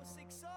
60.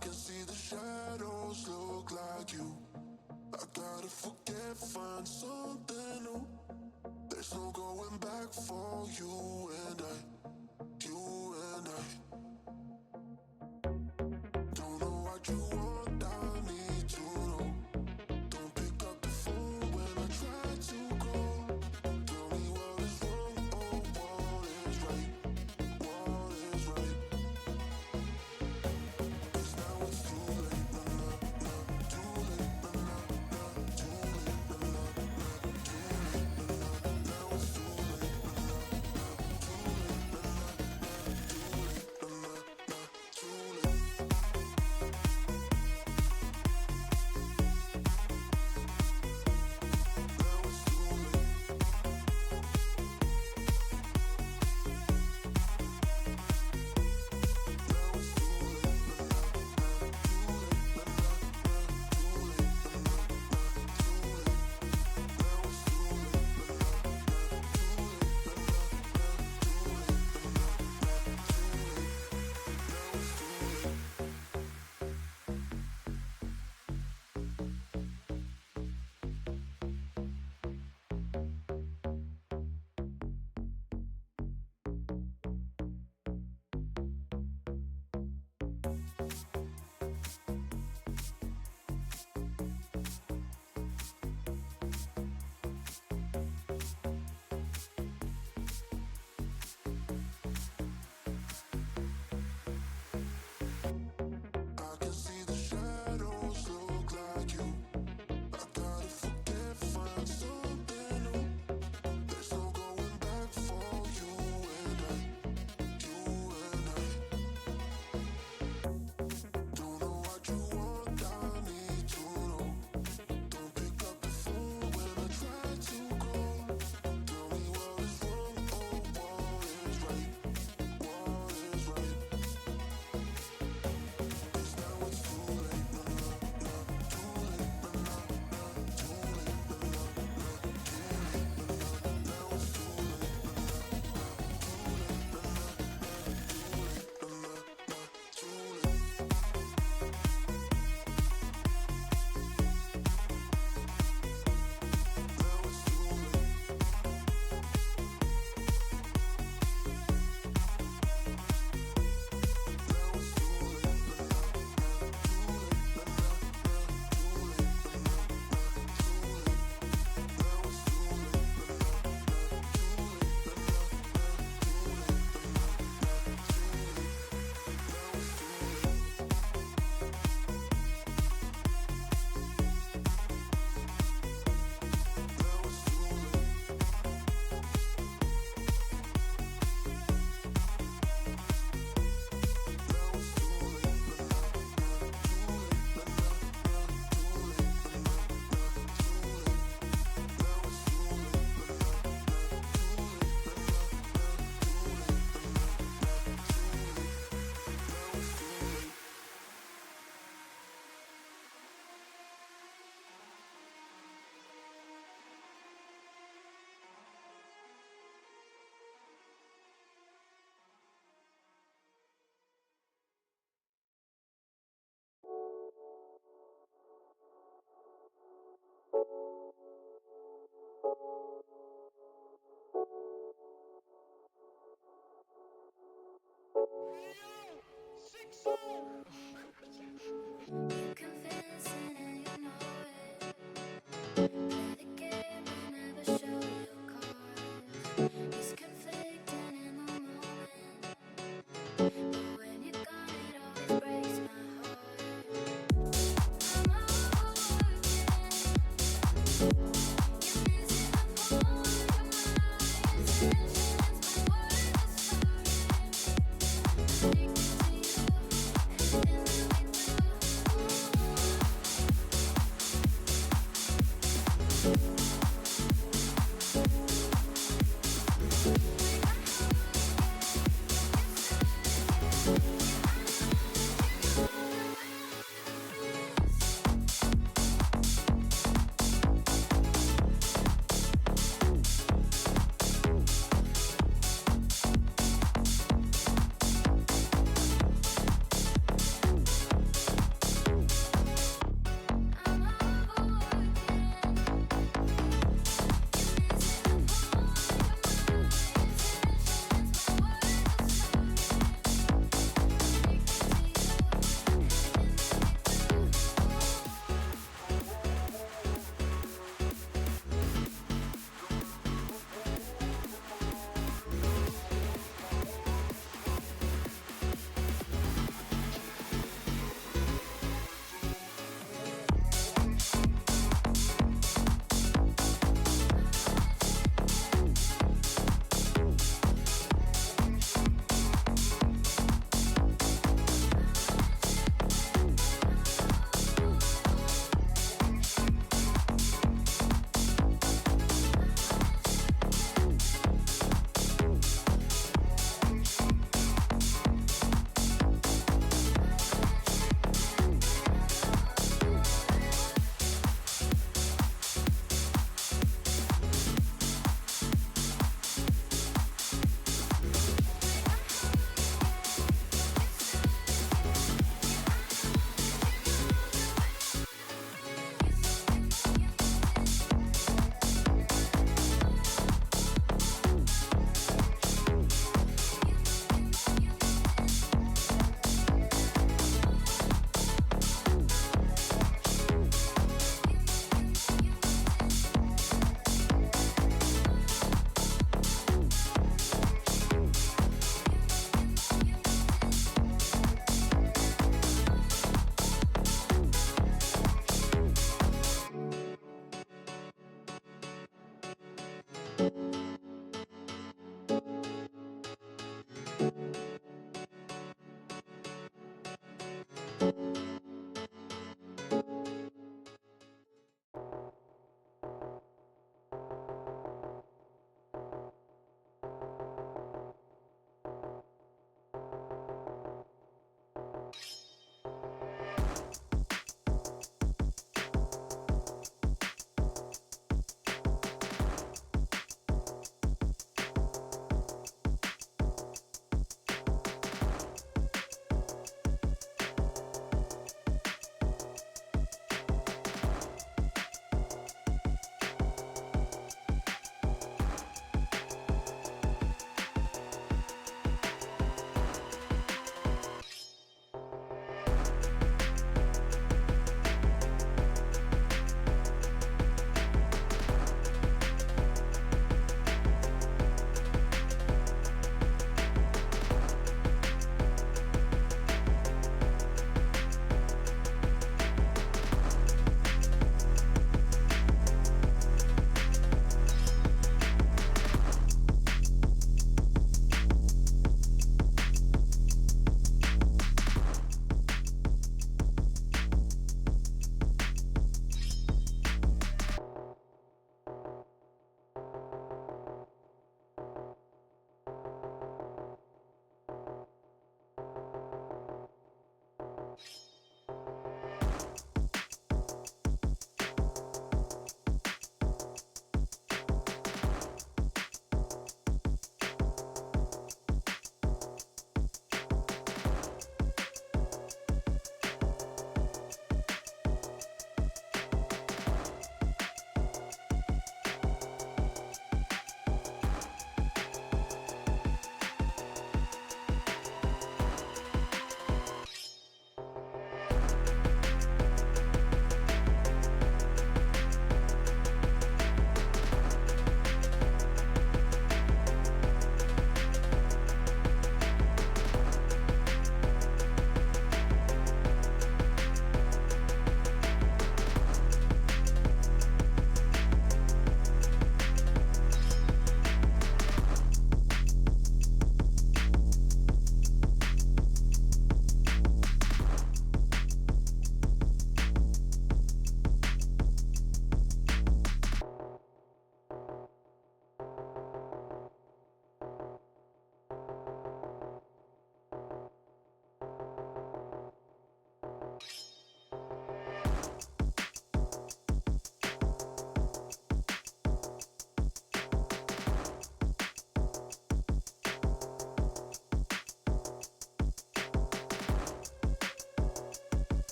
can see the shadows look like you. I gotta forget, find something new. There's no going back for you and I. You and I. Don't know what you want, I need to know. Don't pick up the phone when I try to call. Tell me what is wrong or what is right. What is right? 'Cause now it's too late, nah, nah, nah. Too late, nah, nah, nah. Too late, nah, nah, nah. Too late, nah, nah. Now it's too late, nah, nah, nah. Too late, nah, nah, nah. Too late, nah, nah, nah. Too late. Now it's too late. Now it's too late, nah, nah, nah. Too late, nah, nah, nah. Too late, nah, nah, nah. Too late. Now it's too late, nah, nah, nah. Too late, nah, nah, nah. Too late, nah, nah, nah. Too late. Now it's too late. I can see the shadows look like you. I gotta forget, find something new. There's no going back for you and I. You and I. Don't know what you want, I need to know. Don't pick up the phone when I try to call. Tell me what is wrong or what is right. What is right? 'Cause now it's too late, nah, nah, nah. Too late, nah, nah, nah. Too late, nah, nah, nah. Too late, nah, nah. Now it's too late, nah, nah, nah. Too late, nah, nah, nah. Too late, nah, nah, nah. Too late. Now it's too late. Now it's too late, nah, nah, nah. Too late, nah, nah, nah. Too late, nah, nah, nah. Too late. Now it's too late, nah, nah, nah. Too late, nah, nah, nah. Too late, nah, nah, nah. Too late. Now it's too late. Now it's too late. Now it's too late, nah, nah, nah. Too late, nah, nah, nah. Too late, nah, nah, nah. Too late. Now it's too late, nah, nah, nah. Too late, nah, nah, nah. Too late, nah, nah, nah. Too late. Now it's too late. You confess it and you know it. Play the game and never show your cards. It's conflicting in the moment, but when you got it, always breaks my heart. I'm overworking. You're missing the point of my intentions. My words are starting. Addicted to you, everything that we do.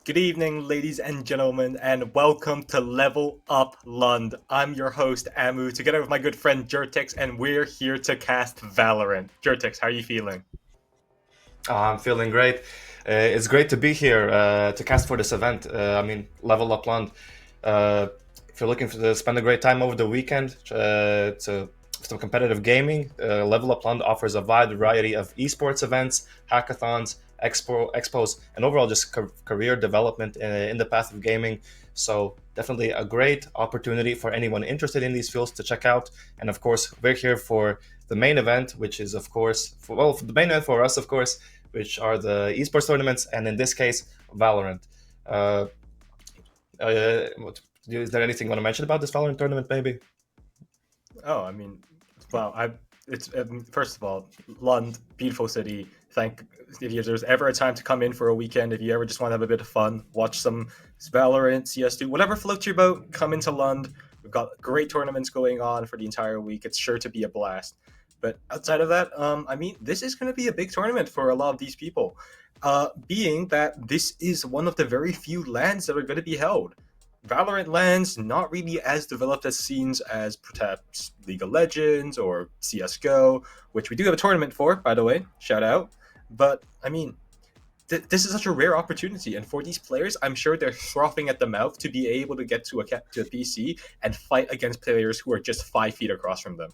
Good evening, ladies and gentlemen, and welcome to Level Up Lund. I'm your host, Amu, together with my good friend Jertix, and we're here to cast Valorant. Jertix, how are you feeling? I'm feeling great. It's great to be here to cast for this event. Level Up Lund. If you're looking to spend a great time over the weekend, to some competitive gaming, Level Up Lund offers a wide variety of esports events, hackathons, expos, and overall just career development in the path of gaming. So definitely a great opportunity for anyone interested in these fields to check out. And of course, we're here for the main event, which is of course for the main event for us, of course, which are the esports tournaments, and in this case, Valorant. Uh, is there anything you want to mention about this Valorant tournament, maybe? Oh, I mean, well, I it's first of all, Lund, beautiful city. Thank if there's ever a time to come in for a weekend, if you ever just want to have a bit of fun, watch some Valorant, CS2, whatever floats your boat, come into Lund. We've got great tournaments going on for the entire week. It's sure to be a blast. But outside of that, I mean, this is going to be a big tournament for a lot of these people. Being that this is one of the very few lands that are going to be held. Valorant lands not really as developed as scenes as perhaps League of Legends or CS:GO, which we do have a tournament for, by the way. Shout out! But I mean, this is such a rare opportunity, and for these players, I'm sure they're frothing at the mouth to be able to get to a PC and fight against players who are just 5 feet across from them.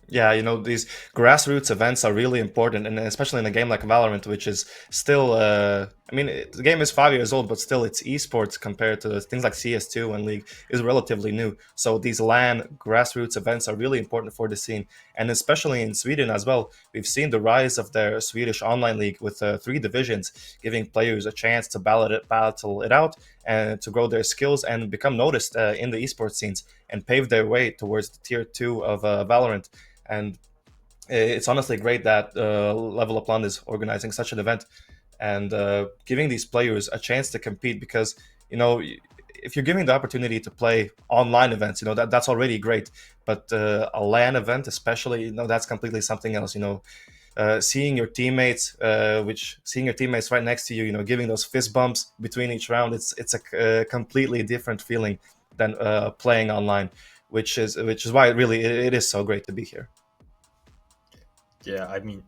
Yeah, these grassroots events are really important, and especially in a game like Valorant, which is still, the game is 5 years old, but still it's esports compared to things like CS2 and League is relatively new. So these LAN grassroots events are really important for the scene, and especially in Sweden as well. We've seen the rise of their Swedish online league with 3 divisions, giving players a chance to battle it out and to grow their skills and become noticed in the esports scenes and pave their way towards the tier 2 of Valorant. And it's honestly great that Level Up Lund is organizing such an event and giving these players a chance to compete, because if you're giving the opportunity to play online events, that's already great. But a LAN event, especially, that's completely something else. Seeing your teammates, seeing your teammates right next to you, giving those fist bumps between each round, it's a completely different feeling than playing online, which is why it is so great to be here. Yeah, I mean,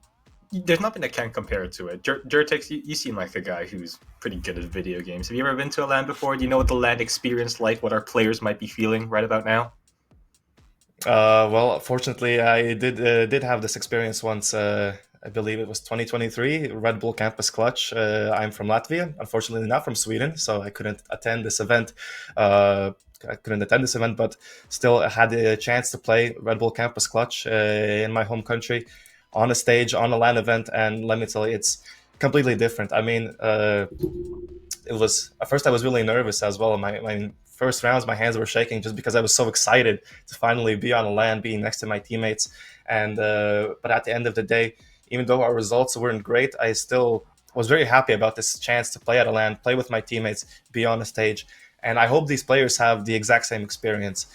there's nothing that can compare to it. Jurtix, you seem like a guy who's pretty good at video games. Have you ever been to a LAN before? Do you know what the LAN experience like? What our players might be feeling right about now? Well, fortunately, I did have this experience once. I believe it was 2023 Red Bull Campus Clutch. I'm from Latvia, unfortunately not from Sweden, so I couldn't attend this event. But still I had the chance to play Red Bull Campus Clutch in my home country on a stage, on a LAN event, and let me tell you, it's completely different. I mean, it was at first I was really nervous as well. My first rounds, my hands were shaking just because I was so excited to finally be on a LAN, being next to my teammates. And but at the end of the day, even though our results weren't great, I still was very happy about this chance to play at a LAN, play with my teammates, be on a stage. And I hope these players have the exact same experience,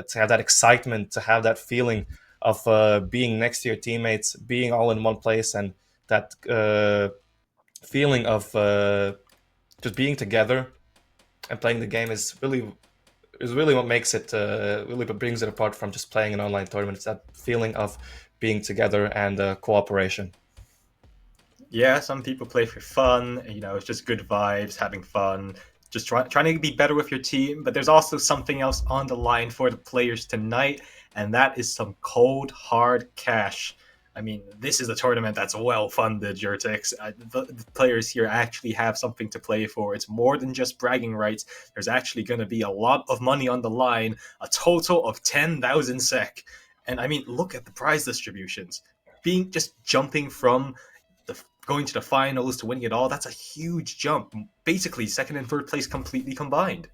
to have that excitement, to have that feeling of being next to your teammates, being all in one place, and that feeling of just being together and playing the game is really what makes it really what brings it apart from just playing an online tournament. It's that feeling of being together and cooperation. Yeah, some people play for fun. It's just good vibes, having fun, just trying to be better with your team. But there's also something else on the line for the players tonight, and that is some cold, hard cash. I mean, this is a tournament that's well funded, Jurtix. The players here actually have something to play for. It's more than just bragging rights. There's actually going to be a lot of money on the line, a total of 10,000 SEK. And I mean, look at the prize distributions. Just jumping from going to the finals to winning it all, that's a huge jump. Basically, second and third place completely combined.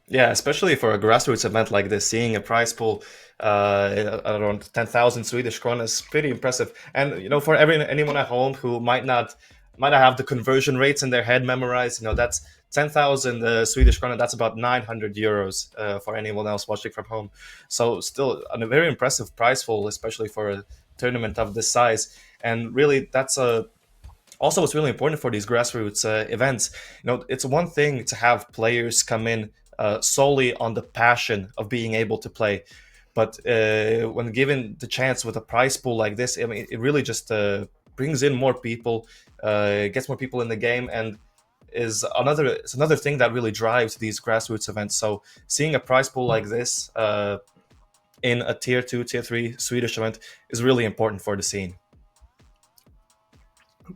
Yeah, especially for a grassroots event like this, seeing a prize pool around 10,000 Swedish krona is pretty impressive. And for anyone at home who might not have the conversion rates in their head memorized, that's 10,000 Swedish krona. That's about 900 euros for anyone else watching from home. So still a very impressive prize pool, especially for a tournament of this size. And really, that's also what's really important for these grassroots events. It's one thing to have players come in solely on the passion of being able to play, but when given the chance with a prize pool like this, I mean, it really just brings in more people, gets more people in the game, and it's another thing that really drives these grassroots events. So seeing a prize pool like this in a tier 2, tier 3 Swedish event is really important for the scene.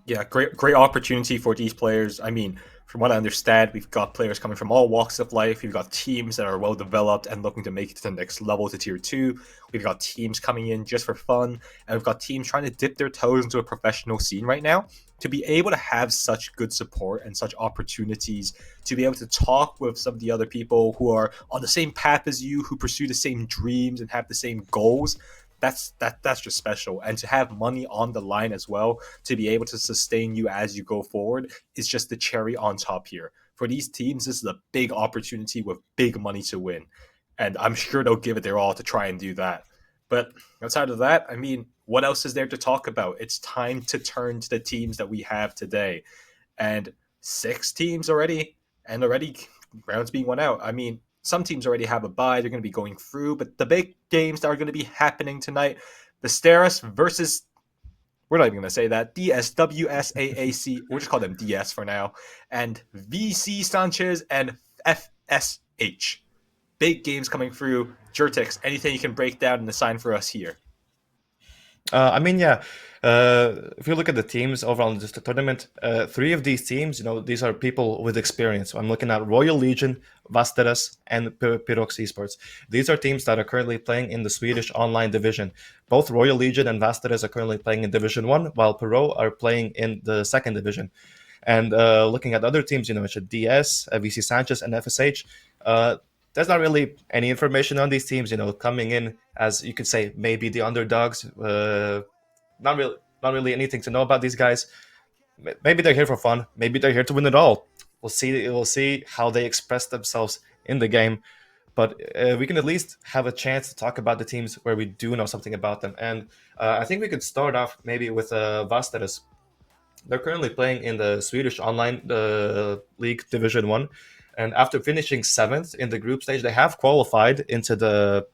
Yeah, great opportunity for these players. I mean, from what I understand, we've got players coming from all walks of life. We've got teams that are well developed and looking to make it to the next level to tier two. We've got teams coming in just for fun, and we've got teams trying to dip their toes into a professional scene right now. To be able to have such good support and such opportunities to be able to talk with some of the other people who are on the same path as you, who pursue the same dreams and have the same goals, that's just special. And to have money on the line as well to be able to sustain you as you go forward is just the cherry on top here. For these teams, this is a big opportunity with big money to win. And I'm sure they'll give it their all to try and do that. But outside of that, I mean, what else is there to talk about? It's time to turn to the teams that we have today. And 6 teams already, and already rounds being won out. I mean, some teams already have a bye. They're going to be going through, but the big games that are going to be happening tonight, the Steris versus, we're not even going to say that, DSWSAAC, we'll just call them DS for now, and VC Sanchez and FSH. Big games coming through. Jertix, anything you can break down and assign for us here? I mean, yeah. If you look at the teams overall in just the tournament, 3 of these teams, these are people with experience. So I'm looking at Royal Legion, Vasteras, and Pyrox Esports. These are teams that are currently playing in the Swedish online division. Both Royal Legion and Vasteras are currently playing in Division 1, while Pyro are playing in the second division. And looking at other teams, it's a DS, VC Sanchez, and FSH. There's not really any information on these teams, coming in as you could say maybe the underdogs. Not really anything to know about these guys. Maybe they're here for fun. Maybe they're here to win it all. We'll see. We'll see how they express themselves in the game. But we can at least have a chance to talk about the teams where we do know something about them. And I think we could start off maybe with Vasteras. They're currently playing in the Swedish online league Division 1. And after finishing 7th in the group stage, they have qualified into the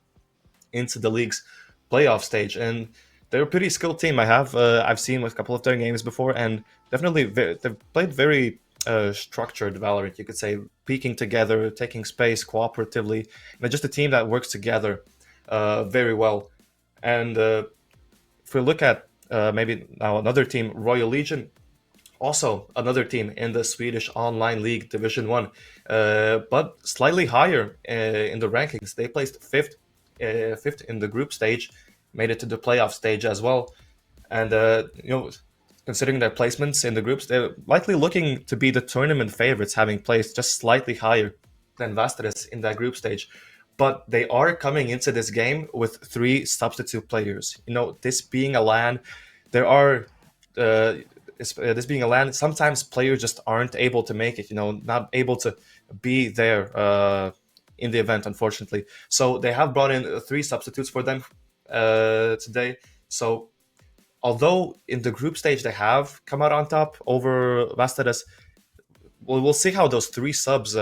league's playoff stage. And they're a pretty skilled team. I've seen a couple of their games before, and definitely they've played very structured Valorant, you could say, peeking together, taking space cooperatively. And they're just a team that works together very well. And if we look at maybe now another team, Royal Legion, also another team in the Swedish Online League Division 1, but slightly higher in the rankings. They placed fifth in the group stage, made it to the playoff stage as well. And, considering their placements in the groups, they're likely looking to be the tournament favorites, having placed just slightly higher than Vasteras in that group stage. But they are coming into this game with 3 substitute players. This being a LAN, there are... this being a LAN, sometimes players just aren't able to make it, not able to be there in the event, unfortunately. So they have brought in 3 substitutes for them today. So although in the group stage they have come out on top over Vasteras, we'll see how those 3 subs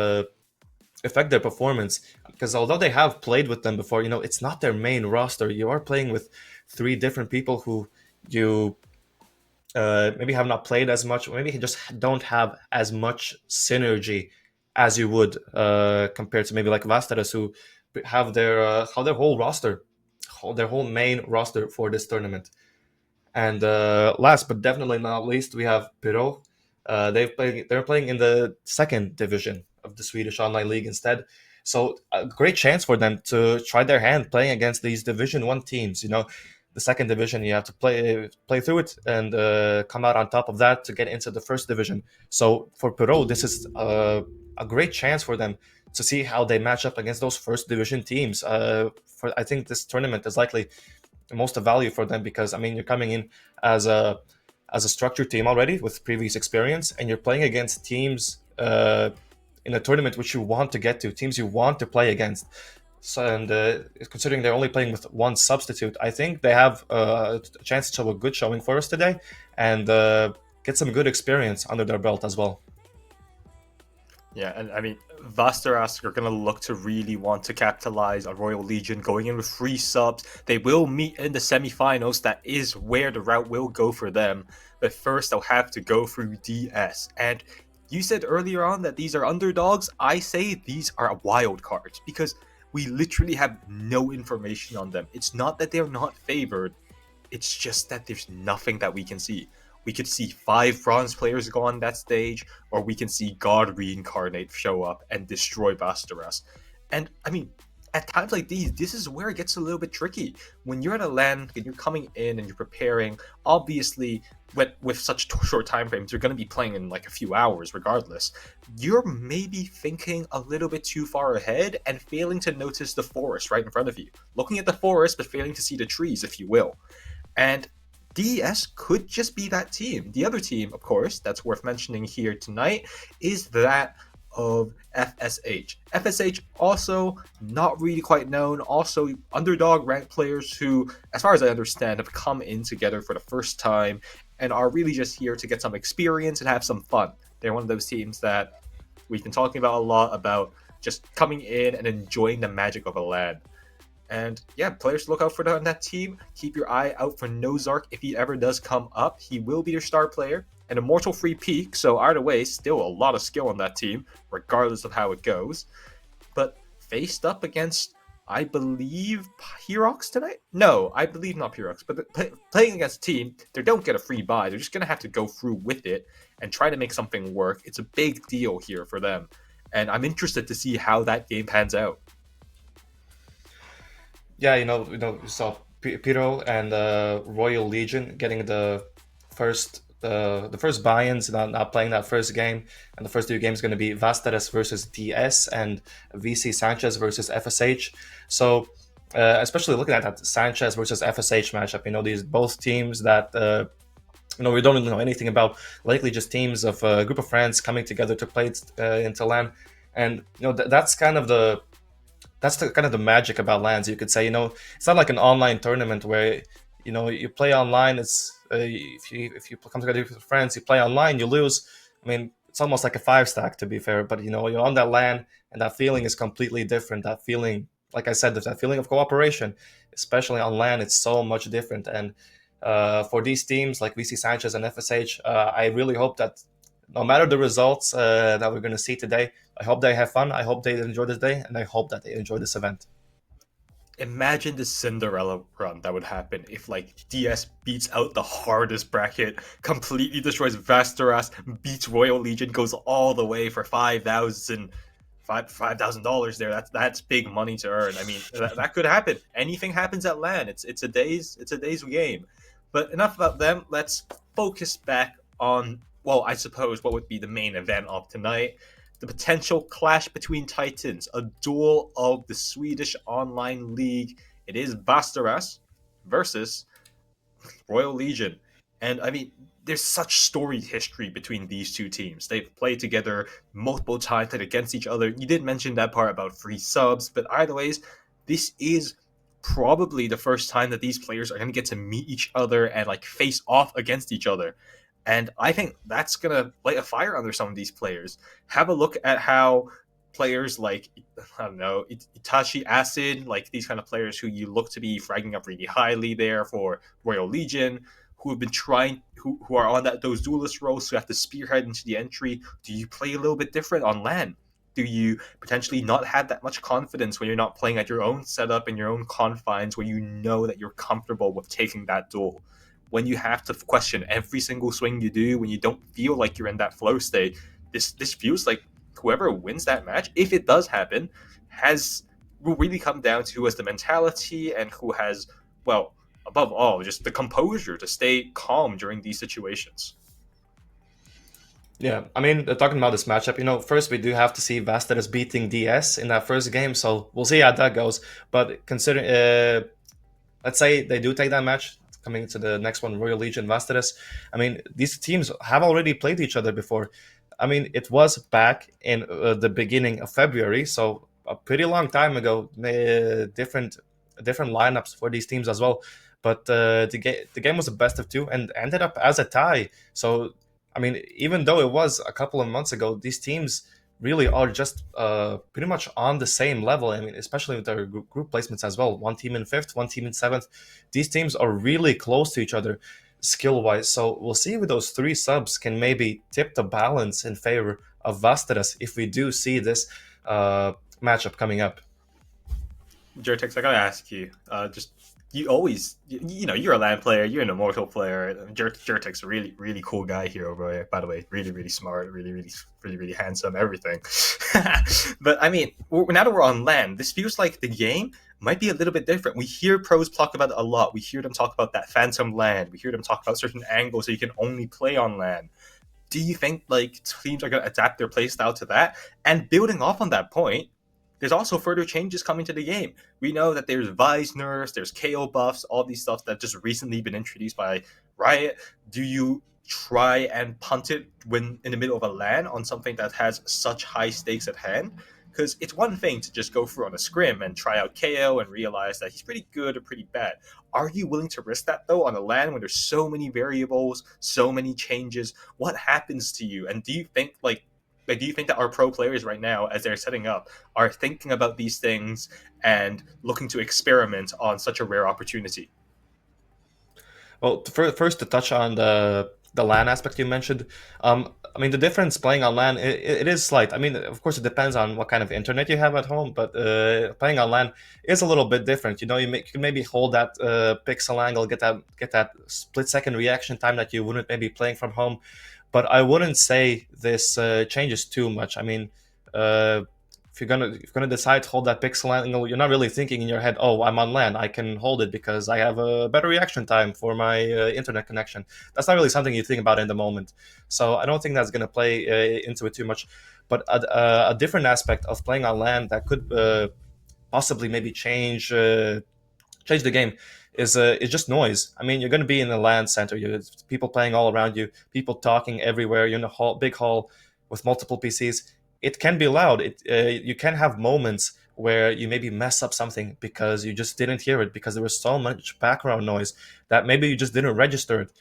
affect their performance. Because although they have played with them before, it's not their main roster. You are playing with 3 different people who you maybe have not played as much, or maybe just don't have as much synergy as you would compared to maybe like Vasteras, who have their whole roster, their whole main roster for this tournament. And last but definitely not least, we have Pyro. They're playing in the second division of the Swedish Online League instead. So a great chance for them to try their hand playing against these Division 1 teams. The second division, you have to play through it and come out on top of that to get into the first division. So for Pyro, this is a great chance for them to see how they match up against those first division teams. I think this tournament is likely the most of value for them because, you're coming in as a structured team already with previous experience, and you're playing against teams in a tournament which you want to get to, teams you want to play against. So, and considering they're only playing with 1 substitute, I think they have a chance to show a good showing for us today and get some good experience under their belt as well. Yeah, and Vasteras are going to look to really want to capitalize on Royal Legion going in with 3 subs. They will meet in the semifinals. That is where the route will go for them. But first, they'll have to go through DS. And you said earlier on that these are underdogs. I say these are wild cards because we literally have no information on them. It's not that they're not favored. It's just that there's nothing that we can see. We could see 5 bronze players go on that stage, or we can see God reincarnate show up and destroy Bastaras. And I mean, at times like these, this is where it gets a little bit tricky. When you're at a LAN and you're coming in and you're preparing, obviously with such short time frames, you're going to be playing in like a few hours regardless. You're maybe thinking a little bit too far ahead and failing to notice the forest right in front of you. Looking at the forest, but failing to see the trees, if you will. And DES could just be that team. The other team, of course, that's worth mentioning here tonight is that of FSH. FSH also not really quite known, also underdog ranked players who, as far as I understand, have come in together for the first time and are really just here to get some experience and have some fun. They're one of those teams that we've been talking about a lot about just coming in and enjoying the magic of a LAN. And yeah, players to look out for on that team. Keep your eye out for Nozark if he ever does come up. He will be their star player. An immortal free peak, so either way, still a lot of skill on that team, regardless of how it goes. But faced up against, I believe, Herox tonight? No, I believe not Herox, but playing against a team, they don't get a free buy. They're just going to have to go through with it and try to make something work. It's a big deal here for them. And I'm interested to see how that game pans out. Yeah, we saw Piro and Royal Legion getting the first buy-ins, not playing that first game, and the first 2 games going to be Vasteres versus DS and VC Sanchez versus FSH. So, especially looking at that Sanchez versus FSH matchup, these both teams that we don't really know anything about, likely just teams of a group of friends coming together to play into LAN, and that's the kind of the magic about LANs. You could say, it's not like an online tournament where you play online. It's if you come together with friends, you play online, you lose. I mean, it's almost like a 5 stack, to be fair. But you're on that LAN, and that feeling is completely different. That feeling, like I said, that feeling of cooperation, especially on LAN, it's so much different. And for these teams like VC Sanchez and FSH, I really hope that no matter the results that we're going to see today, I hope they have fun. I hope they enjoy this day, and I hope that they enjoy this event. Imagine the Cinderella run that would happen if like DS beats out the hardest bracket, completely destroys Vasteras, beats Royal Legion, goes all the way for $5,000 there. That's big money to earn. I mean, that could happen. Anything happens at LAN. It's a day's game. But enough about them. Let's focus back on, well, I suppose what would be the main event of tonight. The potential clash between titans, a duel of the Swedish online league. It is Vasteras versus Royal Legion. And I mean, there's such storied history between these two teams. They've played together multiple times, played against each other. You did mention that part about free subs, but either ways, this is probably the first time that these players are going to get to meet each other and like face off against each other. And I think that's going to light a fire under some of these players. Have a look at how players like, I don't know, Itachi Acid, like these kind of players who you look to be fragging up really highly there for Royal Legion, who have been trying, who are on those duelist roles, who have to spearhead into the entry. Do you play a little bit different on LAN? Do you potentially not have that much confidence when you're not playing at your own setup in your own confines where you know that you're comfortable with taking that duel? When you have to question every single swing you do, when you don't feel like you're in that flow state, this feels like whoever wins that match, if it does happen, will really come down to who has the mentality and who has, well, above all, just the composure to stay calm during these situations. Yeah, I mean, talking about this matchup, first we do have to see Vasteras beating DS in that first game, so we'll see how that goes. But considering, let's say they do take that match, coming to the next one, Royal Legion, Vasteras. I mean, these teams have already played each other before. I mean, it was back in the beginning of February, so a pretty long time ago. Different lineups for these teams as well. But the game was a best of 2 and ended up as a tie. So, I mean, even though it was a couple of months ago, these teams really are just pretty much on the same level. I mean, especially with their group placements as well. One team in 5th, one team in 7th. These teams are really close to each other skill-wise. So we'll see if those 3 subs can maybe tip the balance in favor of Vasteras if we do see this matchup coming up. Jertex, I gotta ask you, just you always, you're a LAN player, you're an immortal player. Jertek's a really, really cool guy here, by the way. Really, really smart, really, really, really, really handsome, everything. But I mean, now that we're on LAN, this feels like the game might be a little bit different. We hear pros talk about it a lot. We hear them talk about that phantom LAN. We hear them talk about certain angles so you can only play on LAN. Do you think like teams are going to adapt their playstyle to that? And building off on that point, there's also further changes coming to the game. We know that there's Vice nerfs, there's KO buffs, all these stuff that just recently been introduced by Riot. Do you try and punt it when in the middle of a LAN on something that has such high stakes at hand? Because it's one thing to just go through on a scrim and try out KO and realize that he's pretty good or pretty bad. Are you willing to risk that though on a LAN when there's so many variables, so many changes? What happens to you? And do you think do you think that our pro players right now, as they're setting up, are thinking about these things and looking to experiment on such a rare opportunity? Well, first to touch on the LAN aspect you mentioned, I mean the difference playing on LAN it is slight. I mean, of course, it depends on what kind of internet you have at home, but playing on LAN is a little bit different. You know, you can maybe hold that pixel angle, get that split second reaction time that you wouldn't maybe playing from home. But I wouldn't say this changes too much. I mean, uh, if you're gonna decide to hold that pixel angle, you're not really thinking in your head, "Oh, I'm on LAN. I can hold it because I have a better reaction time for my internet connection." That's not really something you think about in the moment. So I don't think that's gonna play into it too much. But a different aspect of playing on LAN that could possibly maybe change the game is just noise. I mean, you're going to be in a LAN center. You people playing all around you, people talking everywhere. You're in a big hall with multiple PCs. It can be loud. You can have moments where you maybe mess up something because you just didn't hear it because there was so much background noise that maybe you just didn't register it.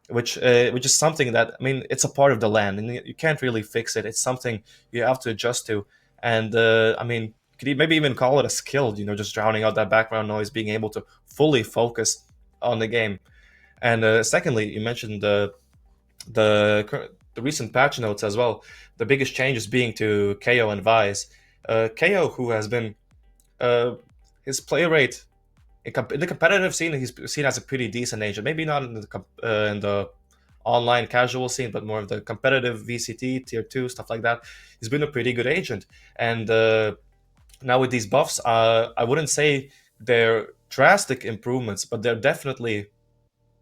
Which is something that, I mean, it's a part of the LAN and you can't really fix it. It's something you have to adjust to, and I mean, could you maybe even call it a skill? You know, just drowning out that background noise, being able to fully focus on the game. And secondly, you mentioned the recent patch notes as well. The biggest changes being to KO and Vice. KO, who has been his play rate in the competitive scene, he's seen as a pretty decent agent. Maybe not in the online casual scene, but more of the competitive VCT tier 2 stuff like that. He's been a pretty good agent, and now with these buffs, I wouldn't say they're drastic improvements, but they're definitely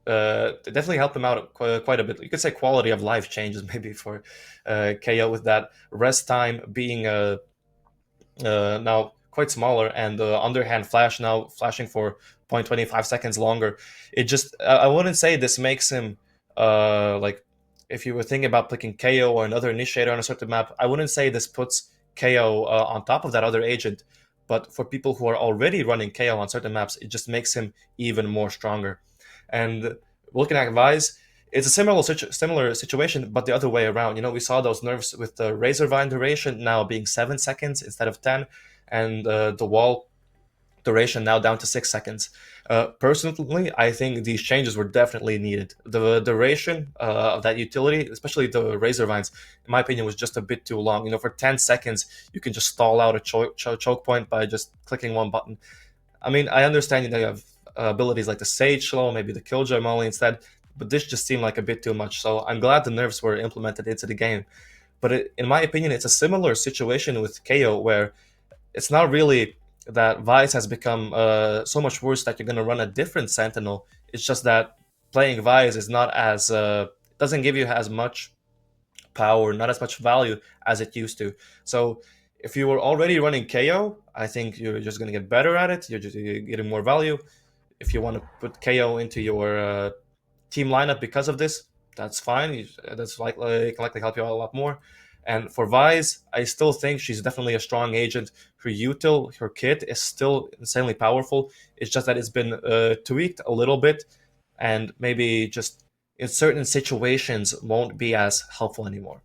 they definitely help him out quite a bit. You could say quality of life changes maybe for KO, with that rest time being now quite smaller, and the underhand flash now flashing for 0.25 seconds longer. It just, I wouldn't say this makes him like, if you were thinking about picking KO or another initiator on a certain map, I wouldn't say this puts KO on top of that other agent. But for people who are already running KO on certain maps, it just makes him even more stronger. And looking at Vice, it's a similar situation, but the other way around. You know, we saw those nerfs with the Razor Vine duration now being 7 seconds instead of 10, and the wall duration now down to 6 seconds. Personally, I think these changes were definitely needed. The duration of that utility, especially the Razor Vines, in my opinion, was just a bit too long. You know, for 10 seconds, you can just stall out a choke point by just clicking one button. I mean, I understand that you have abilities like the Sage Slow, maybe the Killjoy Molly instead, but this just seemed like a bit too much. So I'm glad the nerfs were implemented into the game. But in my opinion, it's a similar situation with KO, where it's not really that Vice has become so much worse that you're going to run a different Sentinel. It's just that playing Vice is not as doesn't give you as much power, not as much value as it used to. So if you were already running KO, I think you're just going to get better at it. You're getting more value. If you want to put KO into your team lineup because of this, that's fine. That's likely can likely help you out a lot more. And for Vice, I still think she's definitely a strong agent. Her util, her kit is still insanely powerful. It's just that it's been tweaked a little bit, and maybe just in certain situations won't be as helpful anymore.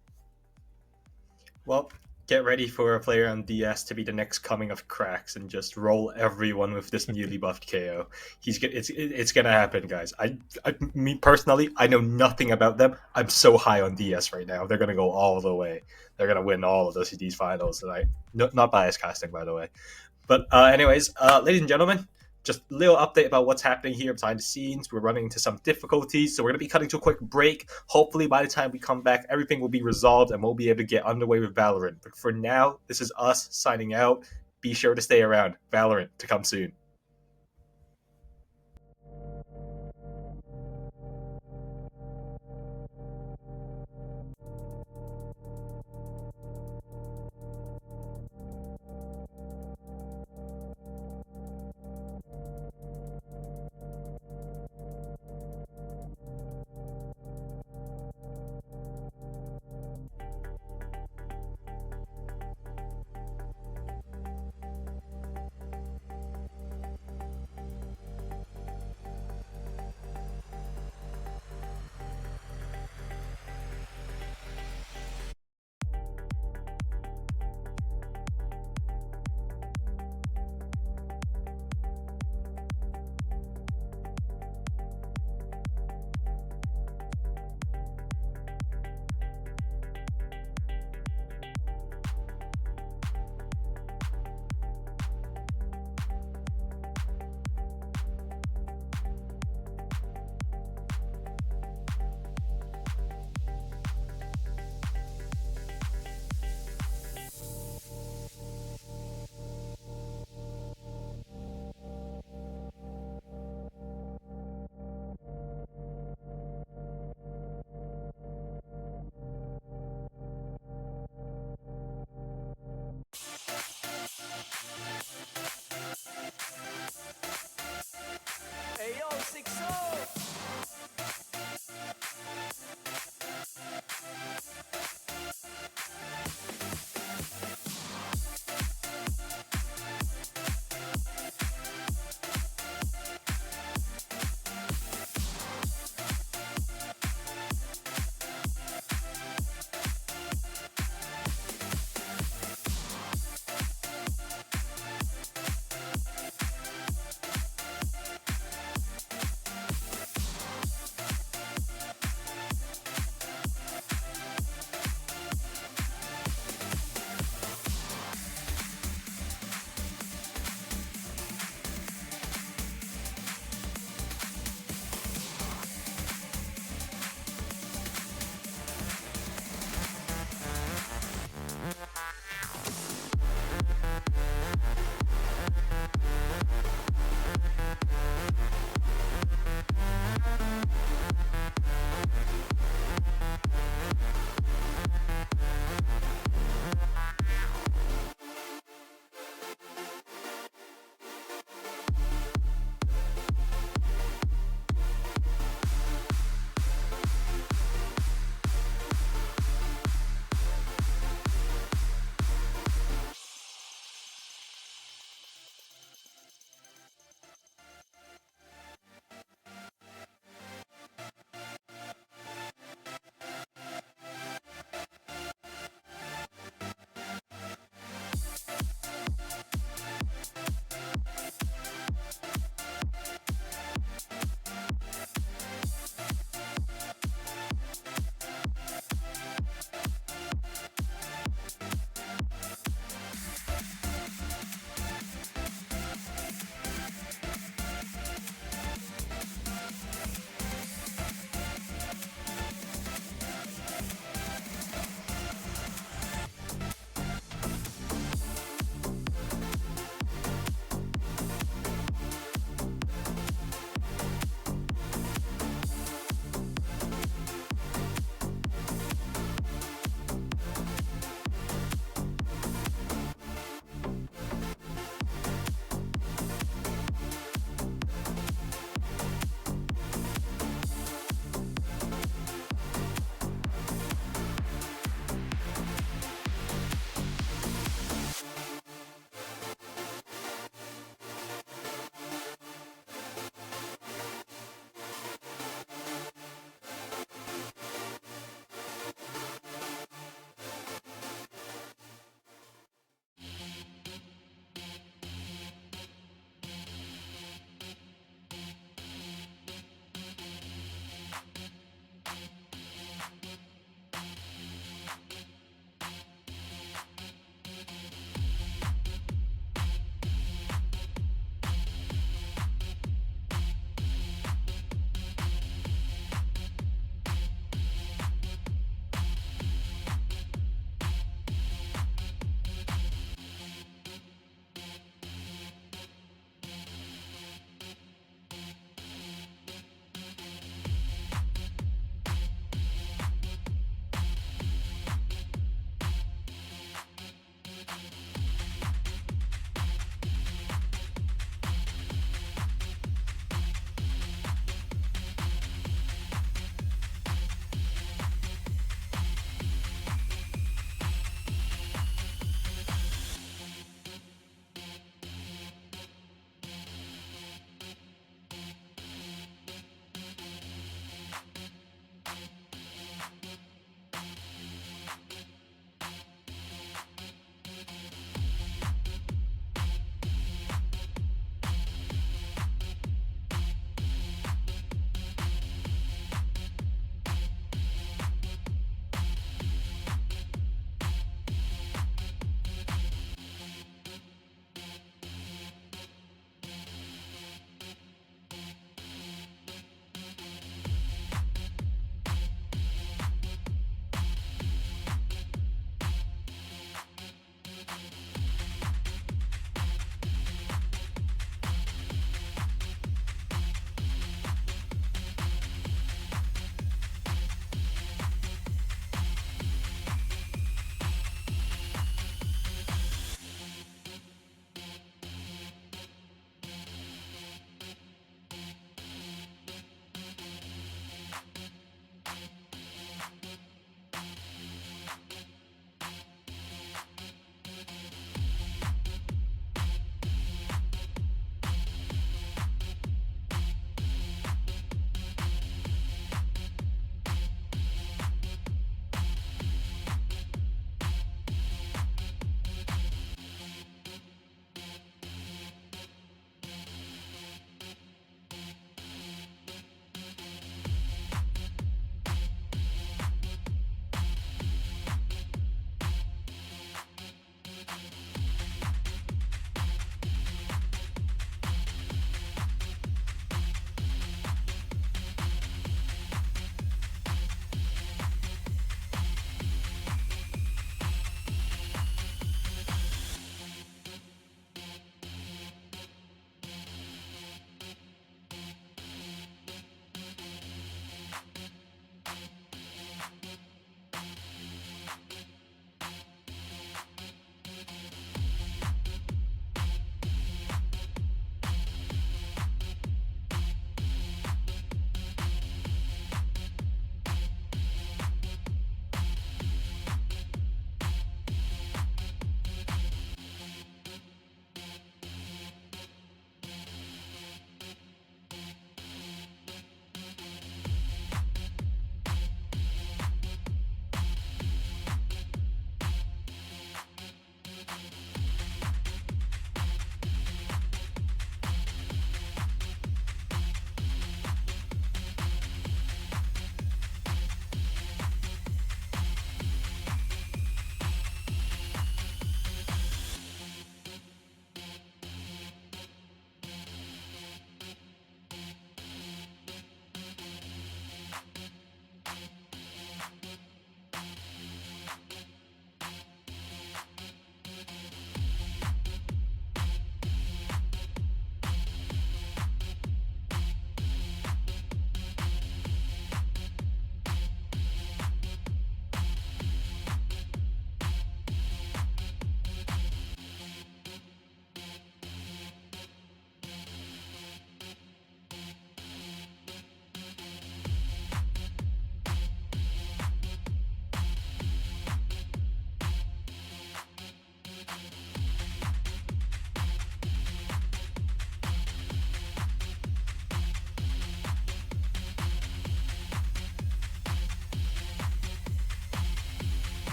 Well, get ready for a player on DS to be the next coming of Cracks and just roll everyone with this newly buffed KO. It's gonna happen, guys. Me personally, I know nothing about them. I'm so high on DS right now. They're gonna go all the way. They're gonna win all of these finals. And not bias casting, by the way. But anyways, ladies and gentlemen, just a little update about what's happening here behind the scenes. We're running into some difficulties, so we're going to be cutting to a quick break. Hopefully, by the time we come back, everything will be resolved and we'll be able to get underway with Valorant. But for now, this is us signing out. Be sure to stay around. Valorant to come soon.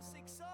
60.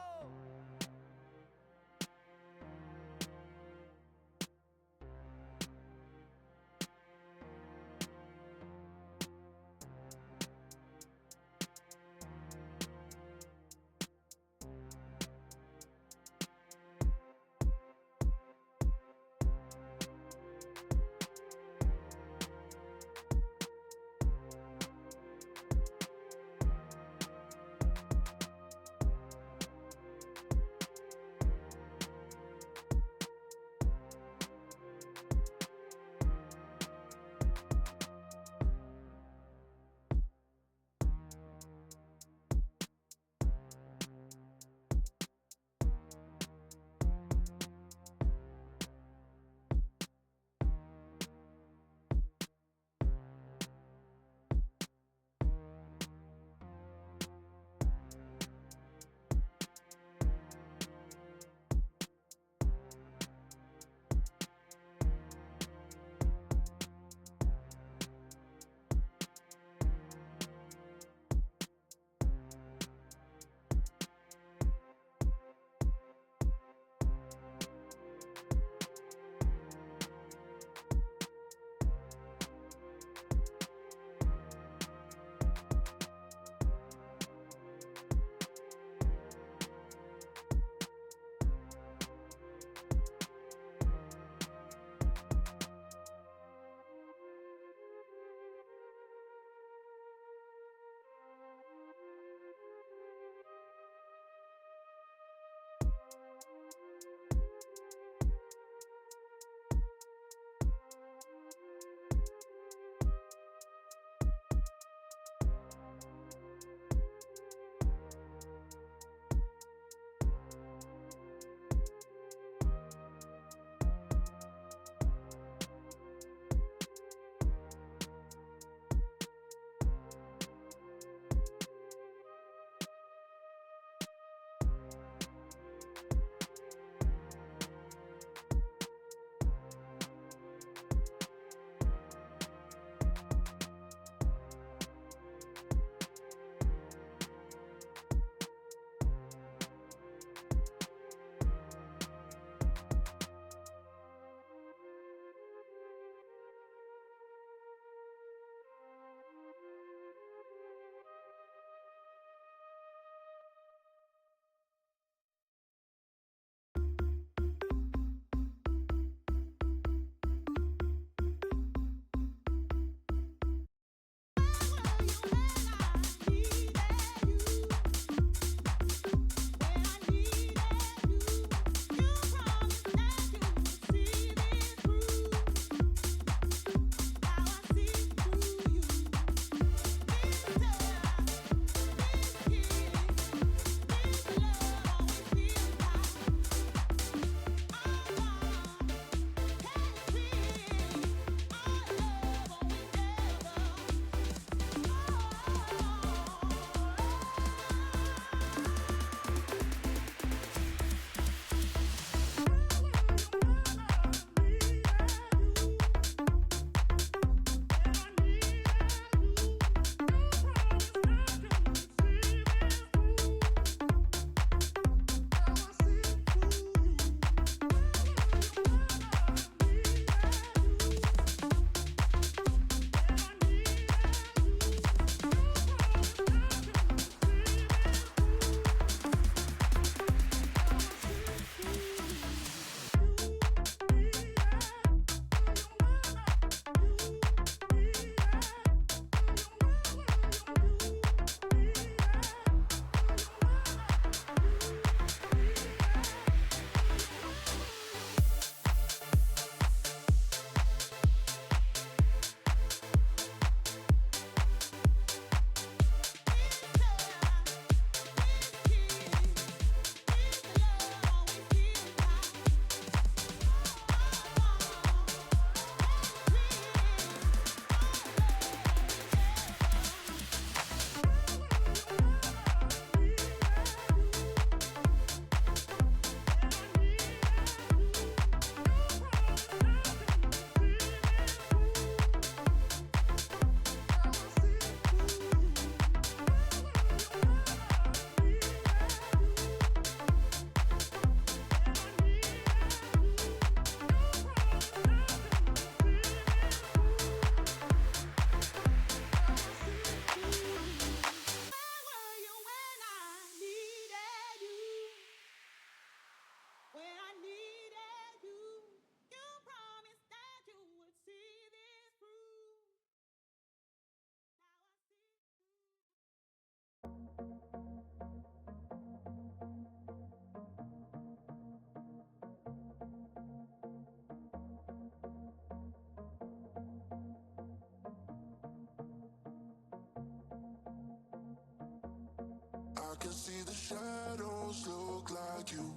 I can see the shadows look like you.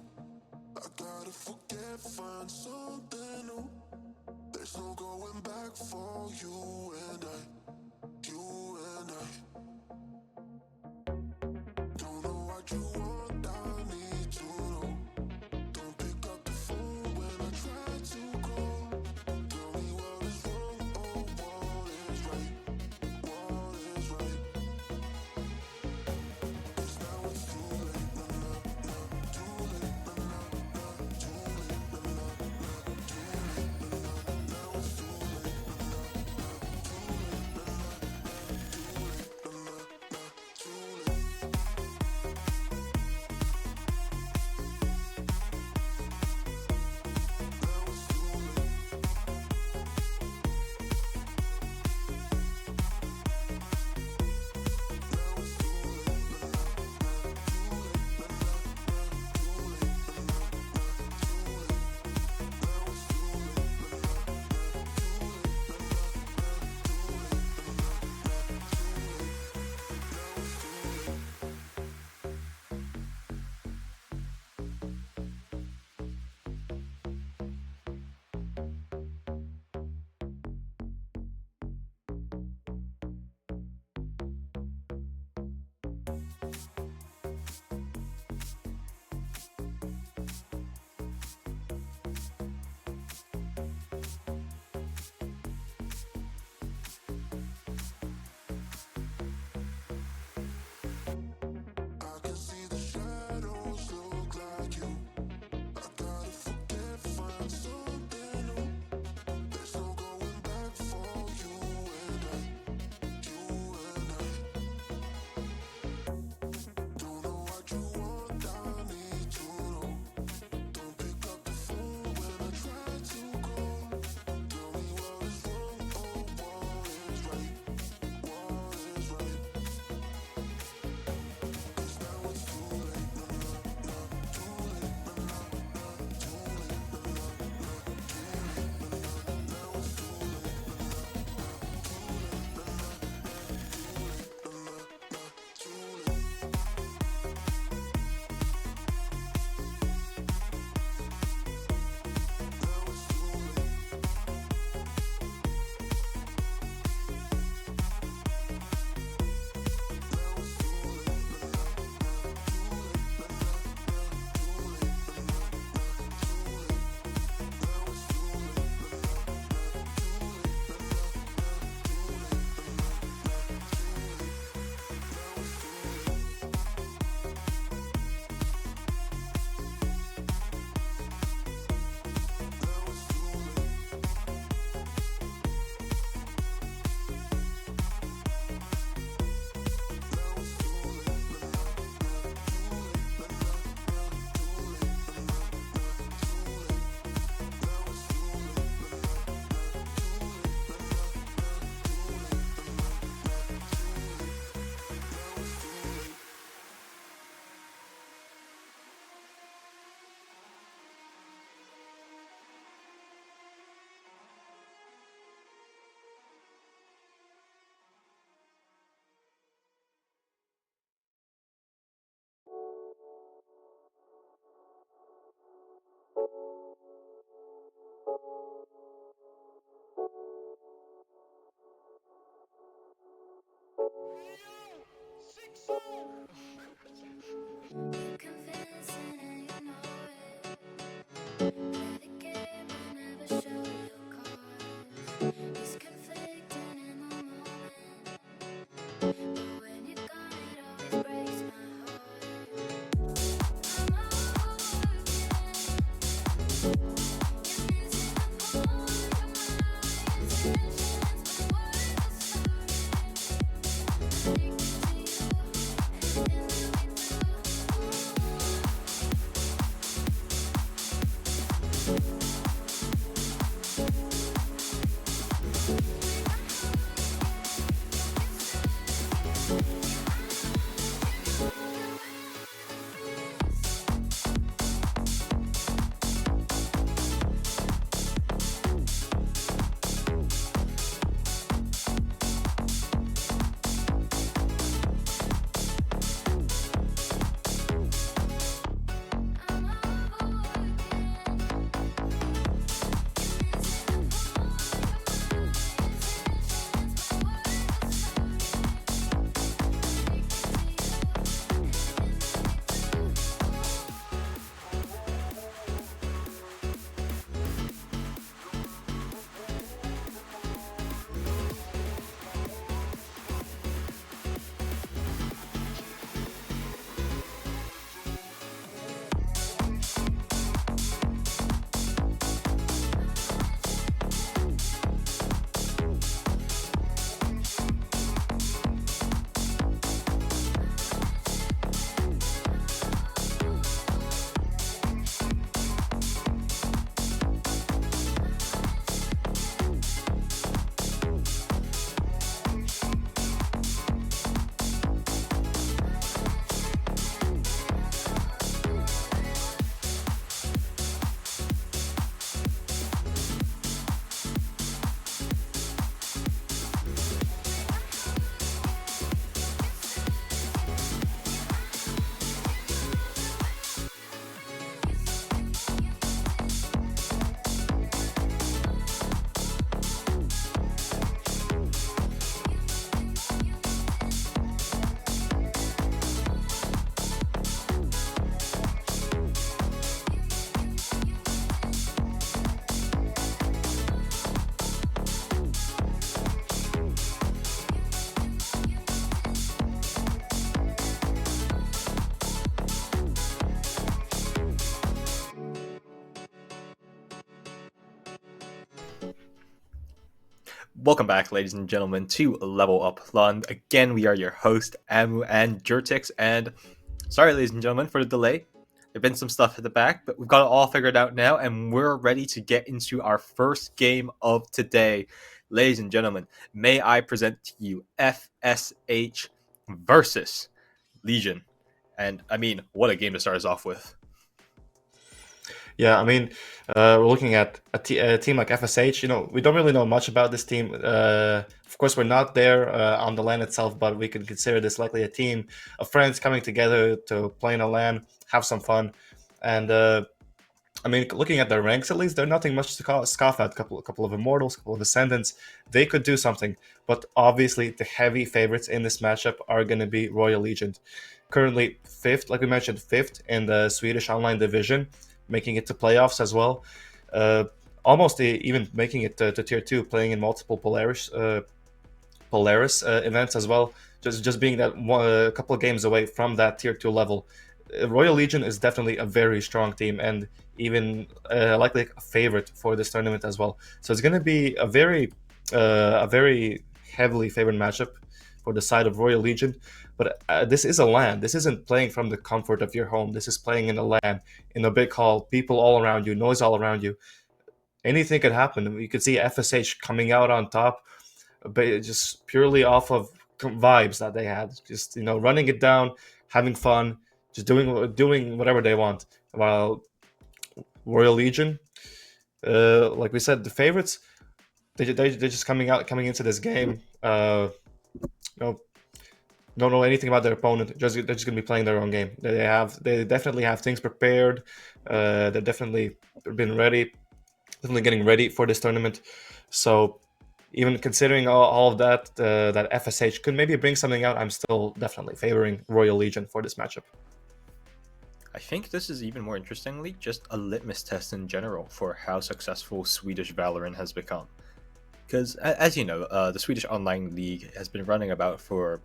I gotta forget, find something new. There's no going back for you and I, you and I. Don't know what you want, I need to know. Don't pick up the phone when I try to call. Tell me what is wrong, oh, what is right, what is right. 'Cause now it's too late, nah, nah, nah, too late, nah, nah, nah, too late, nah, nah, nah, too late, nah, nah, now it's too late, nah, nah, nah, too late, nah, nah, nah, too late, nah, nah, nah, too late. Now it's too late. Now it's too late, nah, nah, nah, too late, nah, nah, nah, too late, nah, nah, nah, too late. Now it's too late, nah, nah, nah, too late, nah, nah, nah, too late, nah, nah, nah, too late. Now it's too late. I can see the shadows look like you. I gotta forget, find something new. There's no going back for you and I, you and I. Don't know what you want, I need to know. Don't pick up the phone when I try to call. Tell me what is wrong, oh, what is right, what is right. 'Cause now it's too late, nah, nah, nah, too late, nah, nah, nah, too late, nah, nah, nah, too late, nah, nah, now it's too late, nah, nah, nah, too late, nah, nah, nah, too late, nah, nah, nah, too late. Now it's too late. Now it's too late, nah, nah, nah, too late, nah, nah, nah, too late, nah, nah, nah, too late. Now it's too late, nah, nah, nah, too late, nah, nah, nah, too late, nah, nah, nah, too late. Now it's too late. Now it's too late. Now it's too late, nah, nah, nah, too late, nah, nah, nah, too late, nah, nah, nah, too late. Now it's too late, nah, nah, nah, too late, nah, nah, nah, too late, nah, nah, nah, too late. Now it's too late. You convince and you know it. Play the game and never show your cards. It's conflicting in the moment, but when you're gone, it always breaks my heart. I'm overworking. You're missing the point of my intentions. My words are starting. Addicted to you, and then we do. Welcome back, ladies and gentlemen, to Level Up Lund. Again, we are your host, Amu and Jurtix, and sorry, ladies and gentlemen, for the delay. There's been some stuff at the back, but we've got it all figured out now, and we're ready to get into our first game of today. Ladies and gentlemen, may I present to you FSH versus Legion. And, I mean, what a game to start us off with. Yeah, I mean, we're looking at a team like FSH. We don't really know much about this team. Of course, we're not there on the LAN itself, but we can consider this likely a team of friends coming together to play in a LAN, have some fun. And, I mean, looking at their ranks, at least, they're nothing much to scoff at. Couple of Immortals, couple of Ascendants. They could do something. But obviously, the heavy favorites in this matchup are going to be Royal Legion. Currently 5th, like we mentioned, 5th in the Swedish online division, making it to playoffs as well. Almost even making it to Tier 2, playing in multiple Polaris events as well. Just being that a couple of games away from that Tier 2 level. Royal Legion is definitely a very strong team and even likely a favorite for this tournament as well. So it's going to be a very heavily favored matchup for the side of Royal Legion. But this is a LAN. This isn't playing from the comfort of your home. This is playing in a LAN, in a big hall, people all around you, noise all around you. Anything could happen. You could see FSH coming out on top, but just purely off of vibes that they had. Just running it down, having fun, just doing whatever they want. While Royal Legion, like we said, the favorites, they're just coming into this game. Don't know anything about their opponent. They're just gonna be playing their own game. They definitely have things prepared. They're definitely been ready, definitely getting ready for this tournament. So even considering all of that, that FSH could maybe bring something out, I'm still definitely favoring Royal Legion for this matchup. I think this is even more interestingly just a litmus test in general for how successful Swedish Valorant has become. Because, as you know, the Swedish Online League has been running about for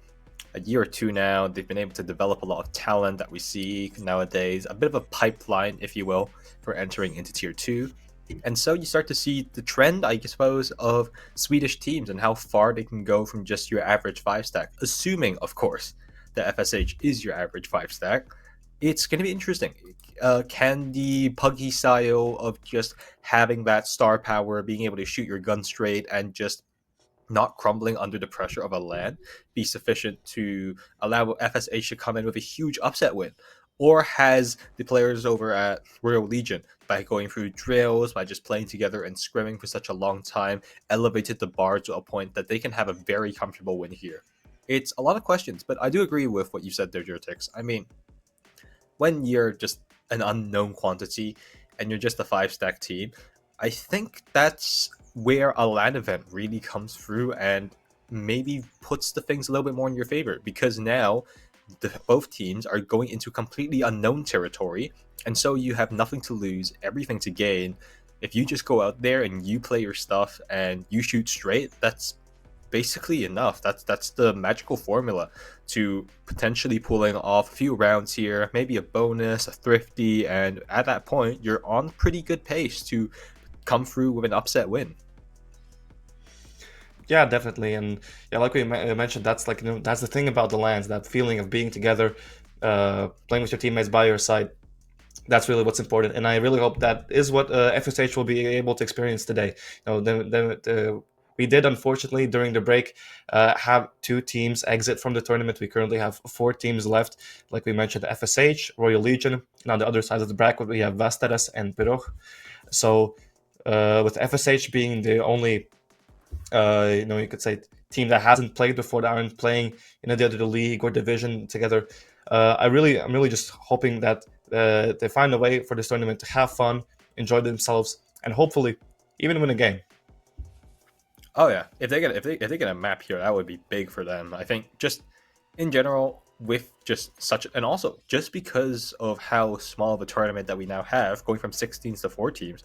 a year or two now. They've been able to develop a lot of talent that we see nowadays, a bit of a pipeline, if you will, for entering into Tier 2. And so you start to see the trend, I suppose, of Swedish teams and how far they can go from just your average 5-stack, assuming, of course, that FSH is your average 5-stack. It's going to be interesting. Can the puggy style of just having that star power, being able to shoot your gun straight and just not crumbling under the pressure of a LAN be sufficient to allow FSH to come in with a huge upset win? Or has the players over at Royal Legion, by going through drills, by just playing together and scrimming for such a long time, elevated the bar to a point that they can have a very comfortable win here? It's a lot of questions, but I do agree with what you said there, Jurtix. I mean, when you're just an unknown quantity and you're just a 5-stack team, I think that's where a LAN event really comes through and maybe puts the things a little bit more in your favor, because now both teams are going into completely unknown territory, and so you have nothing to lose, everything to gain. If you just go out there and you play your stuff and you shoot straight, that's basically enough. That's the magical formula to potentially pulling off a few rounds here, maybe a bonus, a thrifty, and at that point you're on pretty good pace to come through with an upset win. Yeah, definitely, and yeah, like we mentioned, that's that's the thing about the LANs, that feeling of being together, playing with your teammates by your side. That's really what's important, and I really hope that is what FSH will be able to experience today. We did, unfortunately, during the break, have 2 teams exit from the tournament. We currently have 4 teams left. Like we mentioned, FSH, Royal Legion, and on the other side of the bracket, we have Vasteras and Pirog. So, with FSH being the only, you could say, team that hasn't played before, that aren't playing in the other league or division together, I'm really just hoping that they find a way for this tournament to have fun, enjoy themselves, and hopefully even win a game. Oh yeah, if they get a map here, that would be big for them. I think just in general, with just such, and also just because of how small of a tournament that we now have, going from 16s to 4 teams,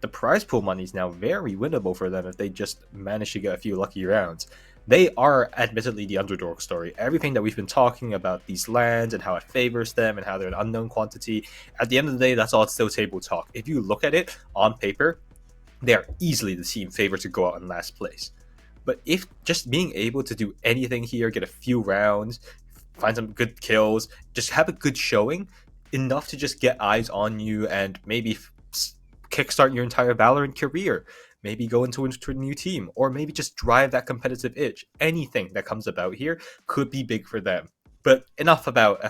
the prize pool money is now very winnable for them if they just manage to get a few lucky rounds. They are admittedly the underdog story. Everything that we've been talking about these lands and how it favors them and how they're an unknown quantity, at the end of the day, that's all still table talk. If you look at it on paper, they are easily the team favored to go out in last place. But if just being able to do anything here, get a few rounds, find some good kills, just have a good showing, enough to just get eyes on you and maybe kickstart your entire Valorant career. Maybe go into a new team, or maybe just drive that competitive itch. Anything that comes about here could be big for them. But enough about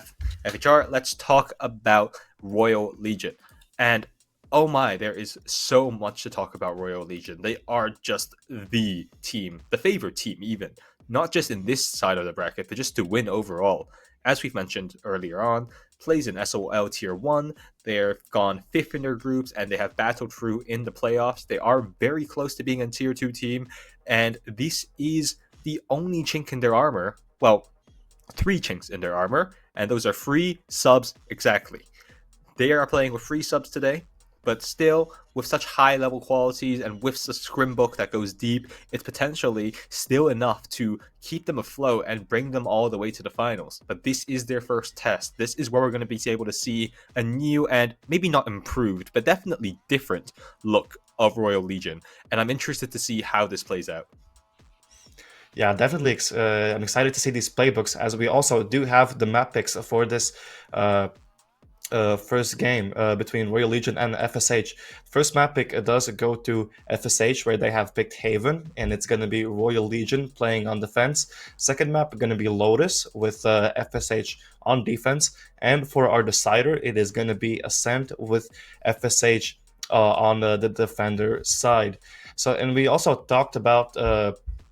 FHR. Let's talk about Royal Legion. And oh my, there is so much to talk about Royal Legion. They are just the team, the favorite team, even. Not just in this side of the bracket, but just to win overall. As we've mentioned earlier on, plays in SOL Tier 1. They've gone 5th in their groups, and they have battled through in the playoffs. They are very close to being a Tier 2 team, and this is the only chink in their armor. Well, 3 chinks in their armor, and those are free subs exactly. They are playing with free subs today, but still, with such high level qualities and with a scrim book that goes deep, it's potentially still enough to keep them afloat and bring them all the way to the finals. But this is their first test. This is where we're going to be able to see a new and maybe not improved, but definitely different look of Royal Legion. And I'm interested to see how this plays out. Yeah, definitely. I'm excited to see these playbooks, as we also do have the map picks for this first game between Royal Legion and FSH. First map pick does go to FSH, where they have picked Haven, and it's going to be Royal Legion playing on defense. Second map going to be Lotus with FSH on defense, and for our decider, it is going to be Ascent with FSH on the defender side. So, and we also talked about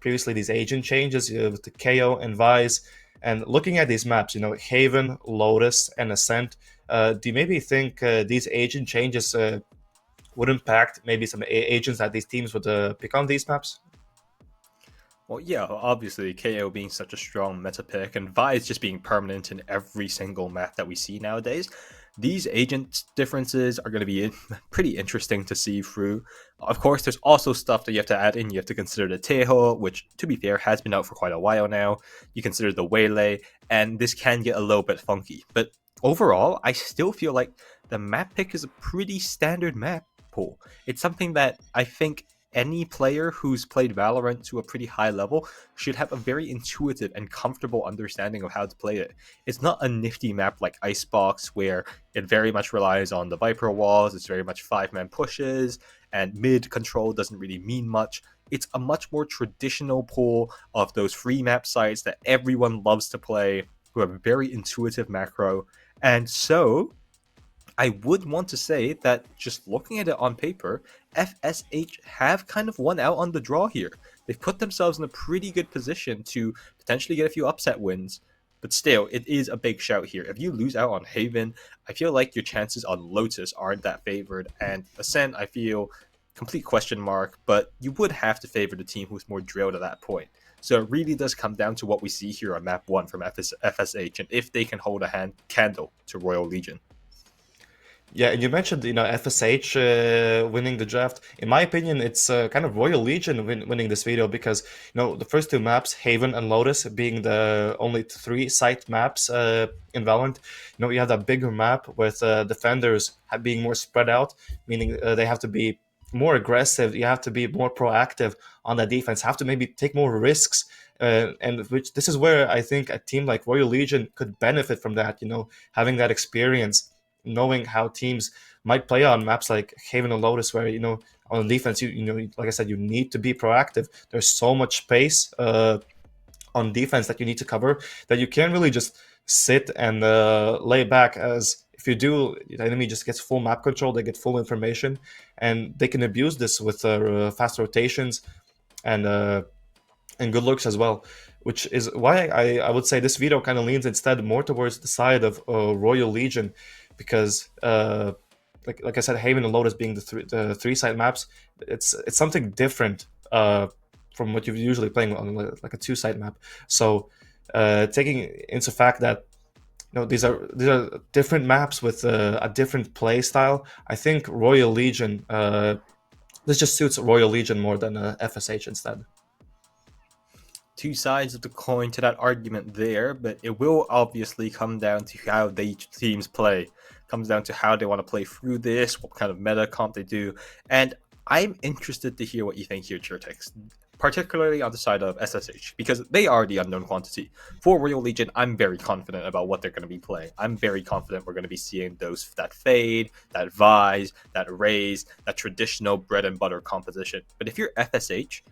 previously these agent changes with the KO and Vice. And looking at these maps, Haven, Lotus, and Ascent, do you maybe think these agent changes would impact maybe some agents that these teams would pick on these maps? Well, yeah, obviously KO being such a strong meta pick and Vi's just being permanent in every single map that we see nowadays. These agent differences are going to be pretty interesting to see through. Of course, there's also stuff that you have to add in. You have to consider the Teho, which, to be fair, has been out for quite a while now. You consider the Waylay, and this can get a little bit funky. But overall, I still feel like the map pick is a pretty standard map pool. It's something that I think any player who's played Valorant to a pretty high level should have a very intuitive and comfortable understanding of how to play it. It's not a nifty map like Icebox, where it very much relies on the Viper walls, it's very much 5-man pushes, and mid control doesn't really mean much. It's a much more traditional pool of those free map sites that everyone loves to play, who have a very intuitive macro. And so I would want to say that just looking at it on paper, FSH have kind of won out on the draw here. They've put themselves in a pretty good position to potentially get a few upset wins, but still, it is a big shout here. If you lose out on Haven, I feel like your chances on Lotus aren't that favored, and Ascent, I feel, complete question mark, but you would have to favor the team who's more drilled at that point. So it really does come down to what we see here on map 1 from FSH, and if they can hold a candle to Royal Legion. Yeah, and you mentioned FSH winning the draft. In my opinion, it's kind of Royal Legion winning this video, because the first 2 maps, Haven and Lotus, being the only 3 site maps in Valorant. You have that bigger map with defenders being more spread out, meaning they have to be more aggressive. You have to be more proactive on that defense. Have to maybe take more risks. And which this is where I think a team like Royal Legion could benefit from that. Having that experience, knowing how teams might play on maps like Haven and Lotus, where on defense, like I said, you need to be proactive. There's so much space on defense that you need to cover that you can't really just sit and lay back. As if you do, the enemy just gets full map control, they get full information, and they can abuse this with fast rotations and good looks as well. Which is why I would say this video kind of leans instead more towards the side of Royal Legion, because like I said, Haven and Lotus being the 3 side maps, it's something different from what you're usually playing on like a 2 side map. So taking into fact that these are different maps with a different play style, I think Royal Legion this just suits Royal Legion more than FSH instead. 2 sides of the coin to that argument there, but it will obviously come down to how each teams play. It comes down to how they want to play through this, what kind of meta comp they do, and I'm interested to hear what you think here, Chertex. particularly on the side of SSH, because they are the unknown quantity. For Royal Legion, I'm very confident about what they're going to be playing. I'm very confident we're going to be seeing that Fade, that Vise, that Raise, that traditional bread and butter composition. But if you're FSH,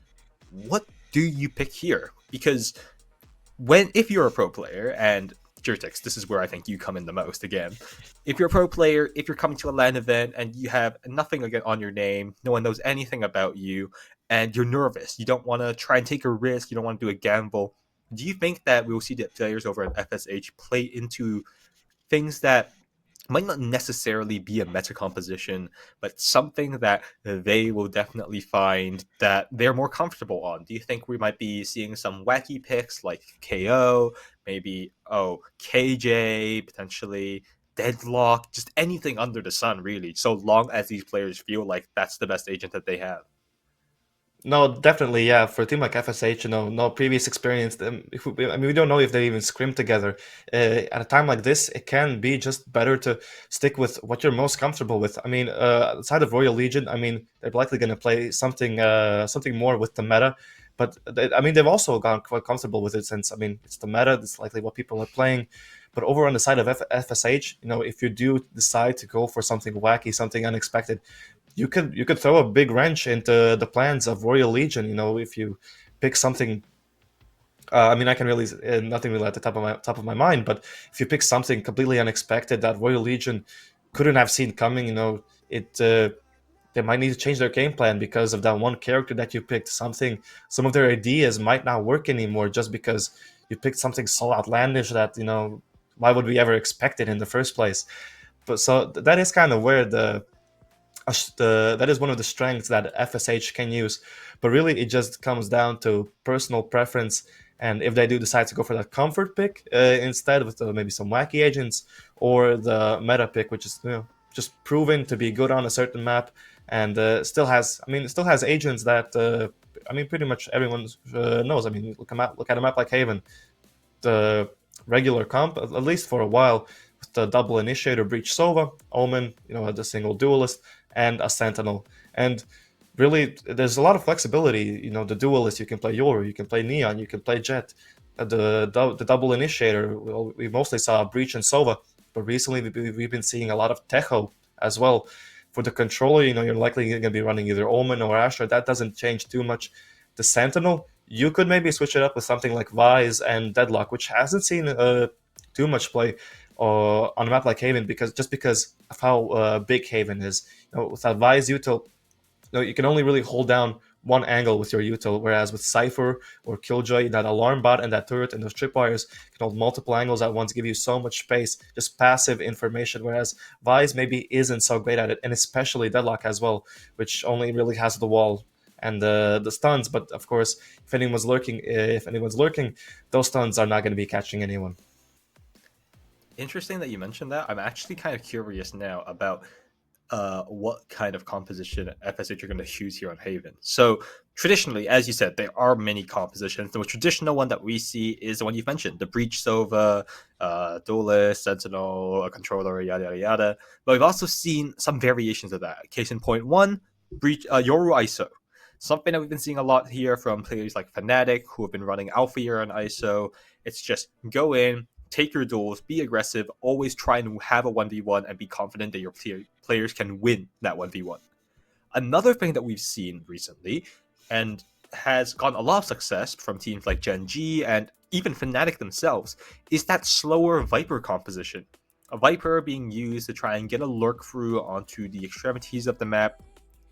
what do you pick here? Because if you're a pro player, and Jertix, this is where I think you come in the most again. If you're a pro player, if you're coming to a LAN event and you have nothing on your name, no one knows anything about you, and you're nervous, you don't want to try and take a risk, you don't want to do a gamble, do you think that we will see the players over at FSH play into things that might not necessarily be a meta composition, but something that they will definitely find that they're more comfortable on? Do you think we might be seeing some wacky picks like KO, maybe KJ, potentially Deadlock, just anything under the sun, really, so long as these players feel like that's the best agent that they have? No, definitely, yeah. For a team like FSH, no previous experience. I mean, we don't know if they even scrim together. At a time like this, it can be just better to stick with what you're most comfortable with. I mean, outside of Royal Legion, I mean, they're likely going to play something more with the meta. But I mean, they've also gone quite comfortable with it since, I mean, it's the meta. It's likely what people are playing. But over on the side of FSH, if you do decide to go for something wacky, something unexpected, you could throw a big wrench into the plans of Royal Legion. If you pick something. I mean, I can really nothing really at the top of my mind, but if you pick something completely unexpected that Royal Legion couldn't have seen coming, it they might need to change their game plan because of that one character that you picked. Some of their ideas might not work anymore just because you picked something so outlandish that why would we ever expect it in the first place? But so that is kind of where that is one of the strengths that FSH can use. But really, it just comes down to personal preference. And if they do decide to go for that comfort pick instead with maybe some wacky agents, or the meta pick, which is just proven to be good on a certain map, and it still has agents that pretty much everyone knows. I mean, look at a map like Haven, the regular comp, at least for a while, with the double initiator, Breach Sova, Omen, the single duelist, and a Sentinel. And really, there's a lot of flexibility. The duelist, you can play Yoru, you can play Neon, you can play Jet. The double initiator, we mostly saw Breach and Sova, but recently we've been seeing a lot of Tejo as well. For the controller, you're likely going to be running either Omen or Asher. That doesn't change too much. The Sentinel, you could maybe switch it up with something like Vise and Deadlock, which hasn't seen too much play on a map like Haven because of how big Haven is. Without Vise util, you can only really hold down one angle with your util, whereas with Cypher or Killjoy, that alarm bot and that turret and those tripwires can hold multiple angles at once, give you so much space, just passive information, whereas Vise maybe isn't so great at it, and especially Deadlock as well, which only really has the wall and the stuns. But of course, if anyone's lurking, those stuns are not going to be catching anyone. Interesting that you mentioned that. I'm actually kind of curious now about what kind of composition FSH are going to choose here on Haven. So traditionally, as you said, there are many compositions. The most traditional one that we see is the one you've mentioned, the Breach Sova, Duelist, Sentinel, a controller, yada yada yada. But we've also seen some variations of that. Case in point one, Breach Yoru ISO. Something that we've been seeing a lot here from players like Fnatic, who have been running Alpha Year on ISO. It's just go in, take your duels, be aggressive, always try and have a 1v1 and be confident that your players can win that 1v1. Another thing that we've seen recently, and has gotten a lot of success from teams like Gen G and even Fnatic themselves, is that slower Viper composition. A Viper being used to try and get a lurk through onto the extremities of the map,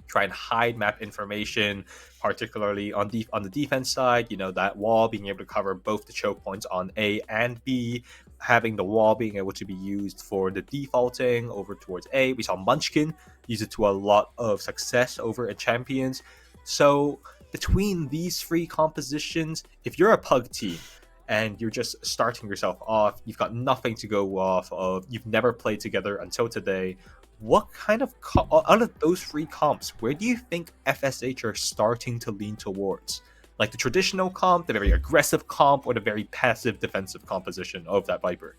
try and hide map information, particularly on the defense side. That wall being able to cover both the choke points on A and B, having the wall being able to be used for the defaulting over towards A. We saw Munchkin use it to a lot of success over at Champions. So between these three compositions, if you're a Pug team and you're just starting yourself off, you've got nothing to go off of, you've never played together until today, what kind of out of those three comps, where do you think FSH are starting to lean towards? Like the traditional comp, the very aggressive comp, or the very passive defensive composition of that Viper?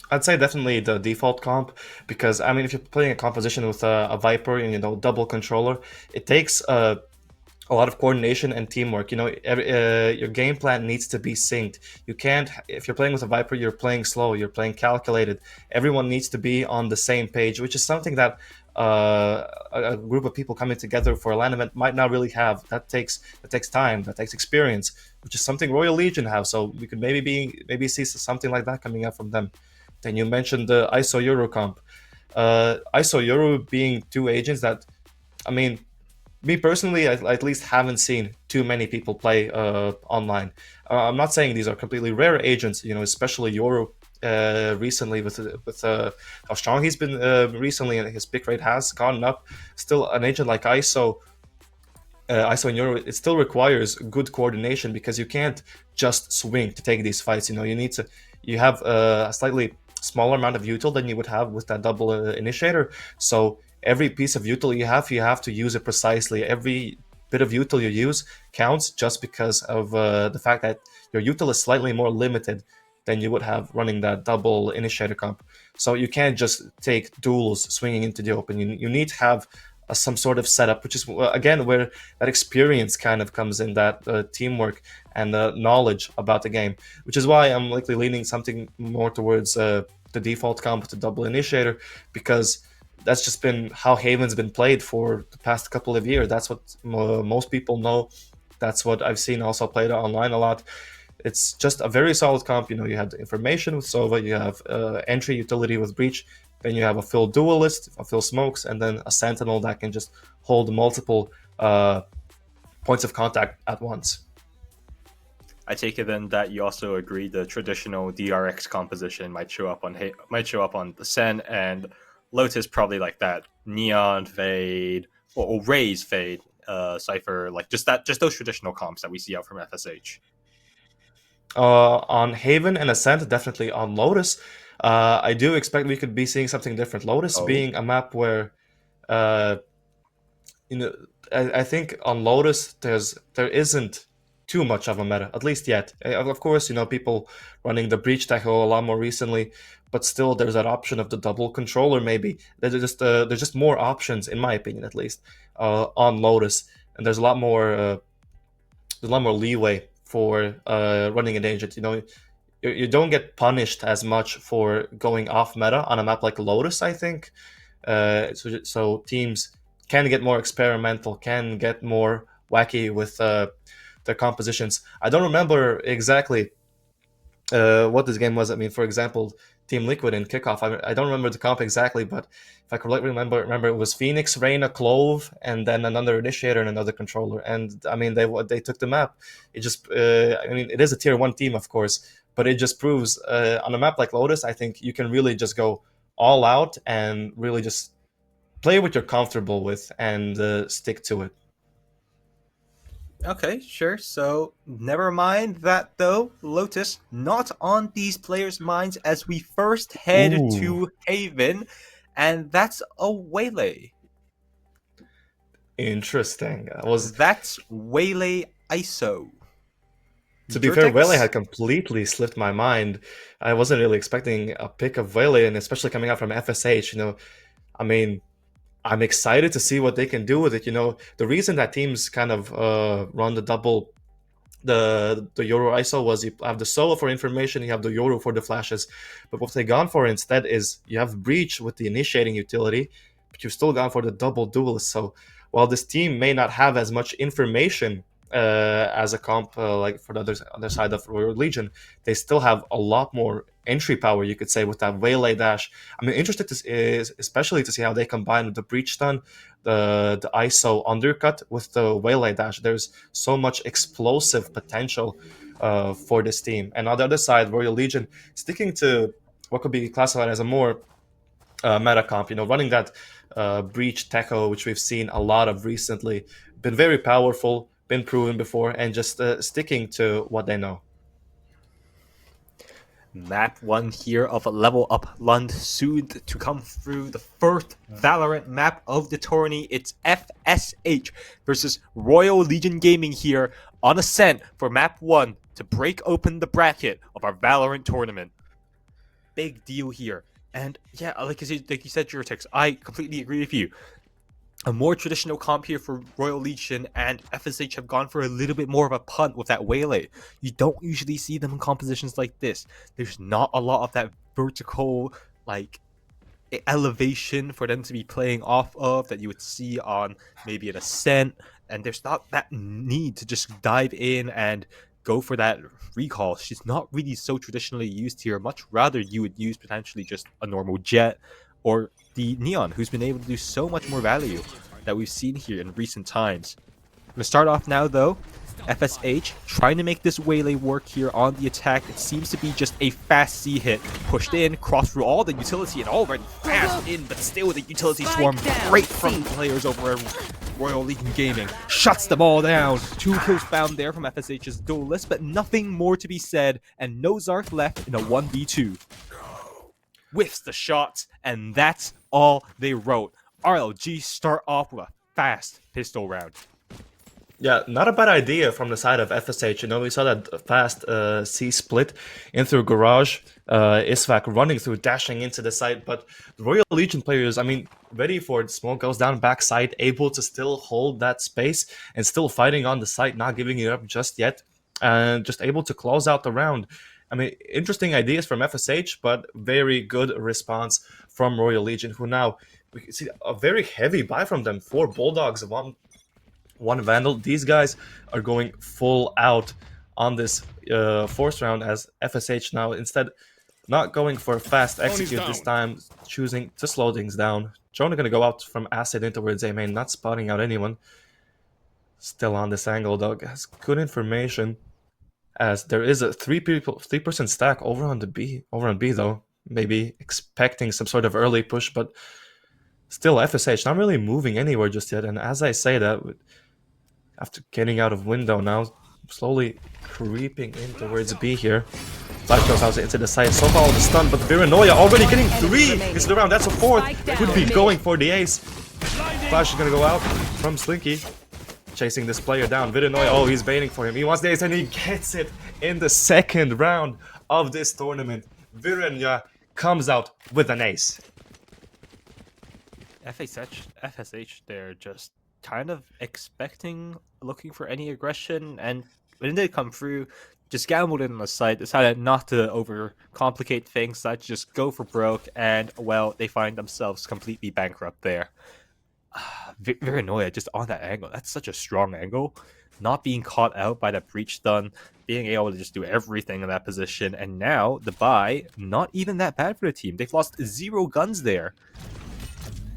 I'd say definitely the default comp, because if you're playing a composition with a Viper and double controller, it takes a lot of coordination and teamwork. Your game plan needs to be synced. You can't, if you're playing with a Viper, you're playing slow, you're playing calculated. Everyone needs to be on the same page, which is something that a group of people coming together for a LAN event might not really have. That takes time, that takes experience, which is something Royal Legion have. So we could maybe see something like that coming up from them. Then you mentioned the ISO Euro comp. ISO Euro being two agents that, I mean, me personally, I at least haven't seen too many people play online. I'm not saying these are completely rare agents, especially Yoru recently with how strong he's been recently, and his pick rate has gone up. Still, an agent like ISO and Euro, it still requires good coordination because you can't just swing to take these fights. You have a slightly smaller amount of util than you would have with that double initiator. So every piece of util you have to use it precisely. Every bit of util you use counts just because of the fact that your util is slightly more limited than you would have running that double initiator comp. So you can't just take duels swinging into the open. You need to have some sort of setup, which is again where that experience kind of comes in, that teamwork and knowledge about the game, which is why I'm likely leaning something more towards the default comp to double initiator, because that's just been how Haven's been played for the past couple of years. That's what most people know. That's what I've seen also played online a lot. It's just a very solid comp. You have the information with Sova, you have entry utility with Breach, then you have a Phil Duelist, a Phil Smokes, and then a Sentinel that can just hold multiple points of contact at once. I take it then that you also agree the traditional DRX composition might show up on the Sen, and Lotus probably like that Neon Fade or Rays Fade Cypher, like just those traditional comps that we see out from FSH. On Haven and Ascent, definitely on Lotus. I do expect we could be seeing something different. Lotus being a map where, I think on Lotus there isn't too much of a meta, at least yet. Of course, people running the Breach Tackle a lot more recently, but still there's that option of the double controller. Maybe there's just more options, in my opinion, at least, on Lotus, and there's a lot more leeway for running an agent. You don't get punished as much for going off meta on a map like Lotus, I think. So teams can get more experimental, can get more wacky with their compositions. I don't remember exactly what this game was. I mean, for example, Team Liquid in Kickoff. I don't remember the comp exactly, but if I correctly remember it was Phoenix, Reyna, Clove, and then another initiator and another controller. And I mean, they took the map. It just, it is a tier 1 team, of course, but it just proves on a map like Lotus, I think you can really just go all out and really just play what you're comfortable with and stick to it. Okay, sure. So never mind that though. Lotus not on these players' minds as we first head to Haven, and that's a Waylay. Interesting. That's Waylay ISO. To be fair, Waylay had completely slipped my mind. I wasn't really expecting a pick of Waylay, and especially coming out from FSH. I mean, I'm excited to see what they can do with it. The reason that teams kind of run the Euro ISO was you have the solo for information, you have the Euro for the flashes. But what they gone for instead is you have Breach with the initiating utility, but you've still gone for the double duelist. So while this team may not have as much information as a comp like for the other side of Royal Legion, they still have a lot more entry power, you could say, with that Waylay dash. I'm interested especially to see how they combine with the Breach stun, the ISO undercut with the Waylay dash. There's so much explosive potential for this team. And on the other side, Royal Legion sticking to what could be classified as a more meta comp, running that Breach Techo, which we've seen a lot of recently, been very powerful, been proven before, and just sticking to what they know. Map 1 here of Level Up Lund, soon to come through, the first Valorant map of the tourney. It's FSH versus Royal Legion Gaming here on Ascent for Map 1 to break open the bracket of our Valorant tournament. Big deal here. And yeah, like you said, Jurtex, I completely agree with you. a more traditional comp here for Royal Legion, and FSH have gone for a little bit more of a punt with that Waylay. You don't usually see them in compositions like this. There's not a lot of that vertical, like, elevation for them to be playing off of that you would see on maybe an Ascent, and there's not that need to just dive in and go for that recall. She's not really so traditionally used here. Much rather you would use potentially just a normal Jet or the Neon, who's been able to do so much more value that we've seen here in recent times. I'm going to start off now, though. FSH trying to make this Waylay work here on the attack. It seems to be just a fast C hit. Pushed in, crossed through all the utility and already fast in, but still the utility swarm great from players over at Royal Legion Gaming. Shuts them all down. 2 kills found there from FSH's duelist, but nothing more to be said, and no Zark left in a 1v2. Whiffs the shots, and that's all they wrote. RLG start off with a fast pistol round. Yeah, not a bad idea from the side of FSH. You know, we saw that fast C split in through Garage. Isvac running through, dashing into the site. But the Royal Legion players, I mean, ready for it. Smoke goes down backside, able to still hold that space and still fighting on the site, not giving it up just yet. And just able to close out the round. I mean, interesting ideas from FSH, but very good response from Royal Legion, who now, we can see a very heavy buy from them. 4 Bulldogs, one Vandal. These guys are going full out on this 4th round, as FSH now instead not going for fast execute this time, choosing to slow things down. Jonah going to go out from Acid in towards A main, not spotting out anyone. Still on this angle, though, has good information, as there is a 3% stack over on B though. Maybe expecting some sort of early push, but still FSH not really moving anywhere just yet. And as I say that, after getting out of window now, slowly creeping in towards B here. Life goes out into the side. So far the stun, but Viranoia already getting 3 into the round. That's a 4th. Could be going for the ace. Flash is gonna go out from Slinky. Chasing this player down. Viranoia, oh, he's baiting for him. He wants the ace and he gets it in the 2nd round of this tournament. Viranoia comes out with an ace. FSH, they're just kind of expecting, looking for any aggression, and when they come through, just gambled in on the site, decided not to overcomplicate things, so just go for broke, and, well, they find themselves completely bankrupt there. Viranoia just on that angle, that's such a strong angle. Not being caught out by that breach stun, being able to just do everything in that position, and now the buy, not even that bad for the team. They've lost 0 guns there.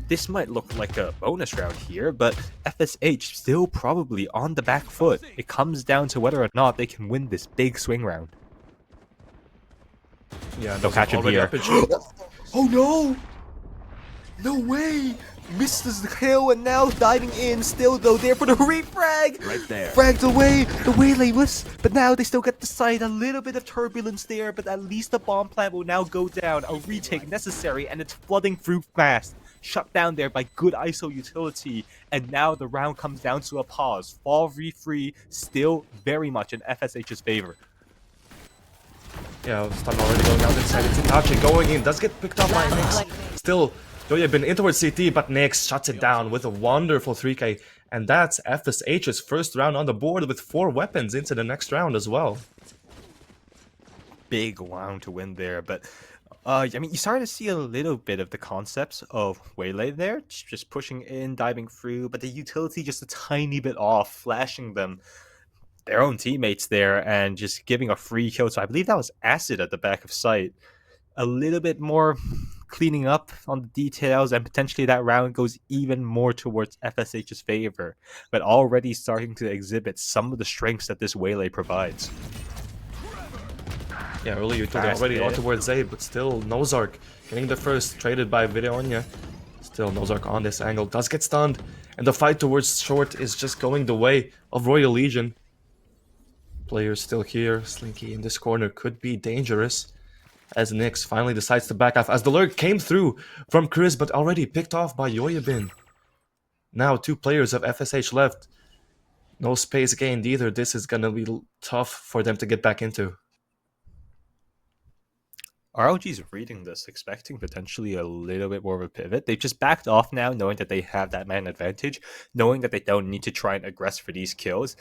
This might look like a bonus round here, but FSH still probably on the back foot. It comes down to whether or not they can win this big swing round. Yeah, they'll catch him here. Oh no! No way! Misses the kill and now diving in, still though there for the refrag! Right there. Fragged away, the Waylay was, but now they still get the side, a little bit of turbulence there, but at least the bomb plant will now go down. A retake necessary, and it's flooding through fast. Shut down there by good ISO utility, and now the round comes down to a pause. Fall free, still very much in FSH's favor. Yeah, stun already going out inside. It's Itachi going in, does get picked up by Nyx. Still, Doya been in towards CT, but Nyx shuts it down with a wonderful 3k. And that's FSH's 1st round on the board with 4 weapons into the next round as well. Big round to win there, but I mean, you started to see a little bit of the concepts of Waylay there, just pushing in, diving through, but the utility just a tiny bit off, flashing them, their own teammates there, and just giving a free kill. So I believe that was Acid at the back of sight. A little bit more cleaning up on the details, and potentially that round goes even more towards FSH's favor, but already starting to exhibit some of the strengths that this Waylay provides. Yeah, early utility already out towards A, but still Nozark getting the first, traded by Videonia. Still Nozark on this angle, does get stunned, and the fight towards short is just going the way of Royal Legion. Players still here, Slinky in this corner could be dangerous, as Nyx finally decides to back off, as the lurk came through from Chris, but already picked off by Yoyabin. Now 2 players of FSH left. No space gained either. This is gonna be tough for them to get back into. RLG's reading this, expecting potentially a little bit more of a pivot. They've just backed off now, knowing that they have that man advantage, knowing that they don't need to try and aggress for these kills.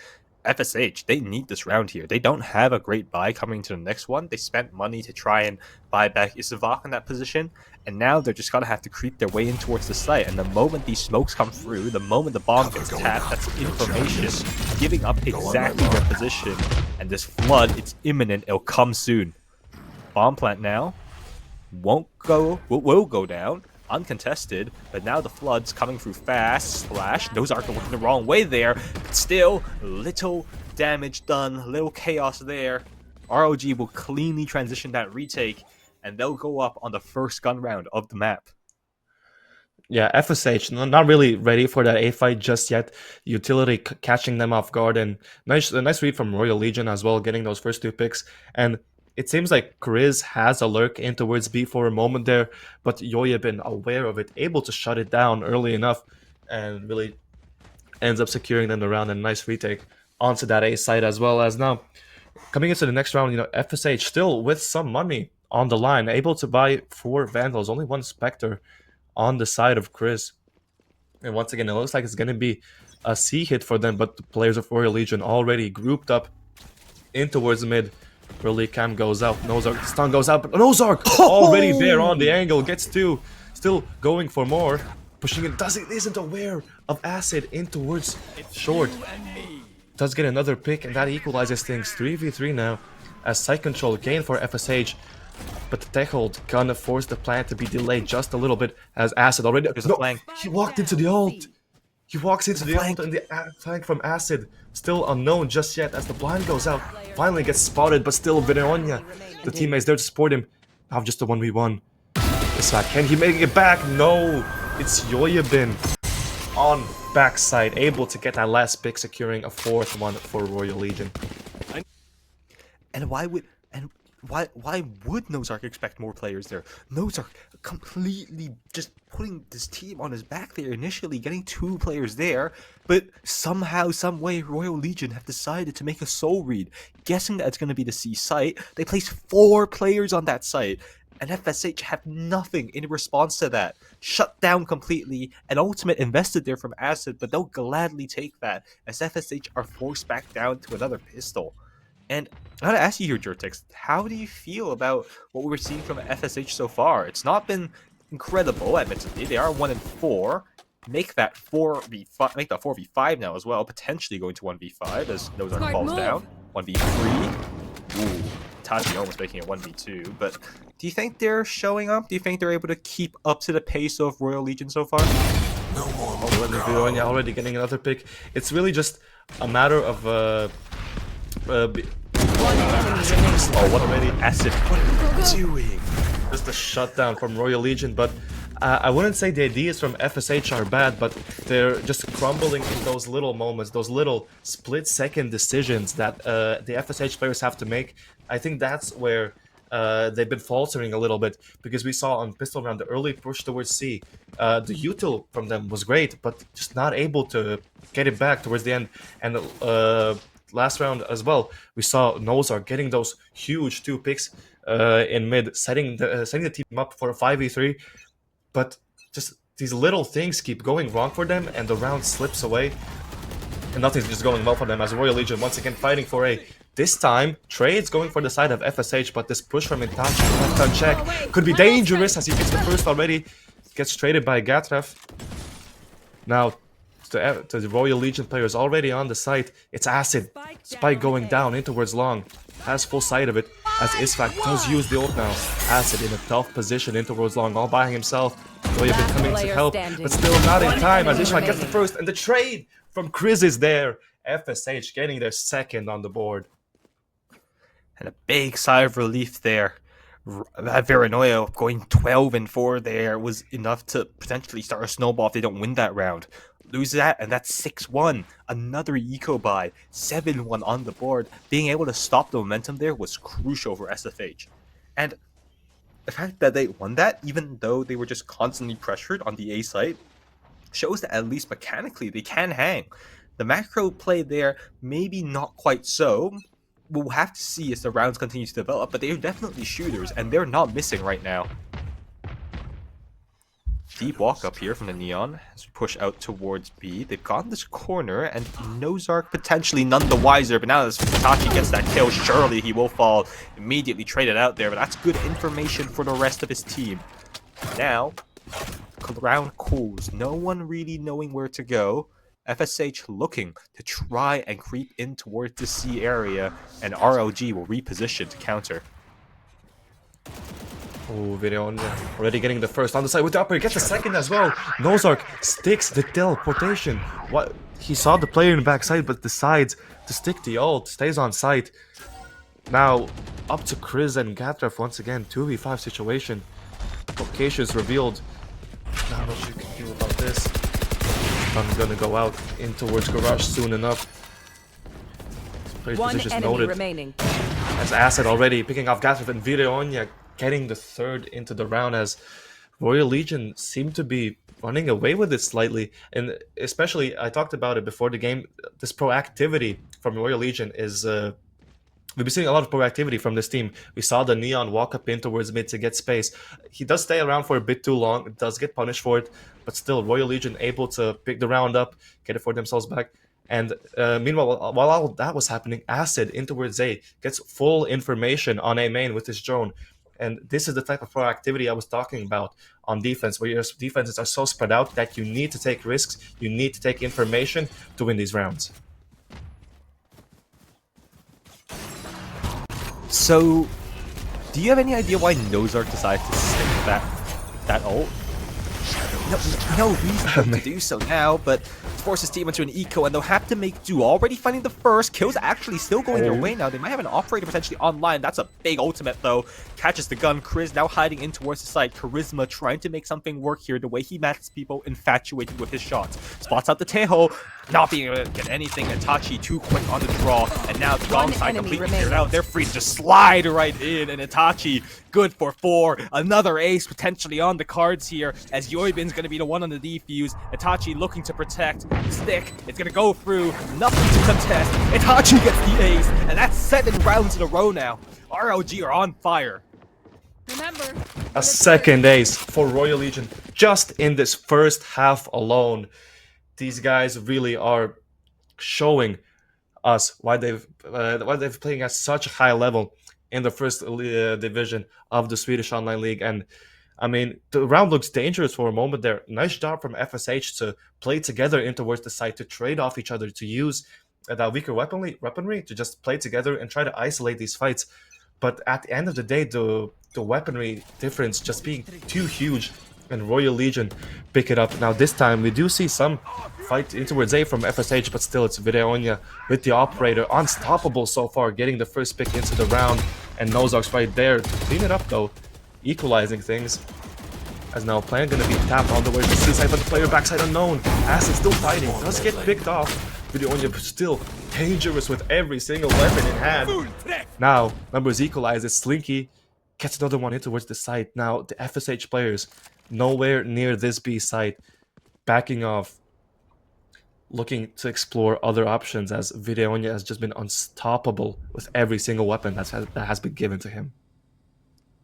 FSH, they need this round here. They don't have a great buy coming to the next one. They spent money to try and buy back Isavak in that position, and now they're just gonna have to creep their way in towards the site. And the moment these smokes come through, the moment the bomb gets tapped, that's information giving up exactly their position. And this flood, it's imminent. It'll come soon. Bomb plant now will go down uncontested, but now the flood's coming through fast. Splash, those are looking the wrong way there, but still little damage done, little chaos there. ROG will cleanly transition that retake, and they'll go up on the first gun round of the map. Yeah, FSH not really ready for that A fight just yet. Utility catching them off guard, and a nice read from Royal Legion as well, getting those first 2 picks. And it seems like Chris has a lurk in towards B for a moment there, but Yoya been aware of it, able to shut it down early enough, and really ends up securing them the round and a nice retake onto that A side as well. As now coming into the next round, FSH still with some money on the line, able to buy 4 Vandals, only 1 Spectre on the side of Chris. And once again, it looks like it's going to be a C hit for them, but the players of Royal Legion already grouped up in towards the mid. Early cam goes out, Nozark, stun goes out, but Nozark already there on the angle, gets 2, still going for more, pushing it, isn't aware of Acid in towards short. Does get another pick, and that equalizes things. 3v3 now, as side control gain for FSH. But the tech hold gonna force the plant to be delayed just a little bit, as Acid already... There's a flank. He walked into the ult! He walks into the ult, and the flank from Acid still unknown just yet, as the blind goes out. Finally gets spotted, but still Veneonia. The teammates there to support him. Now just a 1v1. Isaac, can he make it back? No! It's Yoyabin on backside, able to get that last pick, securing a 4th one for Royal Legion. And why would Nozark expect more players there? Nozark completely just putting this team on his back there initially, getting 2 players there, but somehow, some way, Royal Legion have decided to make a soul read, guessing that it's going to be the C site. They place 4 players on that site, and FSH have nothing in response to that. Shut down completely, and Ultimate invested there from Acid, but they'll gladly take that, as FSH are forced back down to another pistol. And I gotta ask you here, Jurtix, how do you feel about what we're seeing from FSH so far? It's not been incredible, admittedly. They are 1-4. Make that 4v5, make that 4v5 now as well, potentially going to 1v5 as Nozark falls down. 1v3. Ooh, Tachi almost making it 1v2. But do you think they're showing up? Do you think they're able to keep up to the pace of Royal Legion so far? No more. Veneonia already getting another pick. It's really just a matter of what already Acid, what are you doing? Just a shutdown from Royal Legion, but I wouldn't say the ideas from FSH are bad, but they're just crumbling in those little moments, those little split-second decisions that the FSH players have to make. I think that's where they've been faltering a little bit, because we saw on Pistol Round the early push towards C. The util from them was great, but just not able to get it back towards the end. And last round as well, we saw Nozark getting those huge 2 picks in mid, setting the team up for a 5v3, but just these little things keep going wrong for them, and the round slips away, and nothing's just going well for them, as Royal Legion once again fighting for A. This time, Trade's going for the side of FSH, but this push from Itachi left unchecked could be dangerous, as he gets the first already, gets traded by Gatref. Now, to the Royal Legion players already on the site, it's Acid. Spike going down in towards long. Has full sight of it, as Isfak does use the ult now. Acid in a tough position in towards long, all by himself. Royal been coming to help, but still not in time, as Isfak gets the first, and the trade from Chris is there. FSH getting their 2nd on the board. And a big sigh of relief there. Veranoia going 12-4 there was enough to potentially start a snowball if they don't win that round. Lose that, and that's 6-1. Another eco buy, 7-1 on the board. Being able to stop the momentum there was crucial for SFH. And the fact that they won that, even though they were just constantly pressured on the A site, shows that at least mechanically they can hang. The macro play there, maybe not quite so, we'll have to see as the rounds continue to develop, but they're definitely shooters, and they're not missing right now. Deep walk up here from the Neon as we push out towards B. They've gotten this corner, and Nozark potentially none the wiser, but now as Hitachi gets that kill, surely he will fall. Immediately traded out there, but that's good information for the rest of his team. Now, round cools, no one really knowing where to go. FSH looking to try and creep in towards the C area, and RLG will reposition to counter. Oh, Videon already getting the first on the side with the upper. He gets the second as well. Nozark sticks the teleportation. What? He saw the player in the backside, but decides to stick the ult. Stays on site. Now, up to Chris and Gatref once again. 2v5 situation. Location is revealed. Not much you can do about this. I'm gonna go out in towards garage soon enough. Player's One position is enemy noted. remaining. As Acid already picking off Gatref and Videonia getting the third into the round, as Royal Legion seem to be running away with it slightly. And especially, I talked about it before the game, this proactivity from Royal Legion is... we've been seeing a lot of proactivity from this team. We saw the Neon walk up in towards mid to get space. He does stay around for a bit too long, does get punished for it, but still, Royal Legion able to pick the round up, get it for themselves back. And meanwhile, while all that was happening, Acid in towards A gets full information on A main with his drone. And this is the type of proactivity I was talking about on defense, where your defenses are so spread out that you need to take risks, you need to take information to win these rounds. So, do you have any idea why Nozark decided to stick with that ult? No reason to do so now, but force his team into an eco, and they'll have to make do. Already finding the first kills, actually still going their way now. They might have an operator potentially online. That's a big ultimate though. Catches the gun. Chris now hiding in towards the side. Charisma trying to make something work here. The way he matches people, infatuated with his shots. Spots out the Tejo, not being able to get anything. Itachi too quick on the draw, and now the wrong side completely cleared out. They're free to just slide right in, and Itachi good for 4. Another ace potentially on the cards here, as Yoibin's going to be the one on the defuse. Itachi looking to protect. Stick, it's going to go through. Nothing to contest. Itachi gets the ace, and that's 7 rounds in a row now. RLG are on fire. Remember, A second ace for Royal Legion just in this first half alone. These guys really are showing us why they've playing at such a high level in the first division of the Swedish Online League. And I mean, the round looks dangerous for a moment there. Nice job from FSH to play together in towards the site, to trade off each other, to use that weaker weaponry to just play together and try to isolate these fights. But at the end of the day, the weaponry difference just being too huge, and Royal Legion pick it up. Now this time we do see some fight in towards A from FSH, but still it's Videonia with the operator. Unstoppable so far, getting the first pick into the round, and Nozark's right there to clean it up though, equalizing things. As now plan gonna be tapped on the way to the C-side, but the player backside unknown. Acid still fighting, does get picked off. Videonia still dangerous with every single weapon in hand. Now, numbers equalizes. Slinky gets another one in towards the site. Now, the FSH players nowhere near this B site, backing off, looking to explore other options, as Videonia has just been unstoppable with every single weapon that has been given to him.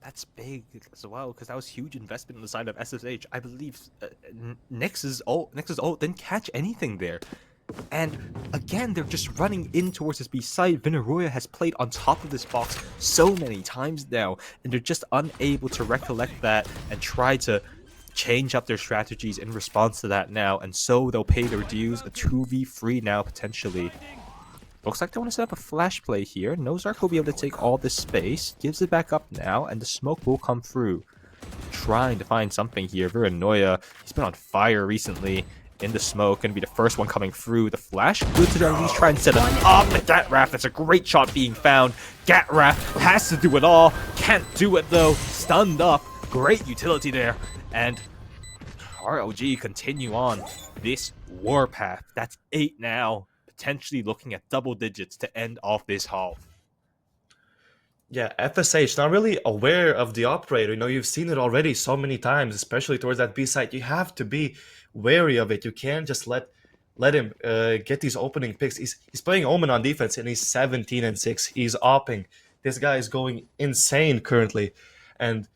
That's big as well, because that was huge investment on the side of SSH. I believe Nyx's ult didn't catch anything there. And again, they're just running in towards this B side. Vinaroya has played on top of this box so many times now, and they're just unable to recollect that and try to change up their strategies in response to that now. And so they'll pay their dues. A 2v3 now, potentially. Looks like they want to set up a flash play here. Nozark will be able to take all this space. Gives it back up now, and the smoke will come through. Trying to find something here. Viranoia, he's been on fire recently. In the smoke, gonna be the first one coming through. The flash, good to at least try and set it up. The Gatraf, that's a great shot being found. Gatraf has to do it all, can't do it though. Stunned up, great utility there. And RLG continue on this warpath. That's 8 now, potentially looking at double digits to end off this half. Yeah, FSH, not really aware of the operator. You know, you've seen it already so many times, especially towards that B site. You have to be wary of it. You can't just let let him get these opening picks. He's playing Omen on defense, and he's 17-6. He's opping. This guy is going insane currently, and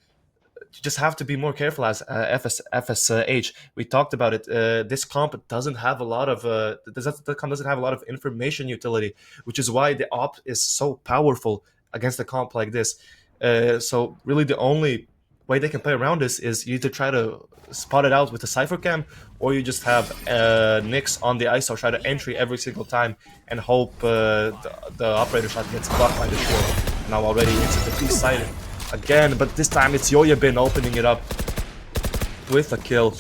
you just have to be more careful as FSH. We talked about it. This comp doesn't have a lot of the comp doesn't have a lot of information utility, which is why the op is so powerful against a comp like this. So really, the only way they can play around this is you either try to spot it out with a cipher cam, or you just have Nyx on the ISO try to entry every single time and hope the operator shot gets blocked by the shield. Now already it's at the B side again, but this time it's Yoyabin opening it up with a kill.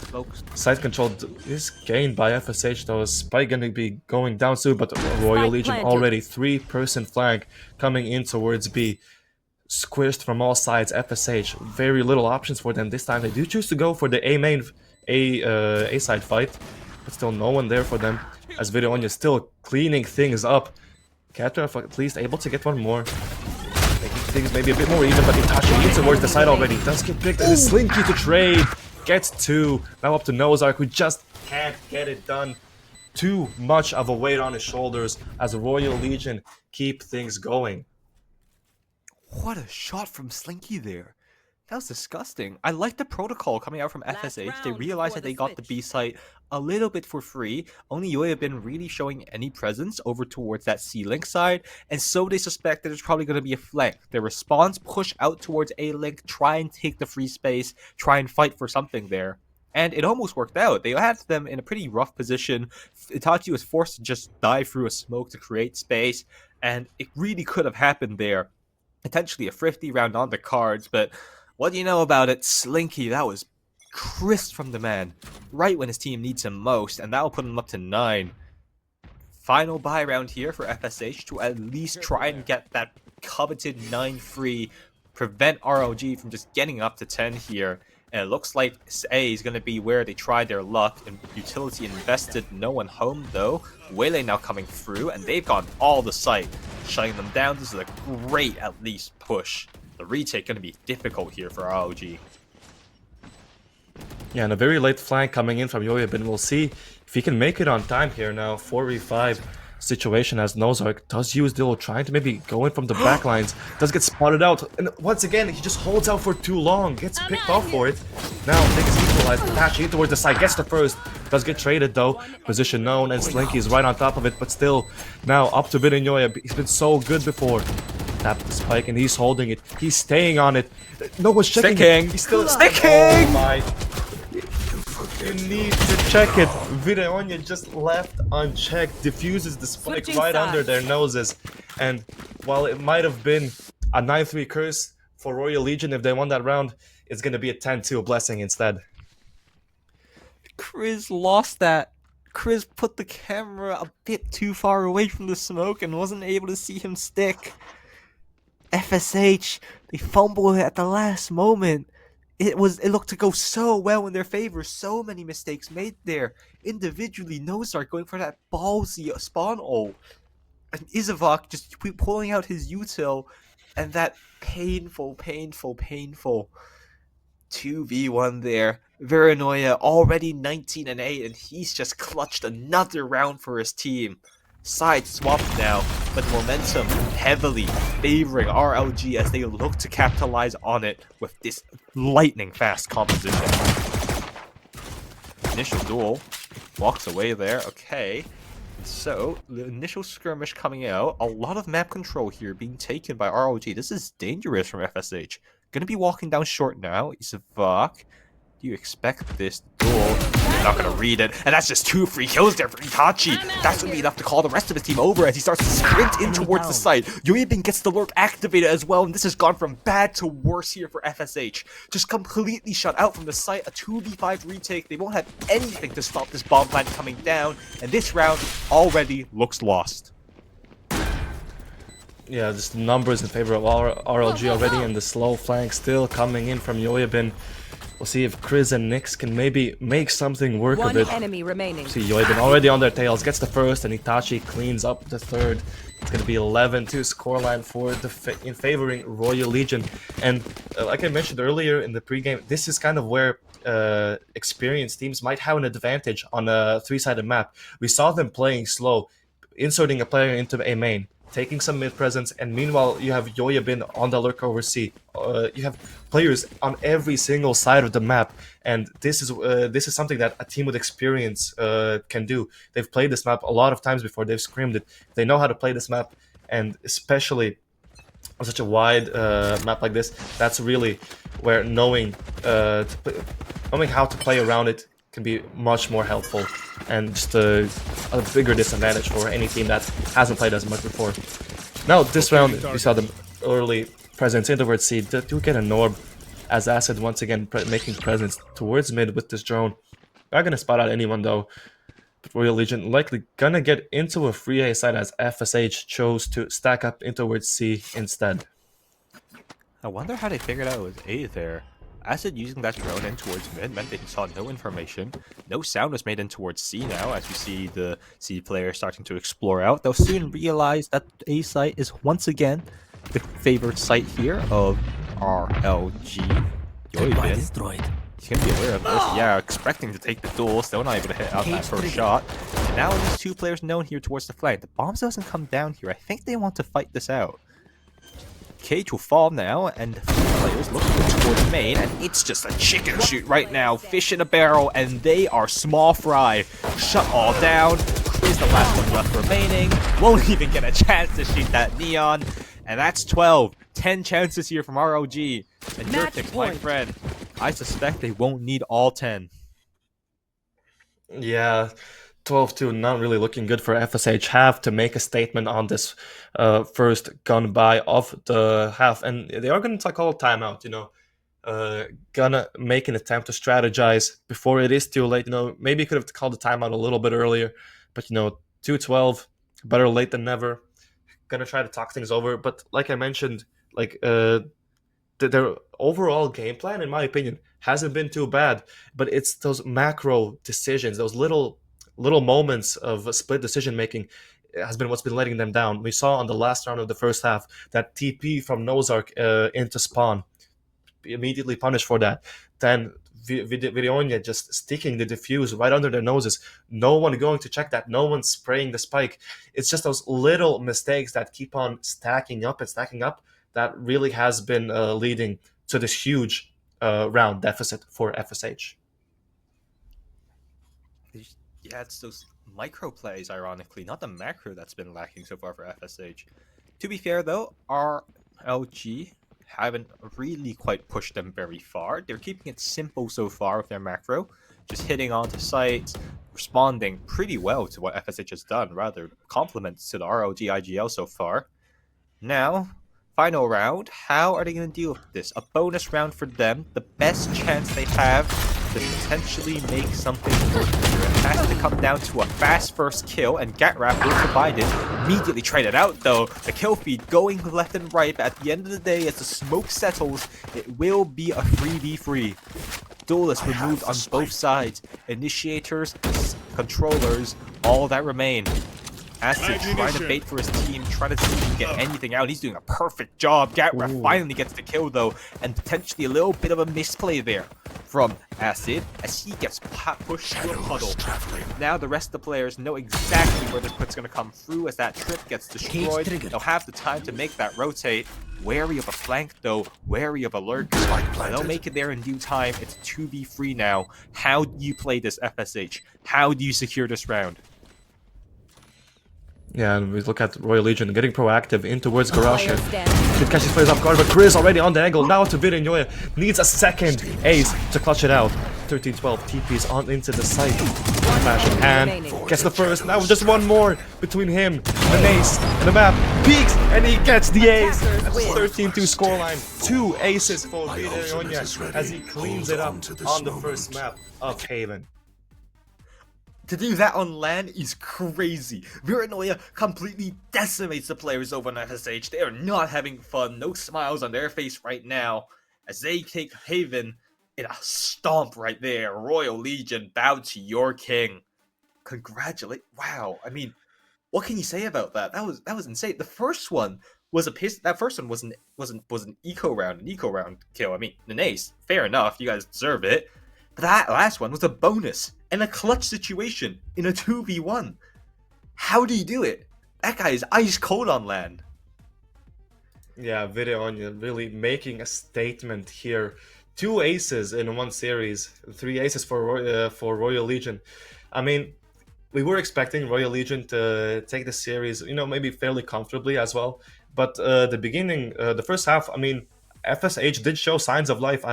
Side control is gained by FSH, though. Spike gonna be going down soon, but Royal Legion already 3-person flank coming in towards B. Squished from all sides. FSH, very little options for them this time. They do choose to go for the A side fight, but still no one there for them, as Videonia is still cleaning things up. Catref at least able to get one more, making things maybe a bit more even, but Itachi in towards the side already. Does get picked, and is Slinky to trade. Gets 2. Now up to Nozark, who just can't get it done. Too much of a weight on his shoulders as Royal Legion keep things going. What a shot from Slinky there. That was disgusting. I like the protocol coming out from FSH. They realized that they got the B site a little bit for free. Only Yoyabin really showing any presence over towards that C-Link side, and so they suspect that there's probably going to be a flank. Their response, push out towards A-Link, try and take the free space, try and fight for something there. And it almost worked out. They had them in a pretty rough position. Itachi was forced to just dive through a smoke to create space, and it really could have happened there. Potentially a 50 round on the cards, but what do you know about it? Slinky, that was crisp from the man, right when his team needs him most, and that'll put him up to 9. Final buy round here for FSH to at least try and get that coveted 9 free, prevent RLG from just getting up to 10 here. And it looks like A is going to be where they tried their luck, and utility invested, no one home though. Waylay now coming through, and they've got all the site, shutting them down. This is a great at least push. The retake going to be difficult here for ROG. Yeah, and a very late flank coming in from Yoyabin. We'll see if he can make it on time here now. 4v5 situation as Nozark does use Dillo, trying to maybe go in from the back lines. Does get spotted out, and once again he just holds out for too long, gets picked off for it. Now things equalized. Itachi towards the side, gets the first, does get traded though. Position known, and Slinky is right on top of it, but still now up to Vidinyoya. He's been so good before. Tap the spike and he's holding it. He's staying on it. No one's checking it. He's still sticking. Oh my. You need to check it. Videonia just left unchecked, diffuses the spike right under their noses. And while it might have been a 9-3 curse for Royal Legion if they won that round, it's going to be a 10-2 blessing instead. Chris lost that. Chris put the camera a bit too far away from the smoke and wasn't able to see him stick. FSH, they fumbled it at the last moment. It looked to go so well in their favor. So many mistakes made there. Individually, Nozark going for that ballsy spawn ult. And Izavok just pulling out his util. And that painful 2v1 there. Veranoia already 19-8, and he's just clutched another round for his team. Side swap now, but momentum heavily favoring RLG as they look to capitalize on it with this lightning fast composition. Initial duel, walks away there, okay. So, the initial skirmish coming out, a lot of map control here being taken by RLG. This is dangerous from FSH. Gonna be walking down short now, Isavak. Do you expect this duel? You're not gonna read it, and that's just 2 free kills there for Itachi. That's gonna be enough to call the rest of his team over as he starts to sprint in towards the site. Yoyabin gets the lurk activated as well, and this has gone from bad to worse here for FSH. Just completely shut out from the site, a 2v5 retake. They won't have anything to stop this bomb plant coming down, and this round already looks lost. Yeah, just the numbers in favor of RLG already, and the slow flank still coming in from Yoyabin. We'll see if Chris and Nyx can maybe make something work of it. One enemy remaining. See, Yoyabin already on their tails, gets the first, and Itachi cleans up the third. It's going to be 11-2 scoreline for in favoring Royal Legion. And like I mentioned earlier in the pregame, this is kind of where experienced teams might have an advantage on a three-sided map. We saw them playing slow, inserting a player into a main, taking some mid presence, and meanwhile you have Yoya Bin on the lurk over C. You have players on every single side of the map, and this is something that a team with experience can do. They've played this map a lot of times before. They've scrimmed it. They know how to play this map, and especially on such a wide map like this, that's really where knowing how to play around it can be much more helpful, and just a bigger disadvantage for any team that hasn't played as much before. Now this round, we saw the early presence in towards C. Do get a Norb as Acid once again making presence towards mid with this drone. Not gonna spot out anyone though. But Royal Legion likely gonna get into a free A side as FSH chose to stack up in towards C instead. I wonder how they figured out it was A there. Acid using that drone in towards mid meant they saw no information. No sound was made in towards C now, as you see the C player starting to explore out. They'll soon realize that A site is once again the favored site here of RLG. Yoibin. Destroyed. He's gonna be aware of this. Yeah, expecting to take the duel, still not able to hit out that first shot. And now these two players known here towards the flank. The bombs doesn't come down here. I think they want to fight this out. Cage will fall now, and players looking towards main, and it's just a chicken shoot right now. Fish in a barrel, and they are small fry. Shut all down. Chris, the last one left remaining, won't even get a chance to shoot that neon. And that's 12. 10 chances here from ROG. And Jurtix, my friend, I suspect they won't need all 10. Yeah, 12-2, not really looking good for FSH. Have to make a statement on this first gun buy of the half, and they are going to call a timeout. Gonna make an attempt to strategize before it is too late. Maybe could have called the timeout a little bit earlier, but 2-12, better late than never. Gonna try to talk things over, but like I mentioned, their overall game plan, in my opinion, hasn't been too bad. But it's those macro decisions, those little moments of split decision making, has been what's been letting them down. We saw on the last round of the first half that TP from Nozark into spawn, immediately punished for that. Then Virionia just sticking the defuse right under their noses. No one going to check that. No one spraying the spike. It's just those little mistakes that keep on stacking up that really has been leading to this huge round deficit for FSH. Yeah, it's those micro plays, ironically, not the macro that's been lacking so far for FSH. To be fair, though, RLG haven't really quite pushed them very far. They're keeping it simple so far with their macro, just hitting onto sites, responding pretty well to what FSH has done, rather compliments to the ROG IGL so far. Now, final round, how are they going to deal with this? A bonus round for them, the best chance they have to potentially make something work here. It has to come down to a fast first kill, and Gatrap will provide it. Immediately tried it out though. The kill feed going left and right, but at the end of the day, as the smoke settles, it will be a 3v3. Duelists removed on both sides. Initiators, controllers, all that remain. Acid trying to bait for his team, trying to see if he can get anything out. He's doing a perfect job. Gatrap finally gets the kill though, and potentially a little bit of a misplay there from Acid as he gets pushed to a puddle. Now the rest of the players know exactly where this put's going to come through as that trip gets destroyed. They'll have the time to make that rotate. Wary of a flank though, wary of a lurk. They'll make it there in due time. It's 2v3 now. How do you play this FSH? How do you secure this round? Yeah, and we look at Royal Legion getting proactive in towards Garage. Should catch his players off guard, but Chris already on the angle. Now to Virinhoya. Needs a second ace to clutch it out. 13-12 TPs on into the site. Fashion hand. Gets the first. Now just one more between him and ace. And the map peaks, and he gets the ace. That's 13-2 scoreline. 2 aces for Virinhoya as he cleans it up on the first map of Haven. To do that on LAN is crazy. Viranoia completely decimates the players over on FSH. They are not having fun. No smiles on their face right now as they take Haven in a stomp right there. Royal Legion, bow to your king. Congratulate. Wow. I mean, what can you say about that? That was insane. The first one was a piss. That first one was an eco round kill. I mean, an ace. Fair enough. You guys deserve it. That last one was a bonus and a clutch situation in a 2v1. How do you do it? That guy is ice cold on land. Yeah, Video Onion really making a statement here. 2 aces in one series, 3 aces for Royal Legion. I mean, we were expecting Royal Legion to take the series, maybe fairly comfortably as well. But the first half, I mean, FSH did show signs of life.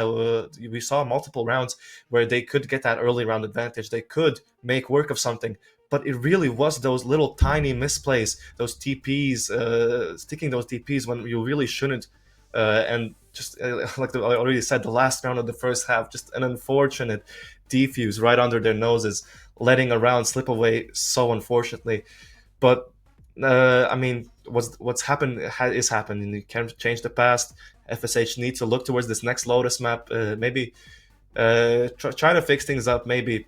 We saw multiple rounds where they could get that early round advantage. They could make work of something. But it really was those little tiny misplays, those TPs, sticking those TPs when you really shouldn't. And just like I already said, the last round of the first half, just an unfortunate defuse right under their noses, letting a round slip away so unfortunately. But I mean, what's happened is happened. You can't change the past. FSH needs to look towards this next Lotus map. Maybe try to fix things up. Maybe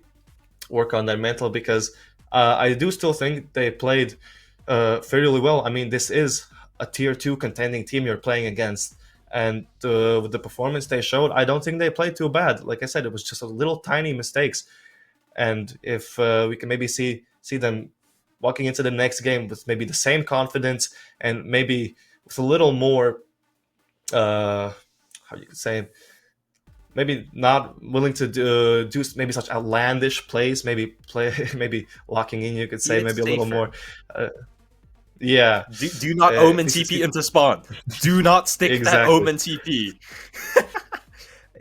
work on their mental, because I do still think they played fairly well. I mean, this is a tier 2 contending team you're playing against. And with the performance they showed, I don't think they played too bad. Like I said, it was just a little tiny mistakes. And if we can maybe see them walking into the next game with maybe the same confidence and maybe with a little more, how you could say, maybe not willing to do maybe such outlandish plays, maybe maybe locking in, you could say, It's maybe a little safer. more. Yeah, Do not Omen if you TP see- into spawn. Do not stick that Exactly. Omen TP.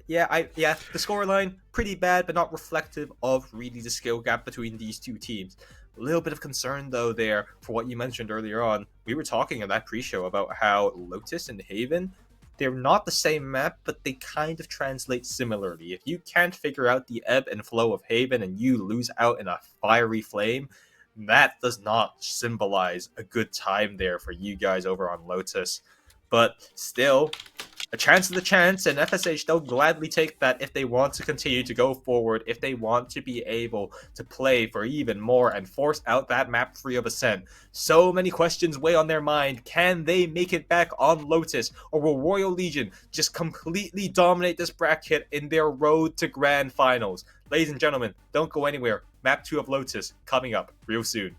Yeah, the scoreline pretty bad, but not reflective of really the skill gap between these two teams. A little bit of concern though there for what you mentioned earlier on. We were talking in that pre-show about how Lotus and Haven, they're not the same map, but they kind of translate similarly. If you can't figure out the ebb and flow of Haven and you lose out in a fiery flame, that does not symbolize a good time there for you guys over on Lotus. But still, a chance is a chance, and FSH, they'll gladly take that if they want to continue to go forward, if they want to be able to play for even more and force out that map free of Ascent. So many questions weigh on their mind. Can they make it back on Lotus, or will Royal Legion just completely dominate this bracket in their road to grand finals? Ladies and gentlemen, don't go anywhere. Map 2 of Lotus coming up real soon.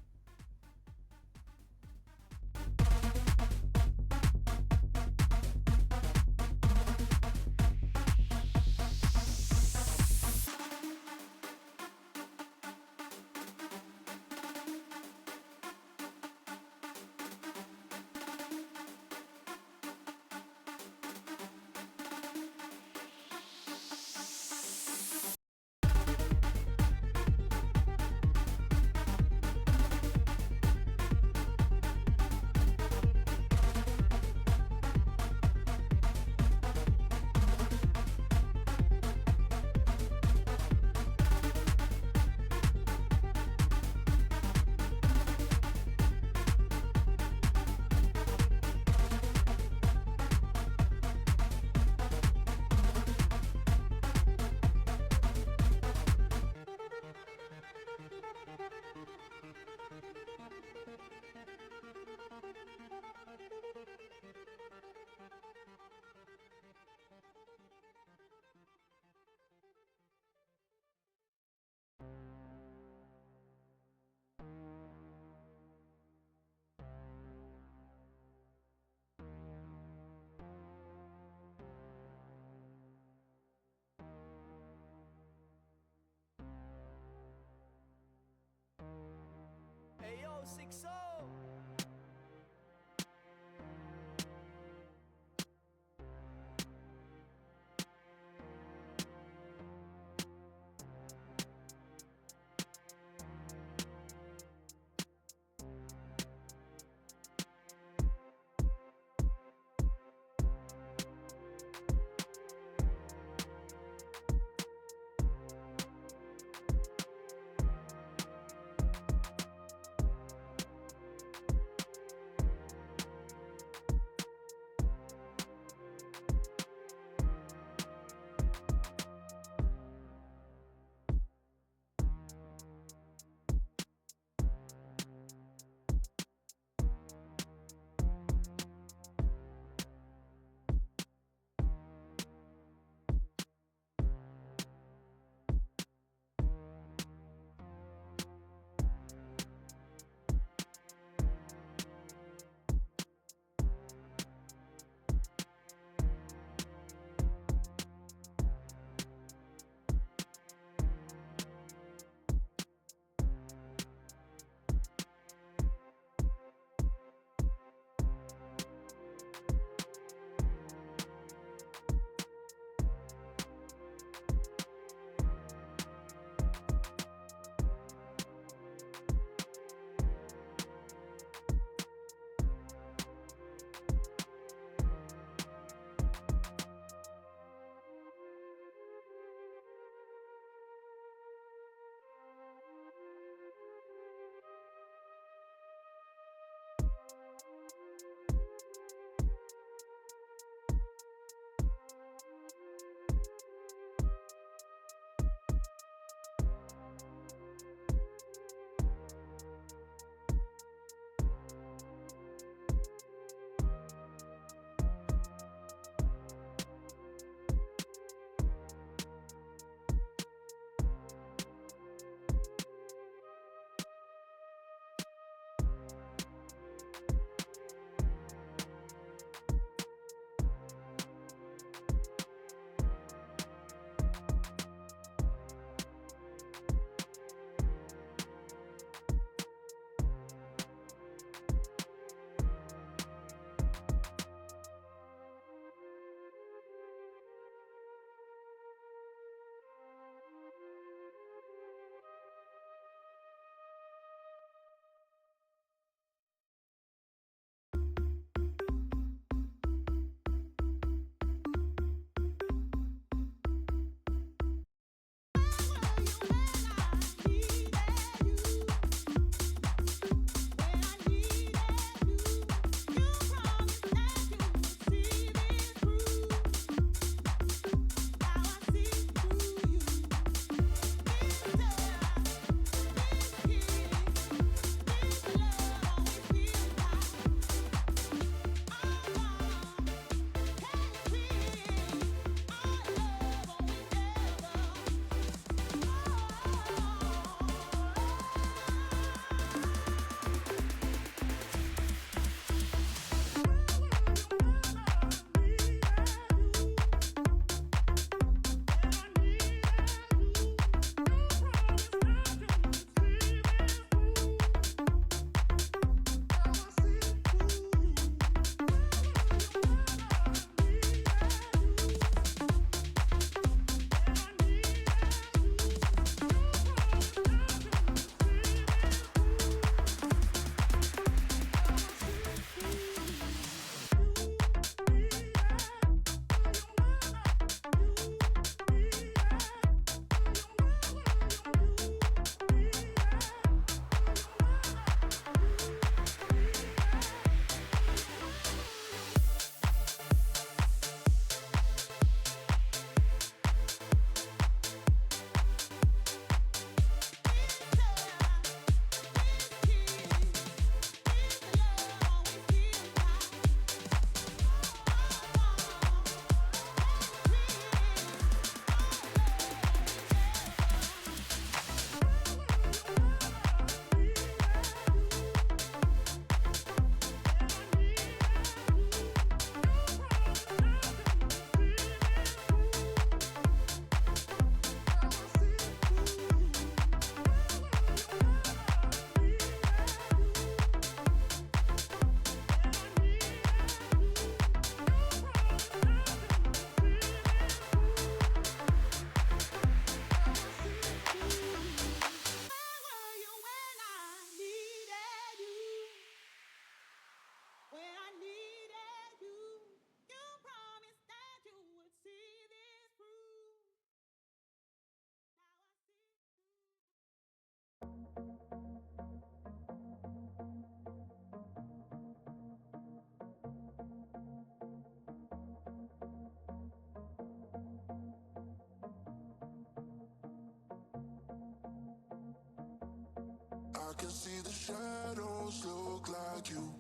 I can see the shadows look like you.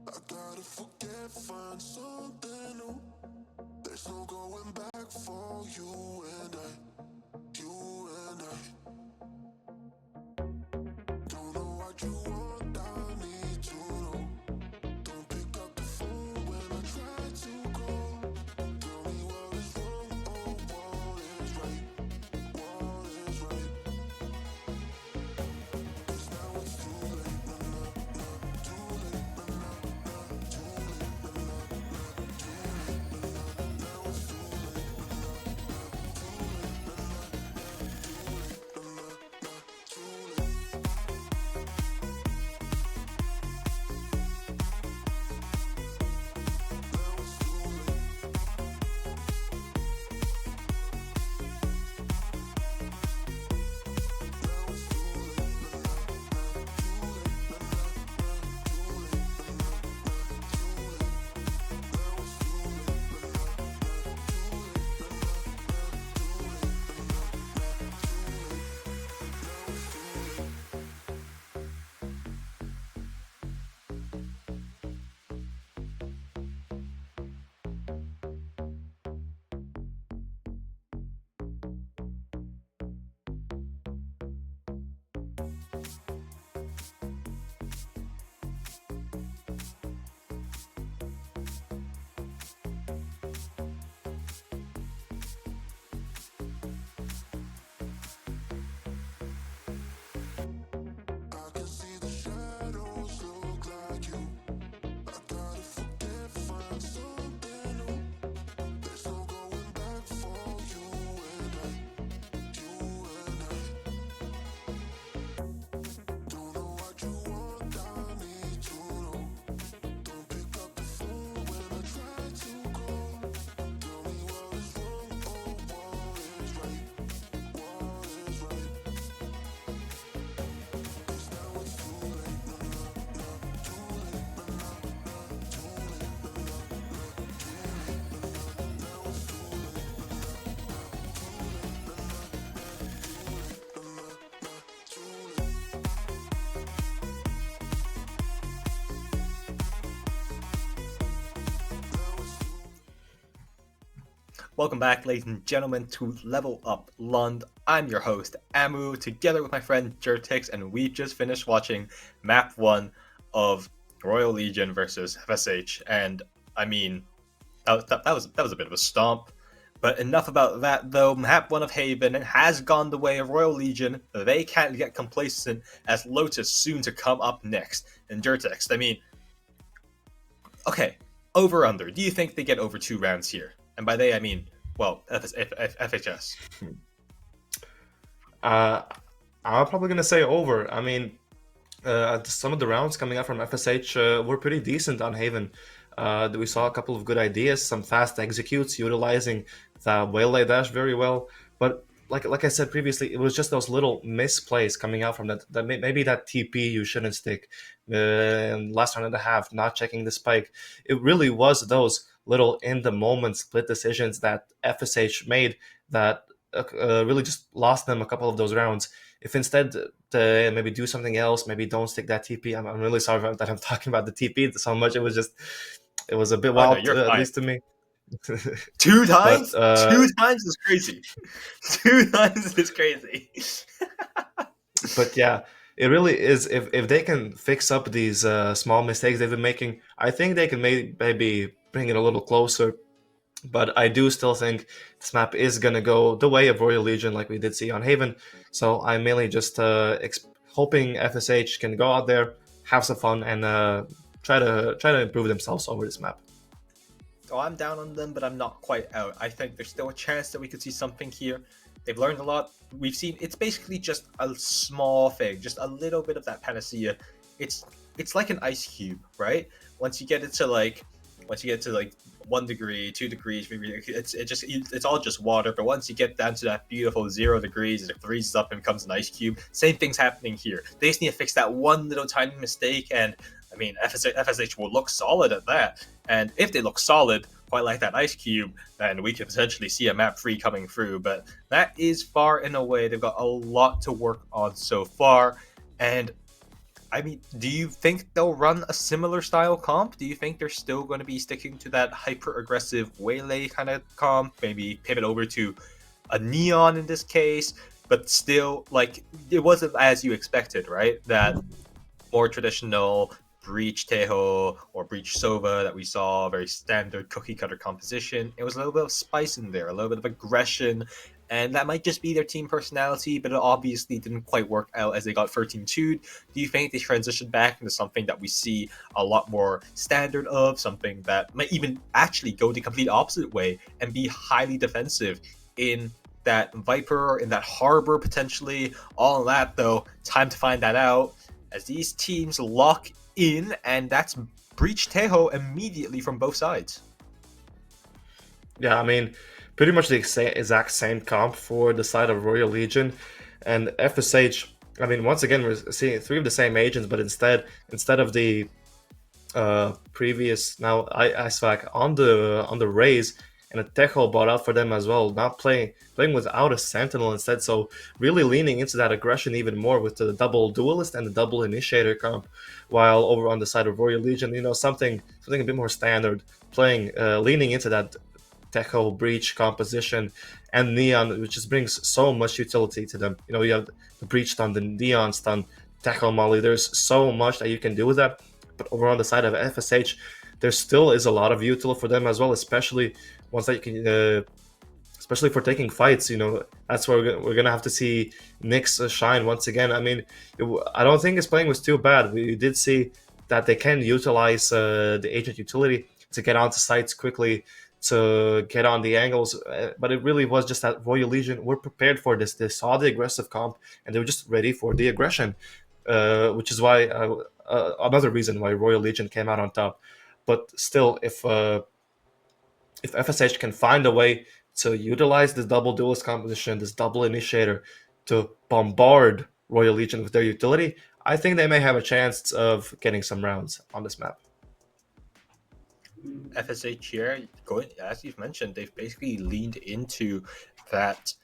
I gotta forget, find something new. There's no going back for you and I, you and I. Don't know what you want, I need to know. Don't pick up the phone when I try to call. Tell me what is wrong, oh, what is right, what is right. 'Cause now it's too late, nah, nah, nah, too late, nah, nah, nah, too late, nah, nah, nah, too late, nah, nah, now it's too late, nah, nah, nah, too late, nah, nah, nah, too late, nah, nah, nah, too late. Now it's too late. Now it's too late, nah, nah, nah, too late, nah, nah, nah, too late, nah, nah, nah, too late. Now it's too late, nah, nah, nah, too late, nah, nah, nah, too late, nah, nah, nah, too late. Now it's too late. I can see the shadows look like you. I gotta forget, find something new. There's no going back for you and I, you and I. Don't know what you want, I need to know. Don't pick up the phone when I try to call. Tell me what is wrong, oh, what is right, what is right. 'Cause now it's too late, nah, nah, nah, too late, nah, nah, nah, too late, nah, nah, nah, too late, nah, nah, now it's too late, nah, nah, nah, too late, nah, nah, nah, too late, nah, nah, nah, too late. Now it's too Welcome back, ladies and gentlemen, to Level Up Lund. I'm your host, Amu, together with my friend Jertix, and we just finished watching Map 1 of Royal Legion versus FSH. And I mean, that was a bit of a stomp. But enough about that, though. Map 1 of Haven has gone the way of Royal Legion. They can't get complacent, as Lotus soon to come up next. And Jertix, I mean, okay, over under. Do you think they get over 2 rounds here? And by they, I mean, well, FHS. I'm probably gonna say over. I mean, some of the rounds coming out from FSH were pretty decent on Haven. We saw a couple of good ideas, some fast executes, utilizing the waylay dash very well. But like I said previously, it was just those little misplays coming out from maybe that TP you shouldn't stick last round and a half, not checking the spike. It really was those little in the moment split decisions that FSH made that really just lost them a couple of those rounds. If instead to maybe do something else, maybe don't stick that TP. I'm really sorry that I'm talking about the TP so much. It was a bit Oh, no, wild, you're at fine. least to me. 2 But times? 2 times is crazy. 2 times is crazy. but yeah, it really is. If they can fix up these small mistakes they've been making, I think they can maybe bring it a little closer. But I do still think this map is gonna go the way of Royal Legion, like we did see on Haven. So I'm mainly just hoping FSH can go out there, have some fun, and try to improve themselves over this map. Oh, I'm down on them, but I'm not quite out. I think there's still a chance that we could see something here. They've learned a lot. We've seen it's basically just a small thing, just a little bit of that panacea. It's like an ice cube, right? Once you get it to like 1 degree, 2 degrees, maybe it's all just water. But once you get down to that beautiful 0 degrees, it freezes up and becomes an ice cube. Same thing's happening here. They just need to fix that one little tiny mistake, and I mean FSH will look solid at that. And if they look solid, quite like that ice cube, then we could potentially see a map 3 coming through. But that is far and away. They've got a lot to work on so far, and I mean, do you think they'll run a similar style comp? Do you think they're still going to be sticking to that hyper aggressive waylay kind of comp? Maybe pivot over to a neon in this case, but still, like, it wasn't as you expected, right? That more traditional Breach Teho or Breach Sova that we saw, very standard cookie cutter composition. It was a little bit of spice in there, a little bit of aggression, and that might just be their team personality, but it obviously didn't quite work out as they got 13-2'd. Do you think they transitioned back into something that we see a lot more standard of, something that might even actually go the complete opposite way and be highly defensive in that Viper, in that Harbor potentially? All of that, though, time to find that out as these teams lock in, and that's Breach Teho immediately from both sides. Yeah, I mean, pretty much the exact same comp for the side of Royal Legion and FSH. I mean, once again, we're seeing three of the same agents, but instead of the previous now ISVAC on the Raze, and a Techo bought out for them as well, not playing without a Sentinel instead. So really leaning into that aggression even more with the double Duelist and the double Initiator comp, while over on the side of Royal Legion, something a bit more standard, playing leaning into that Techo Breach composition and Neon, which just brings so much utility to them. You have the Breach stun, the Neon stun, Techo Molly. There's so much that you can do with that. But over on the side of FSH, there still is a lot of utility for them as well, especially ones that you can, especially for taking fights. That's where we're gonna have to see Nyx shine once again. I mean, I don't think his playing was too bad. We did see that they can utilize the agent utility to get onto sites quickly, to get on the angles, but it really was just that Royal Legion were prepared for this. They saw the aggressive comp and they were just ready for the aggression, which is why another reason why Royal Legion came out on top. But still, if FSH can find a way to utilize this double duelist composition, this double initiator, to bombard Royal Legion with their utility, I think they may have a chance of getting some rounds on this map. FSH here, going as you've mentioned, they've basically leaned into that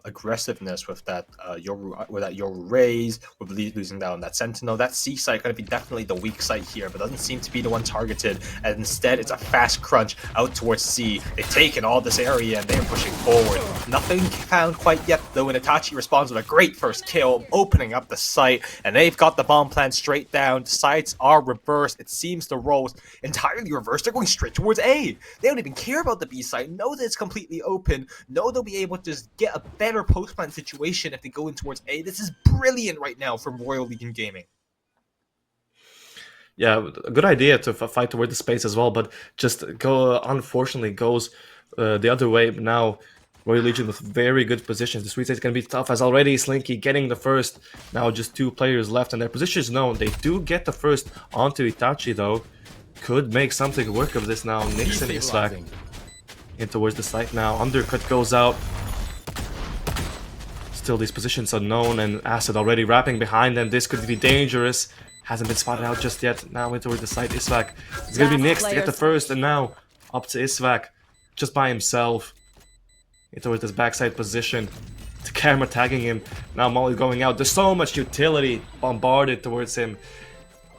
aggressiveness with that your Raze, with losing down that Sentinel. That C site going to be definitely the weak site here, but doesn't seem to be the one targeted. And instead, it's a fast crunch out towards C. They've taken all this area and they're pushing forward. Nothing found quite yet, though, and Itachi responds with a great first kill, opening up the site, and they've got the bomb plan straight down. The sites are reversed. It seems the roles entirely reversed. They're going straight towards A. They don't even care about the B site. Know that it's completely open. Know they'll be able to just get a better post-plan situation if they go in towards A. This is brilliant right now from Royal Legion Gaming. Yeah, a good idea to fight toward the space as well, but just unfortunately goes the other way. But now Royal Legion with very good positions. The sweet side is going to be tough, as already Slinky getting the first. Now just 2 players left, and their position is known. They do get the first onto Itachi, though. Could make something work of this now. Nixon is back in towards the site now. Undercut goes out. Still, these positions are known, and Acid already wrapping behind them. This could be dangerous. Hasn't been spotted out just yet. Now into the side, Isvac. It's gonna be Nyx to get the first, and now up to Isvac, just by himself. Into this backside position. The camera tagging him. Now Molly going out. There's so much utility bombarded towards him,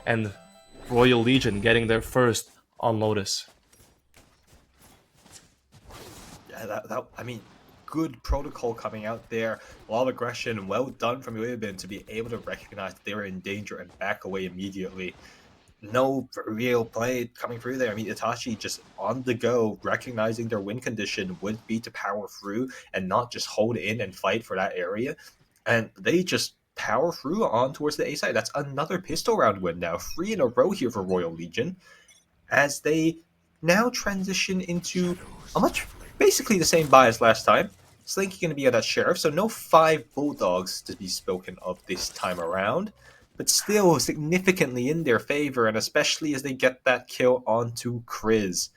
and Royal Legion getting their first on Lotus. Yeah, I mean, good protocol coming out there. A lot of aggression, well done from Yoyabin to be able to recognize that they were in danger and back away immediately. No real play coming through there. I mean, Itachi just on the go, recognizing their win condition would be to power through and not just hold in and fight for that area. And they just power through on towards the A side. That's another pistol round win now. 3 in a row here for Royal Legion, as they now transition into basically the same buy as last time. Slinky going to be at that Sheriff, so no 5 Bulldogs to be spoken of this time around, but still significantly in their favor, and especially as they get that kill onto Kriz.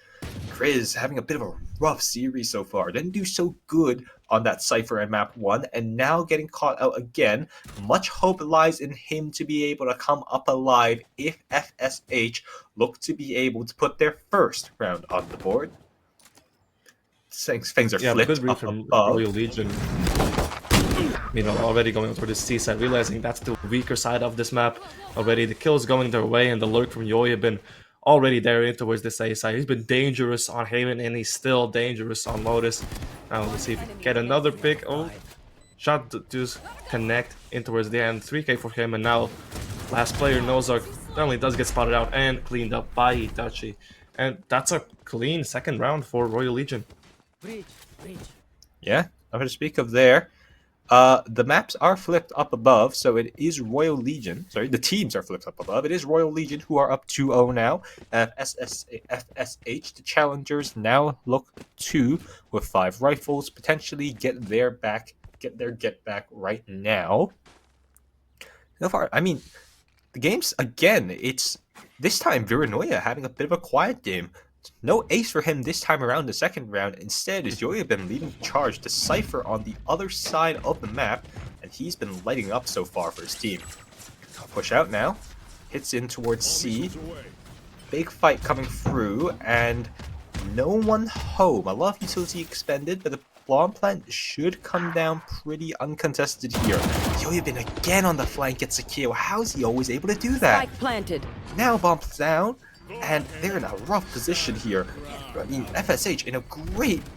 Kriz having a bit of a rough series so far. Didn't do so good on that Cypher and map 1, and now getting caught out again. Much hope lies in him to be able to come up alive if FSH look to be able to put their first round on the board. Things are flipped good read up from above. Royal Legion. Meanwhile, already going toward the C side, realizing that's the weaker side of this map. Already the kills going their way, and the lurk from Yoya been already there in towards this A side. He's been dangerous on Haven, and he's still dangerous on Lotus. Now let's see if we can get another pick. Oh, shot to just connect in towards the end. 3k for him, and now last player Nozark finally does get spotted out and cleaned up by Itachi. And that's a clean second round for Royal Legion. Yeah, I'm going to speak of there. The maps are flipped up above, so it is Royal Legion. Sorry, the teams are flipped up above. It is Royal Legion who are up 2-0 now. FSH, the challengers, now look to with 5 rifles, potentially get their get back right now. So far, I mean, the games again. It's this time Viranoia having a bit of a quiet game. No ace for him this time around the second round. Instead, is Yoya been leading the charge to Cypher on the other side of the map, and he's been lighting up so far for his team. Push out now. Hits in towards C. Big fight coming through, and no one home. A lot of utility expended, but the bomb plant should come down pretty uncontested here. Yoya been again on the flank gets a kill. How's he always able to do that? Spike planted. Now bombs down, and they're in a rough position here. I mean, FSH in a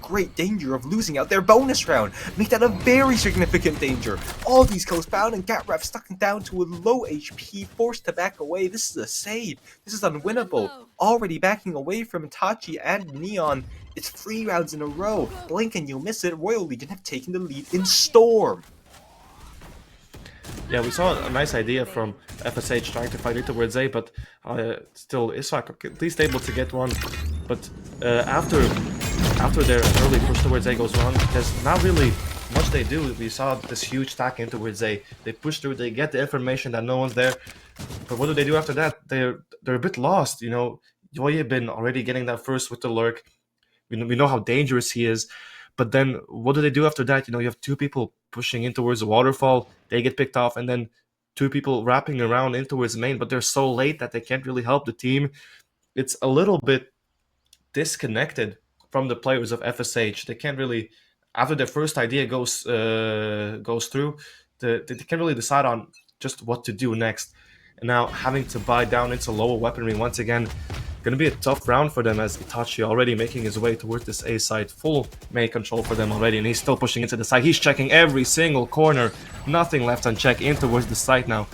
great danger of losing out their bonus round. Make that a very significant danger. All these kills found, and Gatref stuck down to a low HP, forced to back away. This is a save. This is unwinnable. Already backing away from Itachi and Neon. It's 3 rounds in a row. Blink and you'll miss it. Royal Legion have taken the lead in Storm. Yeah, we saw a nice idea from FSH trying to fight it towards A, but still Isaac at least able to get one. But after their early push towards A goes wrong, there's not really much they do. We saw this huge stack in towards A. They push through, they get the information that no one's there. But what do they do after that? They're a bit lost, you know. Yoya been already getting that first with the lurk. We know how dangerous he is. But then what do they do after that? You know, you have 2 people pushing in towards the waterfall. They get picked off, and then 2 people wrapping around in towards main, but they're so late that they can't really help the team. It's a little bit disconnected from the players of FSH. They can't really, after their first idea goes through, they can't really decide on just what to do next. And now having to buy down into lower weaponry once again, gonna be a tough round for them, as Itachi already making his way towards this A side. Full main control for them already, and he's still pushing into the side. He's checking every single corner. Nothing left unchecked in towards the side now.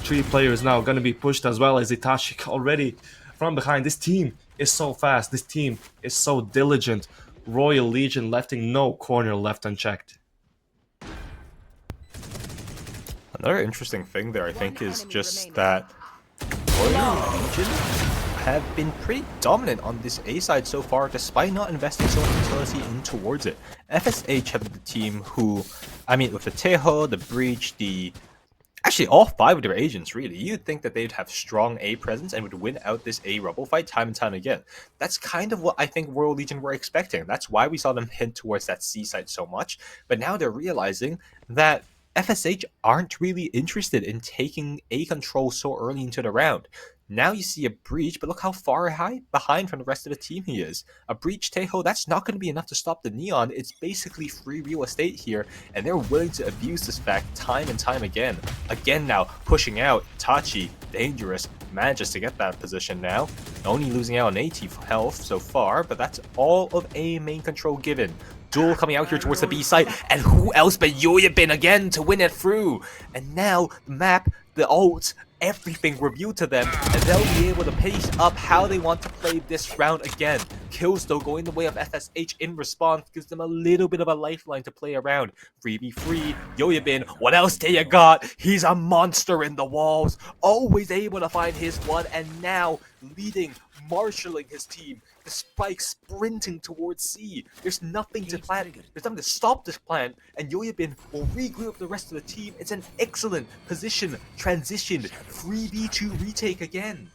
3 players now gonna be pushed as well as Itachi already from behind. This team is so fast. This team is so diligent. Royal Legion letting no corner left unchecked. Another interesting thing there, I think, is just that Royal Legion have been pretty dominant on this A side so far, despite not investing so much utility in towards it. FSH have the team who, I mean, with the Teho, the Breach, actually all 5 of their agents, really, you'd think that they'd have strong A presence and would win out this A Rebel fight time and time again. That's kind of what I think Royal Legion were expecting. That's why we saw them hint towards that C side so much. But now they're realizing that FSH aren't really interested in taking A control so early into the round. Now you see a Breach, but look how far behind from the rest of the team he is. A Breach Teho, that's not going to be enough to stop the Neon. It's basically free real estate here, and they're willing to abuse this fact time and time again. Again now, pushing out, Tachi, dangerous, manages to get that position now. Only losing out on 80 health so far, but that's all of A main control given. Duel coming out here towards the B side, and who else but Yoya Bin again to win it through. And now the map, the ults, everything reviewed to them, and they'll be able to pace up how they want to play this round again. Kills though going the way of FSH in response gives them a little bit of a lifeline to play around. 3v3, Yoya Bin, what else do you got? He's a monster in the walls, always able to find his one, and now leading, marshalling his team. The spike sprinting towards C. There's nothing to plan. There's nothing to stop this plan, and Yoya Bin will regroup the rest of the team. It's an excellent position, transitioned, 3v2 retake again.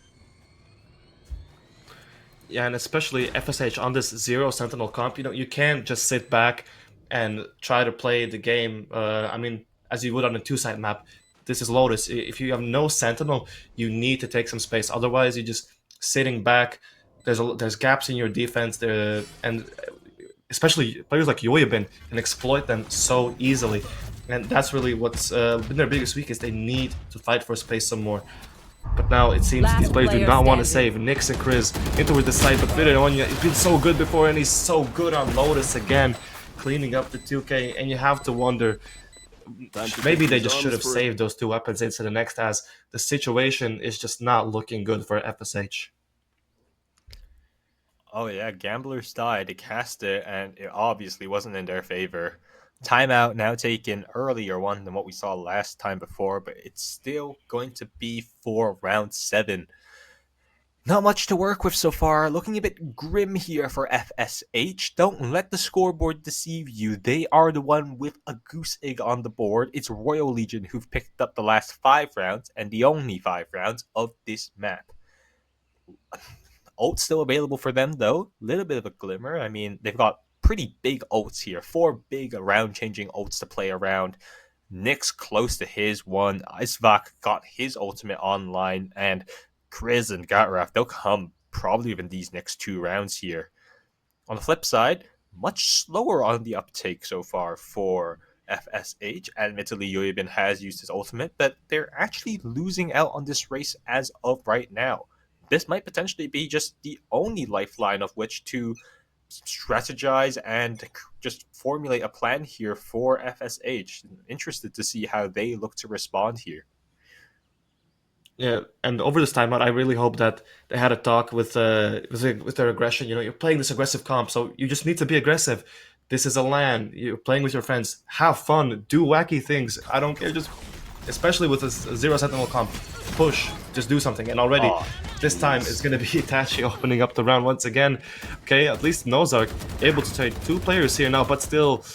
Yeah, and especially FSH on this 0 Sentinel comp, you know, you can't just sit back and try to play the game, I mean, as you would on a 2-side map. This is Lotus. If you have no Sentinel, you need to take some space. Otherwise, you're just sitting back. There's gaps in your defense there, and especially players like Yoya Bin can exploit them so easily. And that's really what's been their biggest weakness. They need to fight for space some more. But now it seems these players do not want to save. Nix and Chris in towards the side, but Videonya has been so good before, and he's so good on Lotus again, cleaning up the 2K. And you have to wonder, maybe they just should have saved those two weapons into the next, as the situation is just not looking good for FSH. Oh yeah, gamblers died to cast it, and it obviously wasn't in their favor. Timeout now taken earlier one than what we saw last time before, but it's still going to be for round 7. Not much to work with so far. Looking a bit grim here for FSH. Don't let the scoreboard deceive you. They are the one with a goose egg on the board. It's Royal Legion who've picked up the last 5 rounds and the only 5 rounds of this map. Ult's still available for them, though. Little bit of a glimmer. I mean, they've got pretty big ults here. 4 big round-changing ults to play around. Nick's close to his one. Isvak got his ultimate online, and Chris and Gatraf, they'll come probably in these next 2 rounds here. On the flip side, much slower on the uptake so far for FSH. Admittedly, Yoyabin has used his ultimate, but they're actually losing out on this race as of right now. This might potentially be just the only lifeline of which to strategize and just formulate a plan here for FSH. Interested to see how they look to respond here. Yeah, and over this timeout, I really hope that they had a talk with their aggression. You know, you're playing this aggressive comp, so you just need to be aggressive. This is a LAN. You're playing with your friends. Have fun. Do wacky things. I don't care. Just, especially with a zero sentinel comp, push. Just do something. And already, this time it's gonna be Itachi opening up the round once again. Okay, at least Nozark able to take 2 players here now, but still.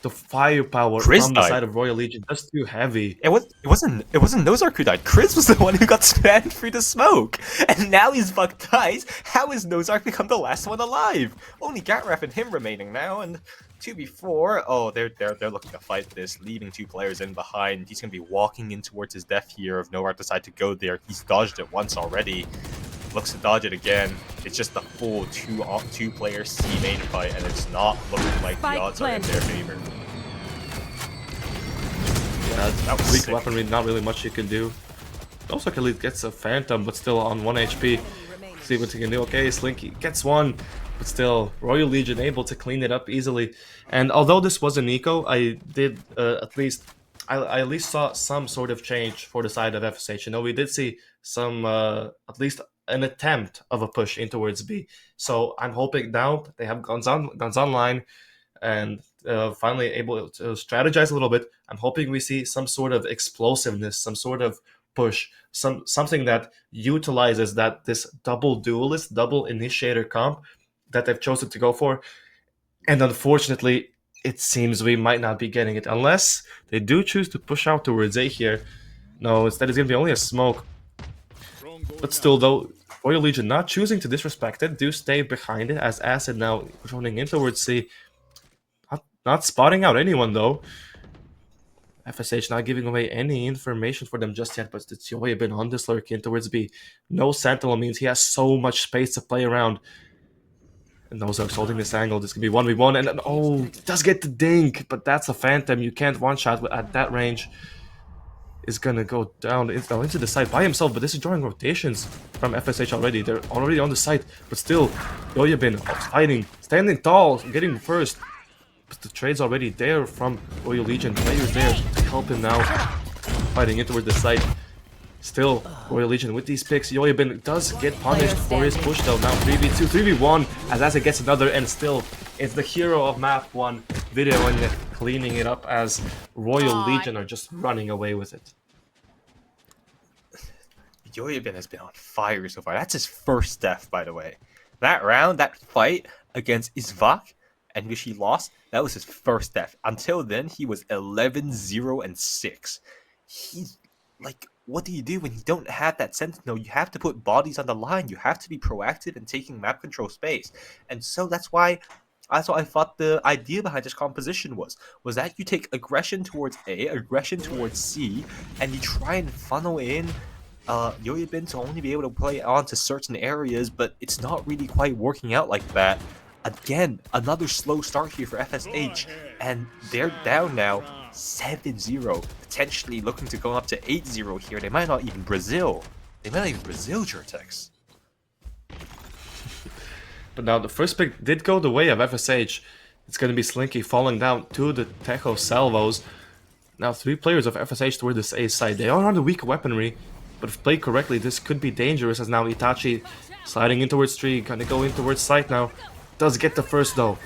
The firepower Chris from the died. side of Royal Legion just too heavy. It wasn't Nozark who died. Chris was the one who got spammed through the smoke, and now he's fucked dies. How has Nozark become the last one alive? Only Gatraf and him remaining now, and 2v4. Oh, they're looking to fight this, leaving 2 players in behind. He's gonna be walking in towards his death here if Nozark decide to go there. He's dodged it once already. Looks to dodge it again. It's just the full 2-player C main fight, and it's not looking like the odds are in their favor. Yeah, That was weak sick. weaponry, not really much you can do. Also, Khalid gets a Phantom, but still on 1 HP. See what he can do. Okay, Slinky gets one, but still, Royal Legion able to clean it up easily. And although this was an eco, I did I at least saw some sort of change for the side of FSH. You know, we did see some, at least an attempt of a push in towards B. So I'm hoping now they have guns online, and finally able to strategize a little bit. I'm hoping we see some sort of explosiveness, some sort of push, something that utilizes that this double duelist, double initiator comp that they've chosen to go for. And unfortunately, it seems we might not be getting it unless they do choose to push out towards A here. No, instead it's going to be only a smoke. But still, though, Royal Legion not choosing to disrespect it, do stay behind it as Acid now running in towards C. Not spotting out anyone, though. FSH not giving away any information for them just yet, but it's Yoyabin on this lurk in towards B. No Sentinel means he has so much space to play around. And Nozark's holding this angle. This could be 1v1, and oh, it does get the dink, but that's a Phantom. You can't one-shot at that range. Is gonna go down into the side by himself, but this is drawing rotations from FSH already. They're already on the side, but still, Yoyabin fighting, standing tall, getting first. But the trade's already there from Royal Legion. Players there to help him now, fighting in toward the side. Still, Royal Legion with these picks. Yoyabin does get punished for his push though. Now 3v2, 3v1, as Asa gets another, and still, it's the hero of map 1 video and cleaning it up as Royal Legion are just running away with it. Yoyabin has been on fire so far. That's his first death, by the way. That round, that fight against Isvak, and which he lost, that was his first death. Until then, he was 11-0-6. He's like, what do you do when you don't have that Sentinel? You have to put bodies on the line. You have to be proactive in taking map control space. And so that's why I thought the idea behind this composition was that you take aggression towards A, aggression towards C, and you try and funnel in Yoyabin to only be able to play onto certain areas, but it's not really quite working out like that. Again, another slow start here for FSH, and they're down now 7-0, potentially looking to go up to 8-0 here. They might not even Brazil. Jertex. But now the first pick did go the way of FSH. It's going to be Slinky falling down to the Tejo Salvos. Now 3 players of FSH toward this A side. They are on the weak weaponry, but if played correctly, this could be dangerous as now Itachi sliding in towards 3, gonna go in towards site now. Does get the first though.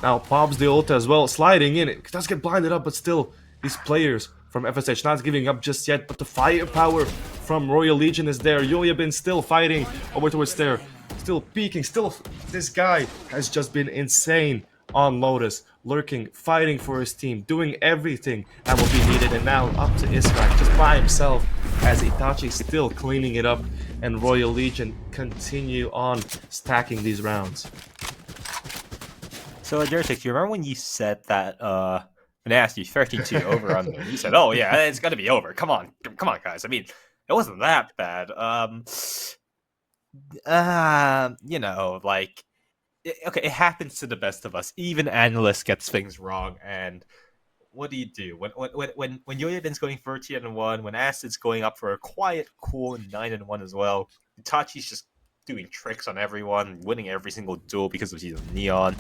Now pops the ult as well, sliding in. It does get blinded up, but still, these players from FSH not giving up just yet, but the firepower from Royal Legion is there. Yoyabin still fighting over towards there. Still peeking, still, this guy has just been insane on Lotus, lurking, fighting for his team, doing everything that will be needed, and now up to Israk just by himself as Itachi still cleaning it up and Royal Legion continue on stacking these rounds. So, Jertex, you remember when you said that, when I asked you 32 over on there, you said, oh yeah, it's gonna be over. Come on, guys. I mean, it wasn't that bad. You know, like, okay, it happens to the best of us. Even analysts gets things wrong, and what do you do when Yoyabin's going 13-1, when Acid's going up for a quiet, cool 9-1 as well? Itachi's just doing tricks on everyone, winning every single duel because he's a Neon.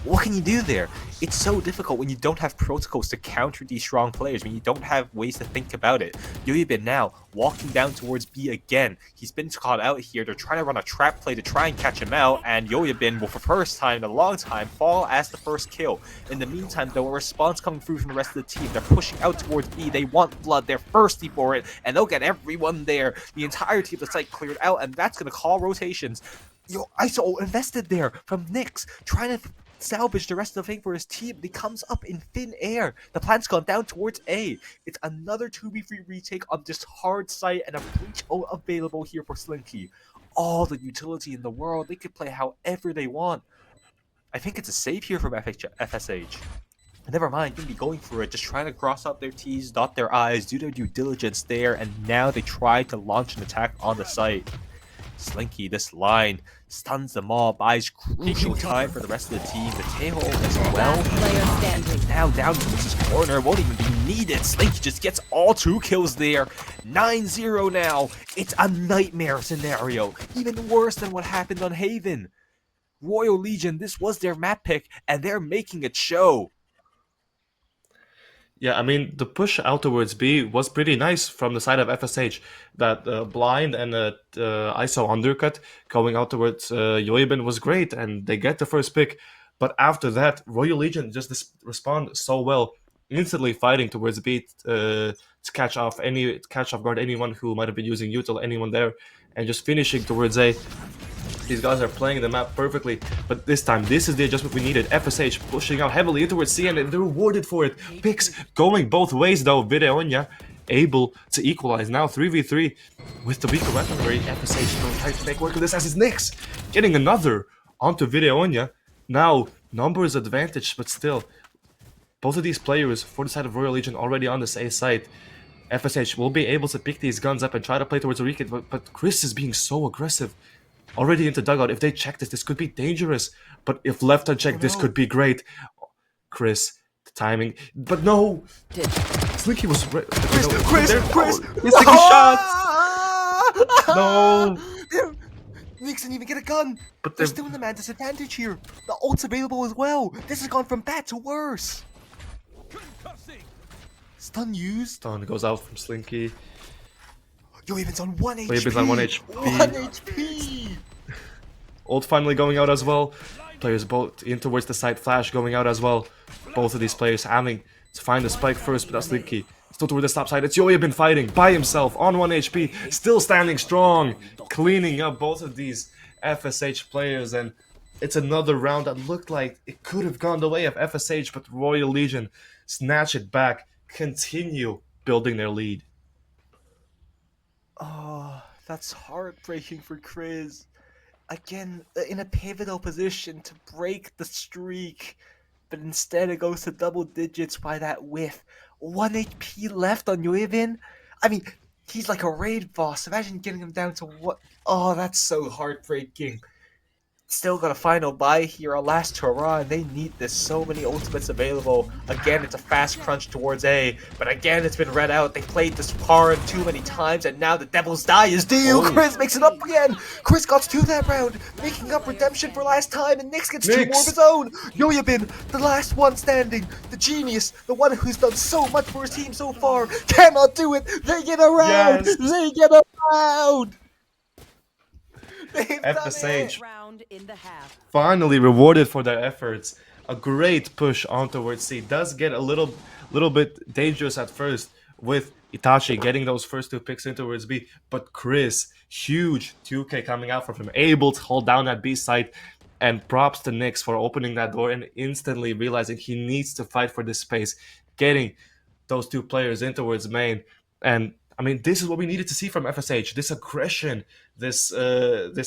What can you do there? It's so difficult when you don't have protocols to counter these strong players, when you don't have ways to think about it. Yoyabin now walking down towards B again. He's been caught out here. They're trying to run a trap play to try and catch him out, and Yoyabin will, for the first time in a long time, fall as the first kill. In the meantime, though, a response coming through from the rest of the team. They're pushing out towards B. They want blood. They're thirsty for it, and they'll get everyone there. The entire team of the site cleared out, and that's going to call rotations. ISO invested there from Nyx, trying to salvage the rest of the thing for his team. He comes up in thin air. The plan's gone down towards A. It's another 2v3 retake on this hard site, and a breach available here for Slinky. All the utility in the world. They could play however they want. I think it's a save here from FSH. Never mind, gonna be going for it, just trying to cross out their T's, dot their I's, do their due diligence there, and now they try to launch an attack on the site. Slinky, this line, stuns them all, buys crucial time for the rest of the team. The Tejo as well. Now down to this corner, won't even be needed. Slinky just gets all 2 kills there. 9-0 now. It's a nightmare scenario, even worse than what happened on Haven. Royal Legion, this was their map pick, and they're making it show. Yeah, I mean, the push out towards B was pretty nice from the side of FSH. That blind and ISO undercut going out towards Yoyabin was great, and they get the first pick. But after that, Royal Legion just respond so well, instantly fighting towards B to catch off guard anyone who might have been using util, anyone there, and just finishing towards A. These guys are playing the map perfectly, but this time, this is the adjustment we needed. FSH pushing out heavily towards C, and they're rewarded for it. Picks going both ways, though. Videonia able to equalize. Now 3v3 with the weaker weaponry. FSH trying to make work of this as his Nyx getting another onto Videonia. Now, numbers advantage, but still, both of these players for the side of Royal Legion already on this A side. FSH will be able to pick these guns up and try to play towards the weekend, but Chris is being so aggressive. Already into dugout. If they check this could be dangerous. But if left unchecked, this could be great. Chris, the timing. But no! Slinky was... Chris! He's taking shots! No! Nyx didn't even get a gun! But They're still in the man disadvantage here. The ult's available as well. This has gone from bad to worse. Stun used. Stun goes out from Slinky. Yoyabin's on 1 HP. Yoyabin's on 1 HP. 1 HP! Ult finally going out as well. Players both in towards the side. Flash going out as well. Both of these players having to find the spike first, but that's Slinky. Still toward the top side. It's Yoyabin fighting by himself on 1 HP. Still standing strong. Cleaning up both of these FSH players. And it's another round that looked like it could have gone the way of FSH, but Royal Legion snatch it back. Continue building their lead. Oh, that's heartbreaking for Chris. Again, in a pivotal position to break the streak. But instead it goes to double digits by that whiff. 1 HP left on Yoyabin? I mean, he's like a raid boss. Imagine getting him down to what? Oh, that's so heartbreaking. Still got a final buy here, a last hurrah, and they need this. So many ultimates available. Again, it's a fast crunch towards A, but again, it's been read out. They played this card too many times, and now the Devil's Die is due. Oh. Chris makes it up again. Chris got to that round, making up redemption for last time, and Nyx gets two more of Nyx. his own. Yoyabin, the last one standing, the genius, the one who's done so much for his team so far, cannot do it. They get a round. Yes. They get a round. They've done FSH. it. Round in the half. Finally rewarded for their efforts. A great push on towards C. Does get a little bit dangerous at first with Itachi getting those first two picks in towards B, but Chris, huge 2K coming out from him, able to hold down that B site, and props to Nyx for opening that door and instantly realizing he needs to fight for this space, getting those two players in towards main. And I mean, this is what we needed to see from FSH. This aggression, this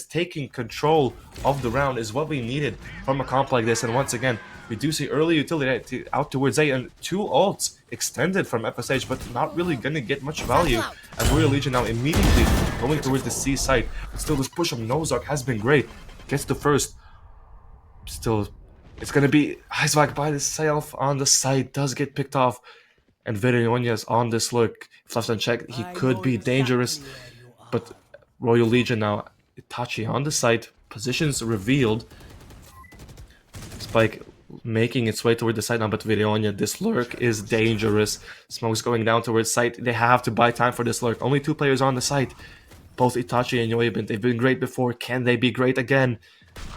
taking control of the round is what we needed from a comp like this. And once again, we do see early utility out towards A and two ults extended from FSH, but not really going to get much value. As Royal Legion now immediately going towards the C site. But still, this push from Nozark has been great. Gets the first. Still, it's going to be Heisvak by himself on the side. Does get picked off. And Verionya's on this look. If left unchecked, he could be dangerous. But Royal Legion now, Itachi on the side, positions revealed. Spike making its way toward the side now, but Verionya, this lurk is dangerous. Smoke's going down towards site. They have to buy time for this lurk. Only two players on the site. Both Itachi and Yoibin, they've been great before. Can they be great again?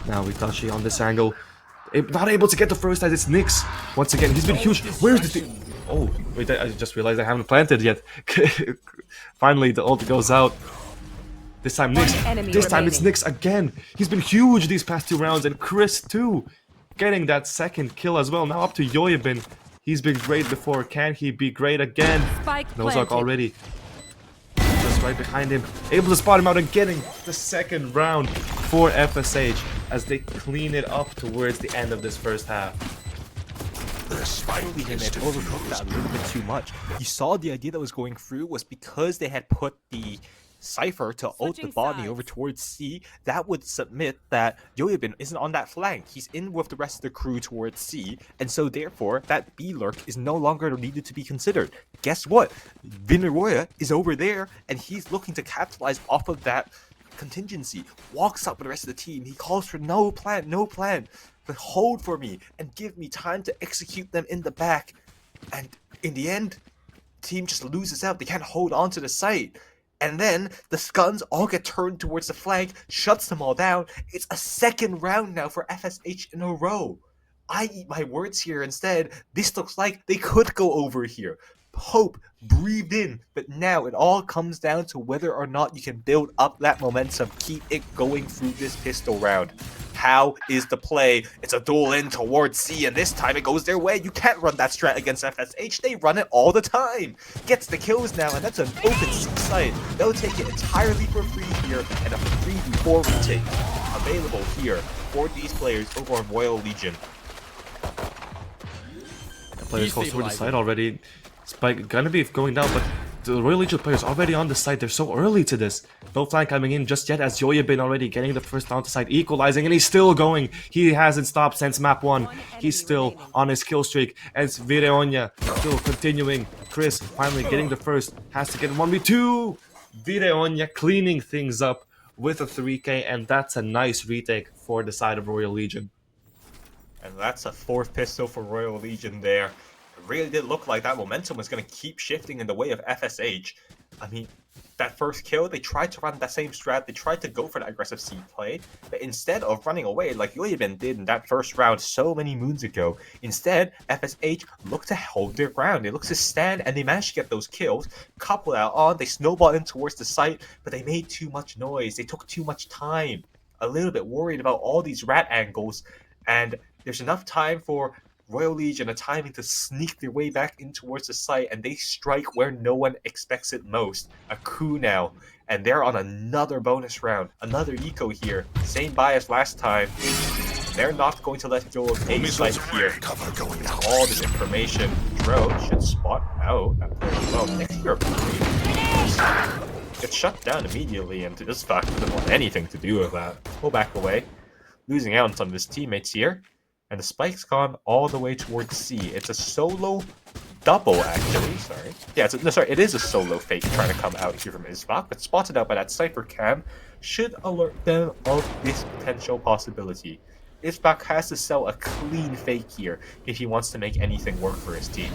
Now Itachi on this angle. Not able to get the first as it's Nyx. Once again, he's been huge. Where's the thing? Oh, wait, I just realized I haven't planted yet. Finally, the ult goes out. This time Nyx. This time it's Nyx again. He's been huge these past two rounds, and Chris too. Getting that second kill as well. Now up to Yoibin. He's been great before. Can he be great again? Nozark already just right behind him. Able to spot him out and getting the second round for FSH as they clean it up towards the end of this first half. Finally, they had overcooked that a little bit too much. You saw the idea that was going through was because they had put the Cypher to ult the Switching botany sides. over towards C, that would submit that Yoyabin isn't on that flank. He's in with the rest of the crew towards C, and so therefore that B lurk is no longer needed to be considered. Guess what? Vinaroya is over there, and he's looking to capitalize off of that contingency. Walks up with the rest of the team. He calls for no plan, but hold for me and give me time to execute them in the back. And in the end, team just loses out. They can't hold on to the site. And then the Scuns all get turned towards the flank, shuts them all down. It's a second round now for FSH in a row. I eat my words here instead. This looks like they could go over here. Hope, breathe in, but now it all comes down to whether or not you can build up that momentum, keep it going through this pistol round. How is the play? It's a duel in towards C, and this time it goes their way. You can't run that strat against FSH. They run it all the time. Gets the kills now, and that's an open C site. They'll take it entirely for free here, and a 3v4 retake available here for these players over on Royal Legion. The players close toward the side already. Spike gonna be going down, but the Royal Legion players already on the side. They're so early to this. No flank coming in just yet as Yoyabin already getting the first down to side, equalizing, and he's still going. He hasn't stopped since map 1. He's still on his kill streak as Verionya still continuing. Chris finally getting the first, has to get 1v2. Verionya cleaning things up with a 3k, and that's a nice retake for the side of Royal Legion. And that's a fourth pistol for Royal Legion there. It really did look like that momentum was going to keep shifting in the way of FSH. I mean, that first kill, they tried to run that same strat. They tried to go for that aggressive C play. But instead of running away like Yoyabin did in that first round so many moons ago, instead, FSH looked to hold their ground. They looked to stand, and they managed to get those kills. Couple that on, they snowballed in towards the site, but they made too much noise. They took too much time. A little bit worried about all these rat angles. And there's enough time for Royal Legion a timing to sneak their way back in towards the site, and they strike where no one expects it most. A coup now, and they're on another bonus round, another eco here, same buy as last time. They're not going to let go of a site here. All this information, Dro should spot out that player as well. Next year, gets shut down immediately, and this fact doesn't want anything to do with that. Pull back away. losing out on some of his teammates here. And the spike's gone all the way towards C. It's a solo double, actually. Sorry. Yeah, it is a solo fake trying to come out here from Isbak, but spotted out by that Cypher cam should alert them of this potential possibility. Isbak has to sell a clean fake here if he wants to make anything work for his team.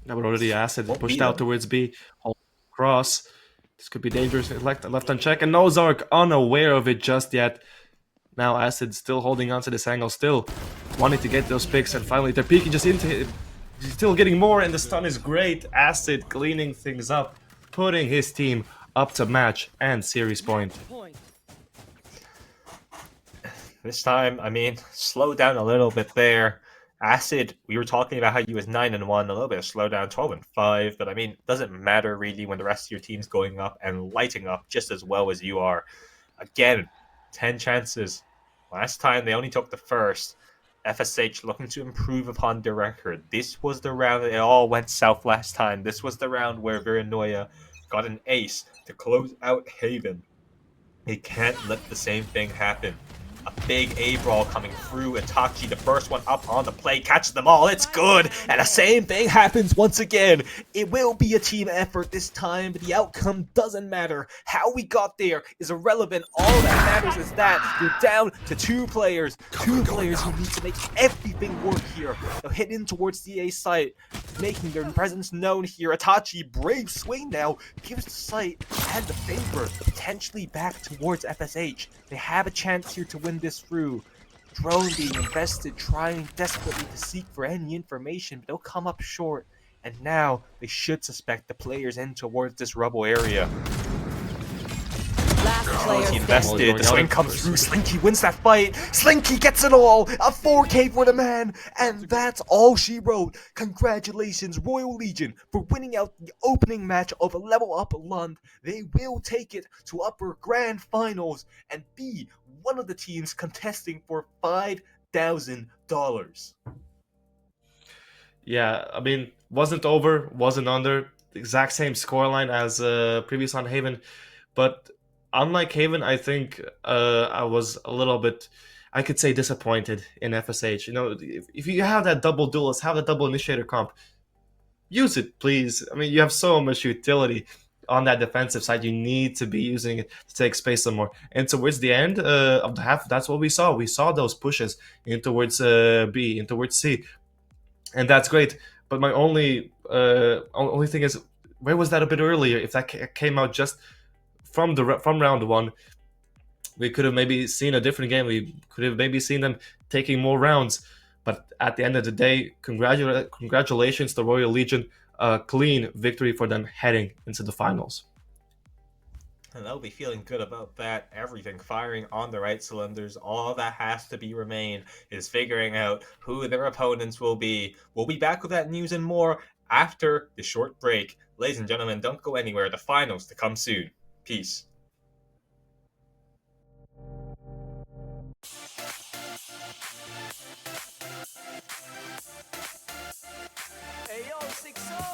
Now we're already Acid Won't pushed beat out them. towards B. Cross. This could be dangerous. Left unchecked, and Nozark unaware of it just yet. Now Acid still holding on to this angle, still wanting to get those picks, and finally they're peeking just into it. He's still getting more, and the stun is great. Acid cleaning things up, putting his team up to match and series point. This time, I mean, slow down a little bit there. Acid, we were talking about how he was 9-1, a little bit of slowdown, 12-5, but I mean, it doesn't matter really when the rest of your team's going up and lighting up just as well as you are. Again, 10 chances. Last time they only took the first. FSH looking to improve upon their record. This was the round it all went south last time. This was the round where Viranoia got an ace to close out Haven. They can't let the same thing happen. A big A-brawl coming through. Itachi, the first one up on the play, catches them all. It's good. And the same thing happens once again. It will be a team effort this time, but the outcome doesn't matter. How we got there is irrelevant. All that matters is that you're down to two players. Two players who need to make everything work here. They'll head in towards the A site, making their presence known here. Itachi, brave swing now, gives the site and the favor potentially back towards FSH. They have a chance here to win this through. Drone being invested, trying desperately to seek for any information, but they'll come up short. And now they should suspect the players in towards this rubble area. He invested, the swing comes through, Slinky wins that fight, Slinky gets it all, a 4K for the man, and that's all she wrote. Congratulations Royal Legion for winning out the opening match of a Level Up Lund. They will take it to upper grand finals and be one of the teams contesting for $5,000. Yeah, I mean, wasn't over, wasn't under, exact same scoreline as previous on Haven, but unlike Haven, I think I was a little bit, I could say, disappointed in FSH. You know, if you have that double duelist, have that double initiator comp, use it, please. I mean, you have so much utility on that defensive side. You need to be using it to take space some more. And towards the end of the half, that's what we saw. We saw those pushes in towards B, in towards C, and that's great. But my only thing is, where was that a bit earlier? If that came out just from round one, we could have maybe seen a different game. We could have maybe seen them taking more rounds. But at the end of the day, congratulations to Royal Legion. A clean victory for them heading into the finals. And they'll be feeling good about that. Everything firing on the right cylinders. All that has to be remain is figuring out who their opponents will be. We'll be back with that news and more after the short break. Ladies and gentlemen, don't go anywhere. The finals to come soon. Peace. Hey yo, 6-0.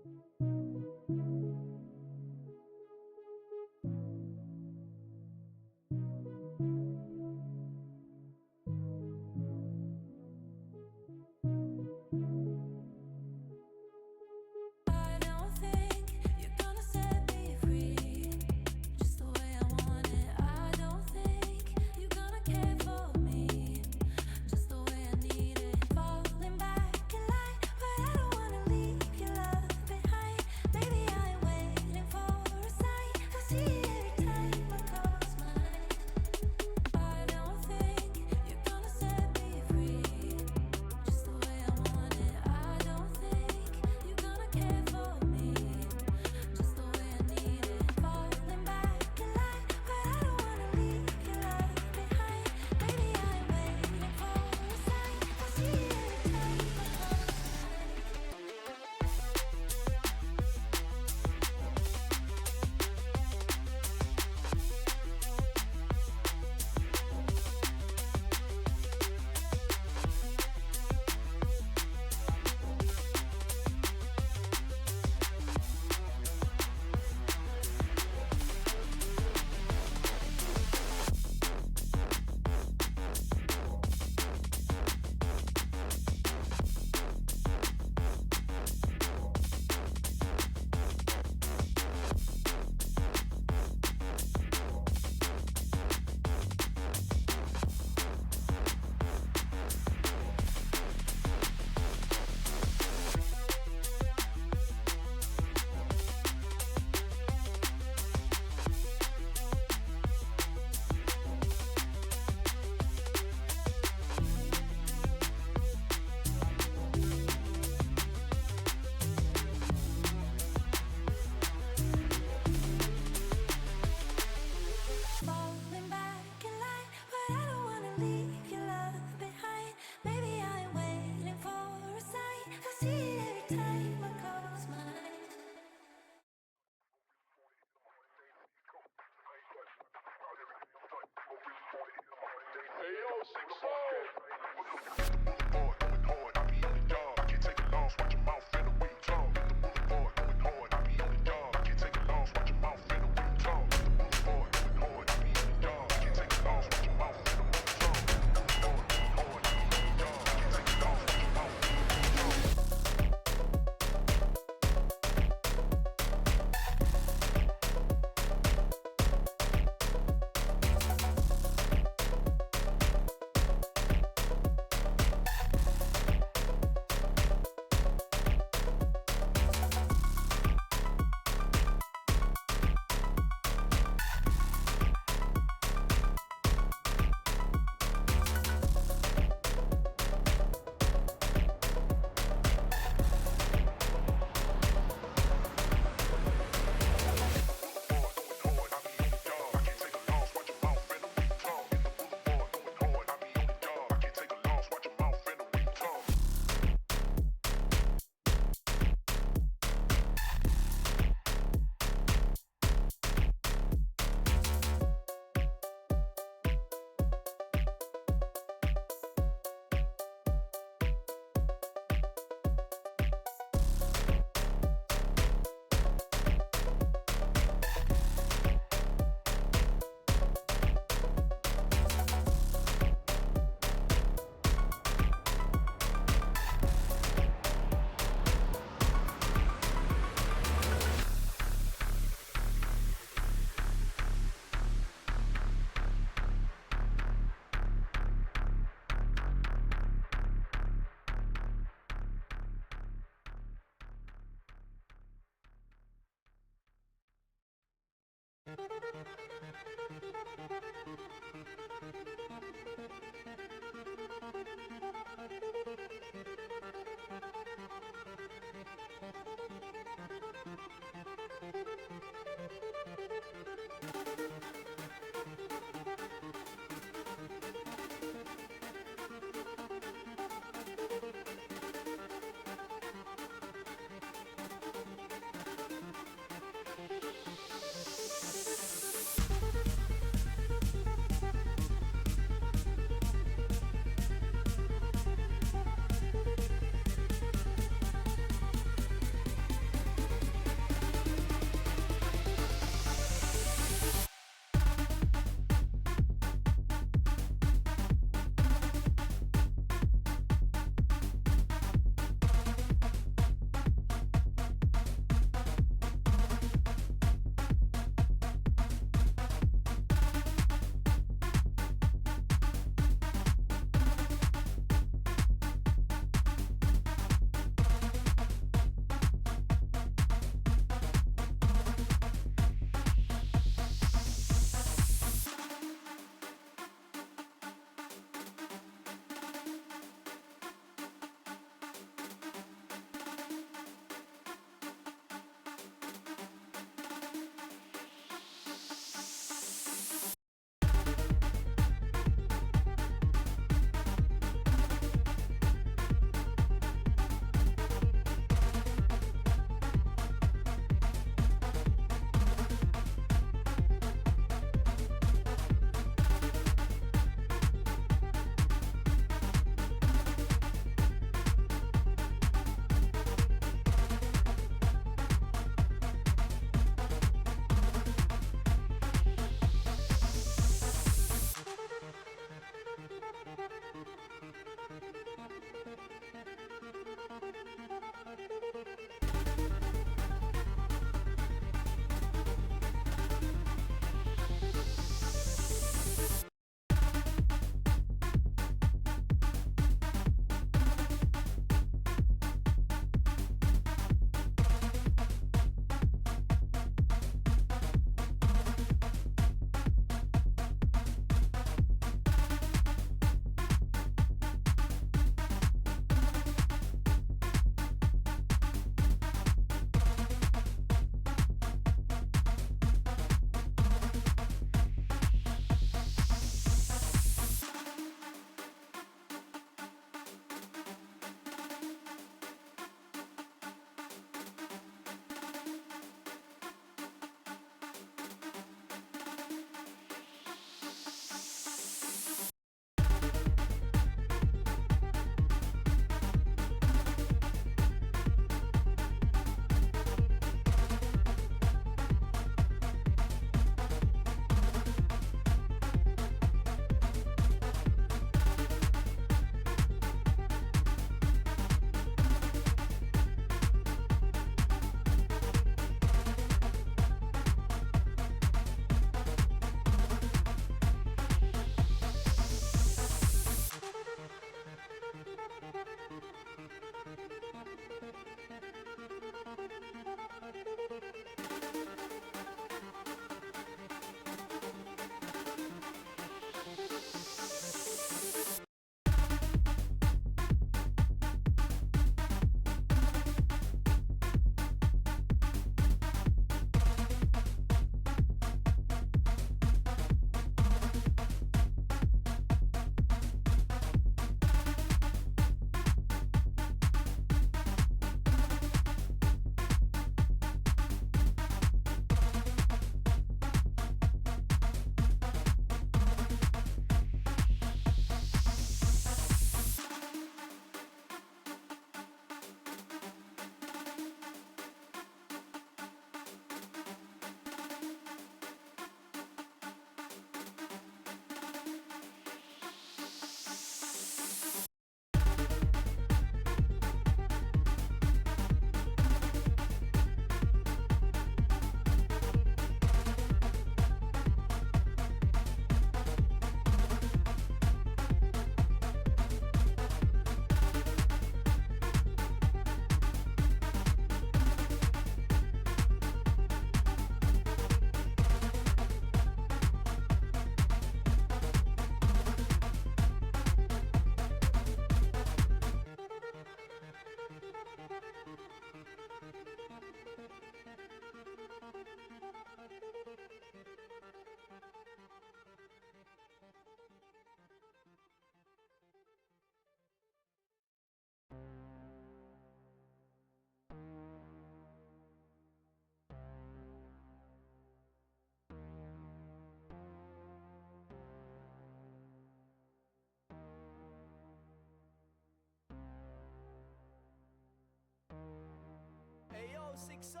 Hey yo, 6-0.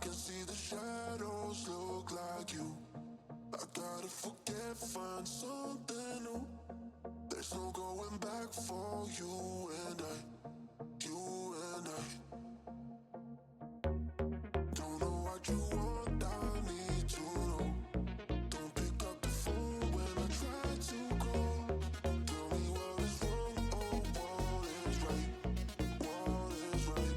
can see the shadows look like you. I gotta forget, find something new. There's no going back for you and I. You and I. Don't know what you want, I need to know. Don't pick up the phone when I try to call. Tell me what is wrong, oh, what is right. What is right.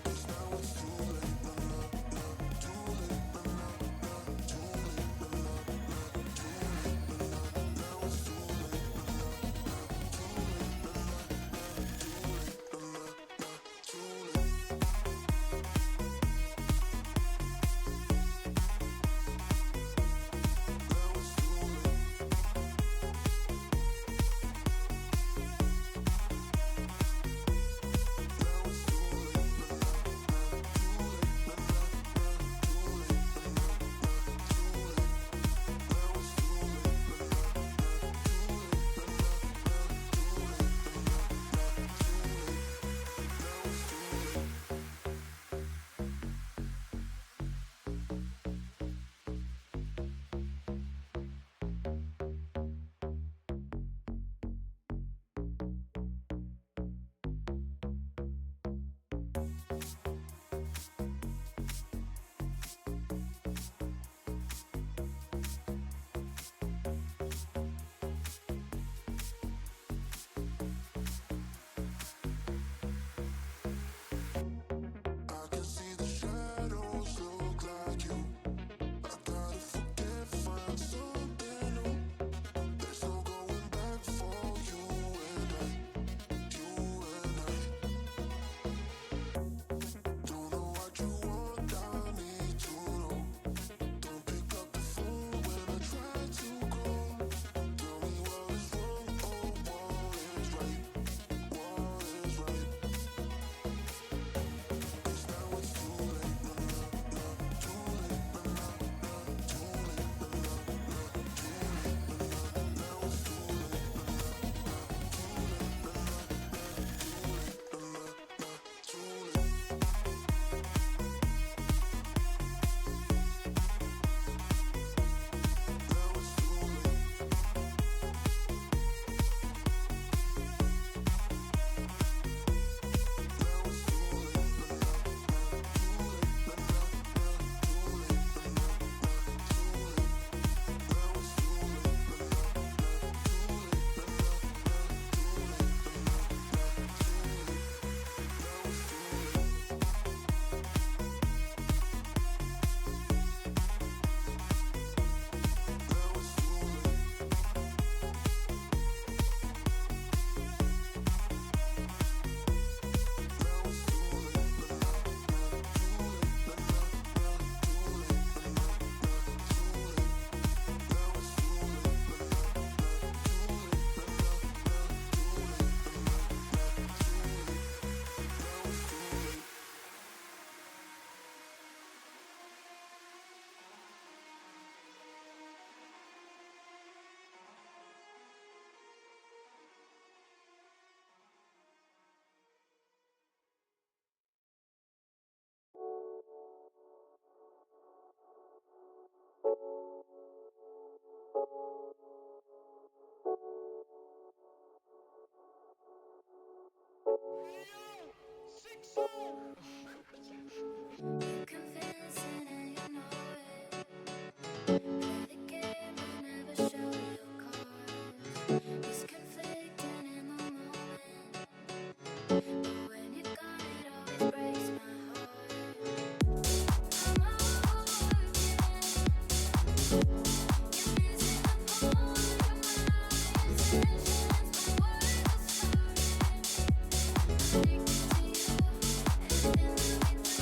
'Cause now it's too late, nah, nah, nah. Too late, nah, nah, nah. Too late, nah, nah, nah. Too late, nah, nah. Now it's too late, nah, nah, nah. Too late, nah, nah, nah. Too late, nah, nah, nah. Too late. Now it's too late. Now it's too late, nah, nah, nah. Too late, nah, nah, nah. Too late, nah, nah, nah. Too late. Now it's too late, nah, nah, nah. Too late, nah, nah, nah. Too late, nah, nah, nah. Too late. Now it's too late. I can see the shadows look like you. I gotta forget, find something new. There's no going back for you and I. You and I. Don't know what you want, I need to know. Don't pick up the phone when I try to call. Tell me what is wrong, oh, what is right. What is right. 'Cause now it's too late, nah, nah, nah. Too late, nah, nah, nah. Too late, nah, nah, nah. Too late, nah, nah. Now it's too late, nah, nah, nah. Too late, nah, nah, nah. Too late, nah, nah, nah. Too late. Now it's too late. Now it's too late, nah, nah, nah. Too late, nah, nah, nah. Too late, nah, nah, nah. Too late. Now it's too late, nah, nah, nah. Too late, nah, nah, nah. Too late, nah, nah, nah. Too late. Now it's too late. Now it's too late. Now it's too late, nah, nah, nah. Too late, nah, nah, nah. Too late, nah, nah, nah. Too late. Now it's too late, nah, nah, nah. Too late, nah, nah, nah. Too late, nah, nah, nah. Too late. Now it's too late. You confess it and you know it. Play the game and never show your cards. It's conflicting in the moment, but when you got it, always breaks my heart. I'm overworking. You're missing the point of my intentions. My words are starting. Addicted to you, everything that we do.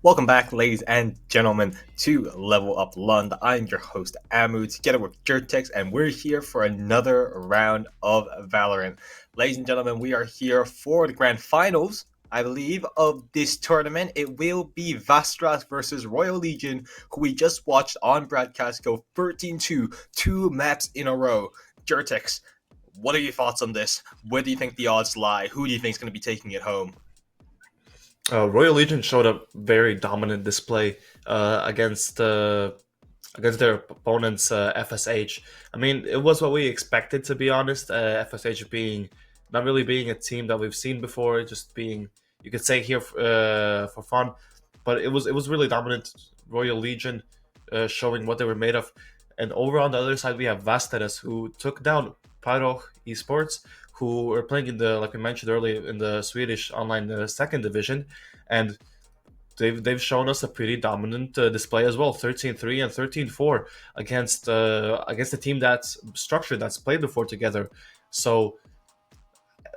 Welcome back, ladies and gentlemen, to Level Up Lund. I'm your host, Amu, together with Jertex, and we're here for another round of Valorant. Ladies and gentlemen, we are here for the grand finals, I believe, of this tournament. It will be Vastras versus Royal Legion, who we just watched on broadcast go 13-2, two maps in a row. Jertex, what are your thoughts on this? Where do you think the odds lie? Who do you think is going to be taking it home? Royal Legion showed a very dominant display against their opponents, FSH. I mean, it was what we expected, to be honest. FSH being not really being a team that we've seen before, just being, you could say, here for fun, but it was really dominant. Royal Legion showing what they were made of, and over on the other side we have Vasteres, who took down Lodestar Esports, who are playing in the, like we mentioned earlier, in the Swedish online second division, and they've shown us a pretty dominant display as well, 13-3 and 13-4 against a team that's structured, that's played before together. So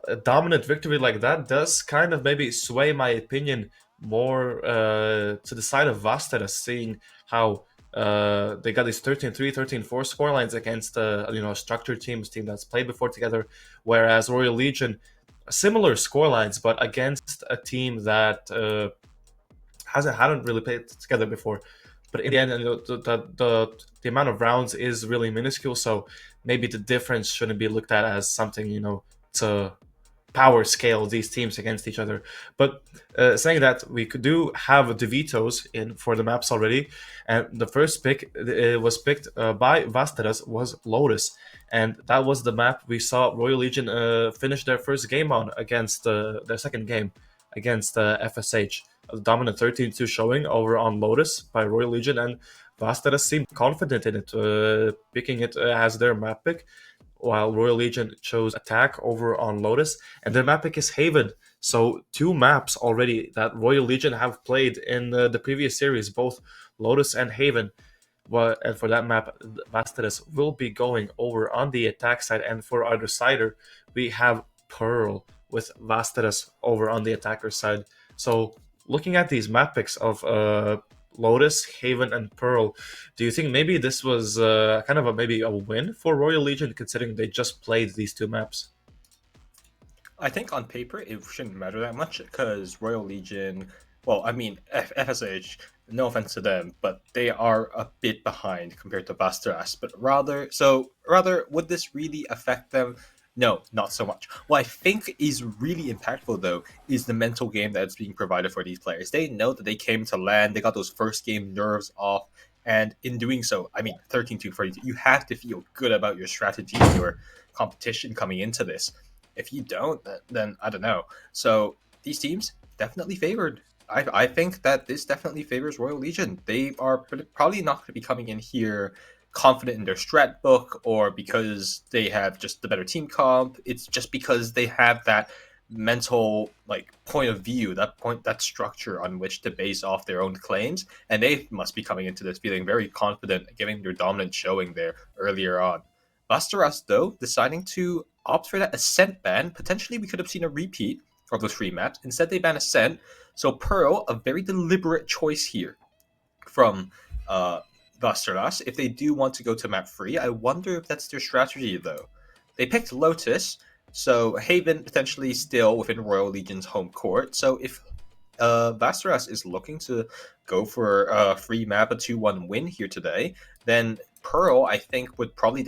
a dominant victory like that does kind of maybe sway my opinion more to the side of Vasteras, seeing how they got these 13-3, 13-4 scorelines against structured team that's played before together, whereas Royal Legion, similar scorelines, but against a team that hadn't really played together before. But in the end, the amount of rounds is really minuscule, so maybe the difference shouldn't be looked at as something to power scale these teams against each other. But saying that, we do have the vetoes in for the maps already, and the first pick was picked by Vasteras was Lotus, and that was the map we saw Royal Legion finish their first game on against their second game against FSH. A dominant 13-2 showing over on Lotus by Royal Legion, and Vasteras seemed confident in it, picking it as their map pick, while Royal Legion chose Attack over on Lotus, and their map pick is Haven. So two maps already that Royal Legion have played in the previous series, both Lotus and Haven. And for that map, Vasteras will be going over on the attack side, and for our decider, we have Pearl with Vasteras over on the attacker side. So looking at these map picks of Lotus, Haven, and Pearl, do you think maybe this was kind of maybe a win for Royal Legion, considering they just played these two maps? I think on paper it shouldn't matter that much because Royal Legion, well, I mean FSH. No offense to them, but they are a bit behind compared to Bastras. But rather, would this really affect them? No, not so much. What I think is really impactful though is the mental game that's being provided for these players. They know that they came to land, they got those first game nerves off, and in doing so, I mean 13-2 for you have to feel good about your strategy and your competition coming into this. If you don't, then I don't know. So these teams definitely favored. I think that this definitely favors Royal Legion. They are probably not going to be coming in here confident in their strat book or because they have just the better team comp. It's just because they have that mental point of view, that structure on which to base off their own claims, and they must be coming into this feeling very confident, giving their dominant showing there earlier on. Busteras, though, deciding to opt for that Ascent ban. Potentially, we could have seen a repeat of those three maps. Instead, they ban Ascent. So Pearl, a very deliberate choice here from Busteras. If they do want to go to map free, I wonder if that's their strategy, though. They picked Lotus, so Haven potentially still within Royal Legion's home court. So if Vasteras is looking to go for a free map, a 2-1 win here today, then Pearl, I think, would probably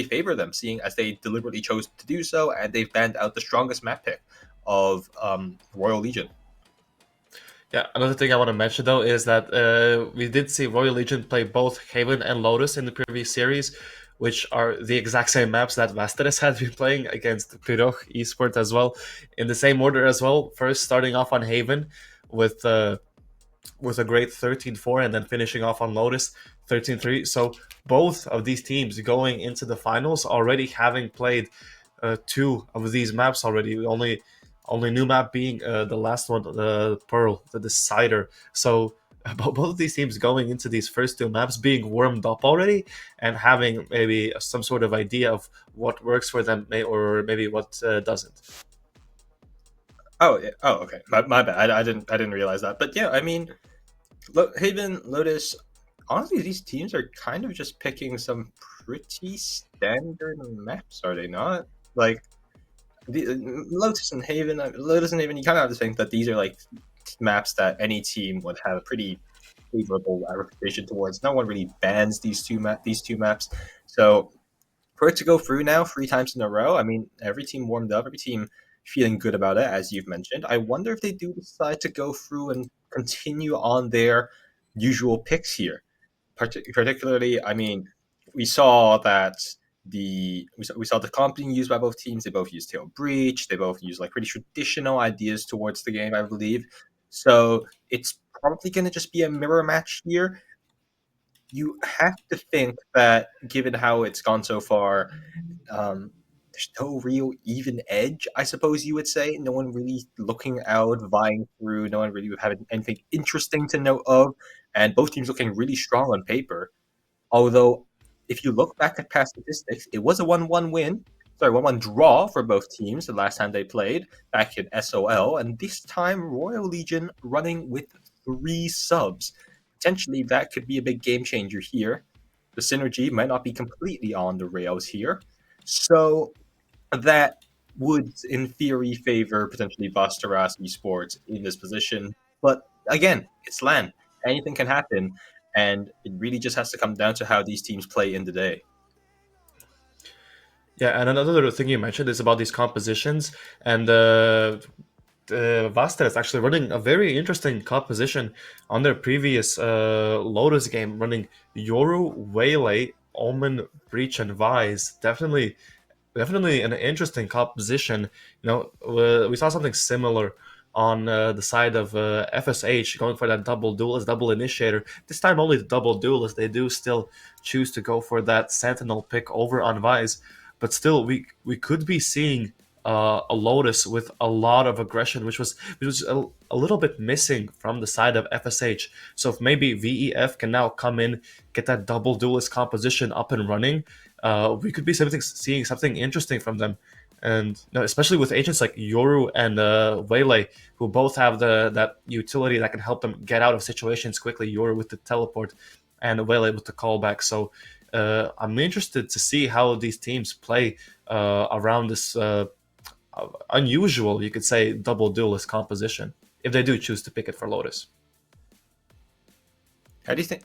favor them, seeing as they deliberately chose to do so, and they've banned out the strongest map pick of Royal Legion. Yeah, another thing I want to mention though is that we did see Royal Legion play both Haven and Lotus in the previous series, which are the exact same maps that Vasteres had been playing against Lodestar Esports as well, in the same order as well. First starting off on Haven with a great 13-4 and then finishing off on Lotus 13-3. So both of these teams going into the finals already having played two of these maps already. Only new map being the last one, the Pearl, the decider. So both of these teams going into these first two maps being warmed up already and having maybe some sort of idea of what works for them or maybe what doesn't. Oh, yeah. Oh, okay. My bad. I didn't realize that. But yeah, I mean, Haven, Lotus, honestly, these teams are kind of just picking some pretty standard maps, are they not? Like, Lotus and Haven, you kind of have to think that these are like maps that any team would have a pretty favorable reputation towards. No one really bans these two maps, so for it to go through now 3 times in a row, I mean, every team warmed up, every team feeling good about it, as you've mentioned. I wonder if they do decide to go through and continue on their usual picks here. Particularly, I mean, we saw that we saw the comp being used by both teams. They both used Tail Breach. They both use like pretty traditional ideas towards the game, I believe. So it's probably going to just be a mirror match here. You have to think that, given how it's gone so far, there's no real even edge, I suppose you would say. No one really looking out, vying through. No one really having anything interesting to note of, and both teams looking really strong on paper. Although, if you look back at past statistics, it was a 1-1 win. Sorry, 1-1 draw for both teams the last time they played back in SOL, and this time Royal Legion running with 3 subs. Potentially, that could be a big game changer here. The synergy might not be completely on the rails here. So, that would, in theory, favor potentially Lodestar Esports in this position. But again, it's LAN. Anything can happen, and it really just has to come down to how these teams play in the day. Yeah, and another thing you mentioned is about these compositions, and Vasta is actually running a very interesting composition on their previous Lotus game, running Yoru, Waylay, Omen, Breach, and Vise. Definitely an interesting composition. We saw something similar on the side of FSH, going for that double duelist, double initiator. This time only the double duelist. They do still choose to go for that Sentinel pick over on Vise, but still, we could be seeing a Lotus with a lot of aggression, which was a little bit missing from the side of FSH. So if maybe VEF can now come in, get that double duelist composition up and running, we could be seeing something interesting from them. And especially with agents like Yoru and Waylay, who both have that utility that can help them get out of situations quickly. Yoru with the teleport, and Waylay with the callback. So I'm interested to see how these teams play around this unusual, you could say, double duelist composition, if they do choose to pick it for Lotus. How do you think?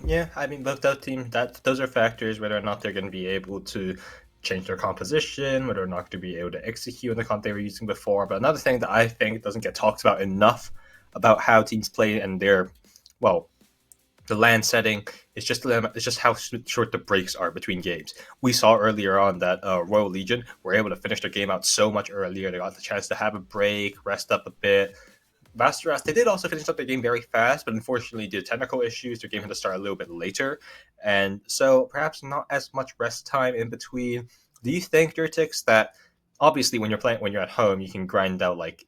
Yeah, I mean, both those teams, those are factors, whether or not they're going to be able to change their composition, whether or not to be able to execute on the comp they were using before. But another thing that I think doesn't get talked about enough about how teams play and the LAN setting is just how short the breaks are between games. We saw earlier on that Royal Legion were able to finish their game out so much earlier. They got the chance to have a break, rest up a bit. Vasteras, they did also finish up their game very fast, but unfortunately, due to technical issues, their game had to start a little bit later, and so perhaps not as much rest time in between. Do you think, Dirtix, that obviously when you're at home, you can grind out like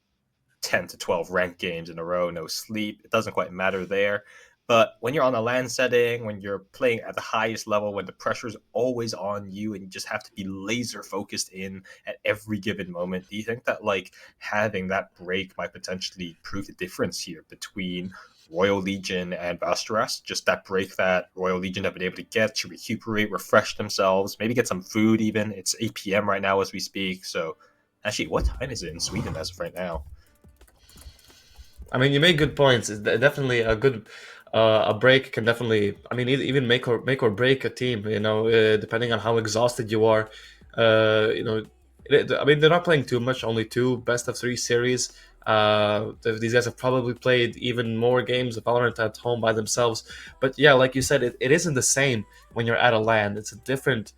10 to 12 ranked games in a row, no sleep. It doesn't quite matter there. But when you're on a LAN setting, when you're playing at the highest level, when the pressure's always on you and you just have to be laser focused in at every given moment, do you think that like having that break might potentially prove the difference here between Royal Legion and Vasteras? Just that break that Royal Legion have been able to get to recuperate, refresh themselves, maybe get some food even. It's 8 p.m. right now as we speak. So actually, what time is it in Sweden as of right now? I mean, you make good points. It's definitely a break can definitely. I mean, even make or break a team. Depending on how exhausted you are. I mean, they're not playing too much. Only 2 best-of-3 series. These guys have probably played even more games of Valorant at home by themselves. But yeah, like you said, it isn't the same when you're at a LAN. It's a different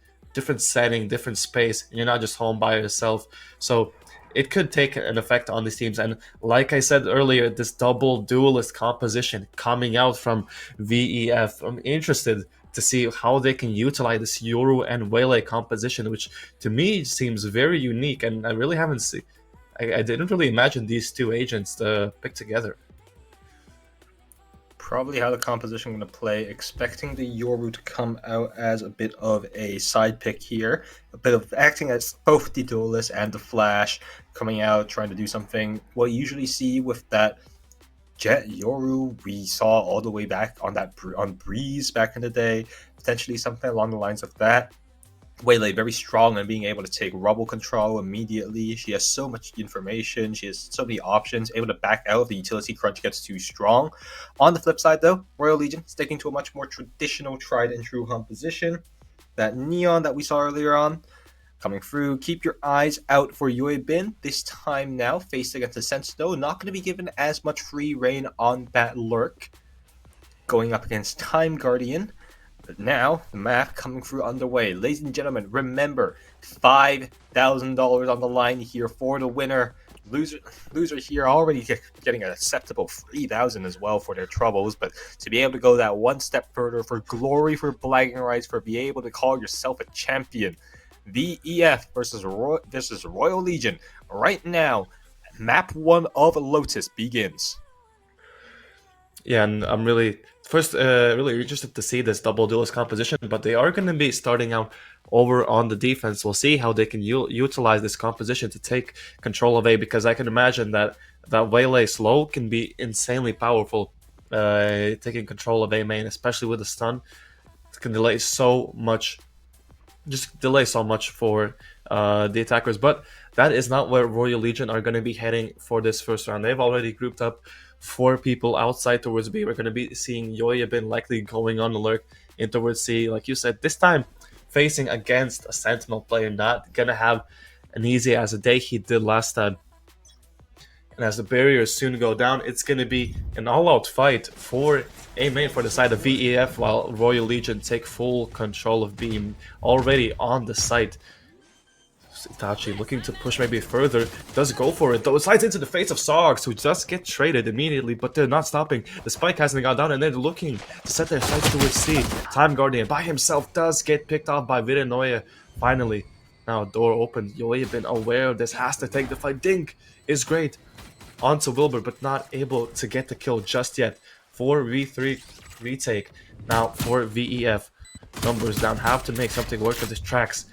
setting, different space, and you're not just home by yourself. So it could take an effect on these teams. And like I said earlier, this double duelist composition coming out from VEF, I'm interested to see how they can utilize this Yoru and Waylay composition, which to me seems very unique. And I really haven't seen, I didn't really imagine these two agents to pick together. Probably how the composition going to play, expecting the Yoru to come out as a bit of a side pick here, a bit of acting as both the duelist and the flash, coming out trying to do something. What you usually see with that Jet, Yoru, we saw all the way back on on Breeze back in the day, potentially something along the lines of that. Waylay very strong and being able to take rubble control immediately. She has so much information. She has so many options. Able to back out if the utility crunch gets too strong. On the flip side, though, Royal Legion sticking to a much more traditional tried and true composition. That neon that we saw earlier on coming through. Keep your eyes out for Yue Bin. This time now, faced against the Sentinel, not going to be given as much free reign on that lurk. Going up against Time Guardian. But now, the math coming through underway. Ladies and gentlemen, remember, $5,000 on the line here for the winner. Loser here already getting an acceptable $3,000 as well for their troubles, but to be able to go that one step further for glory, for bragging rights, for being able to call yourself a champion. VEF versus Royal Legion right now. Map 1 of Lotus begins. Yeah, and I'm really really interested to see this double duelist composition, but they are going to be starting out over on the defense. We'll see how they can utilize this composition to take control of A, because I can imagine that Waylay slow can be insanely powerful, taking control of A main, especially with the stun. It can delay so much for the attackers, but that is not where Royal Legion are going to be heading for this first round. They've already grouped up 4 people outside towards B. We're going to be seeing Yoyabin likely going on the lurk in towards C. Like you said, this time facing against a Sentinel player, not going to have an easy as a day he did last time. And as the barriers soon go down, it's going to be an all-out fight for A main for the side of VEF, while Royal Legion take full control of B already on the site. Itachi looking to push maybe further, does go for it though. It slides into the face of Sogs, who just get traded immediately, but they're not stopping. The spike hasn't gone down, and they're looking to set their sights towards C. Time Guardian by himself does get picked off by Virenoia. Finally, now door opens. Yoya been aware of this, has to take the fight. Dink is great onto Wilbur, but not able to get the kill just yet. 4v3 retake now for VEF. Numbers down, have to make something work with his tracks.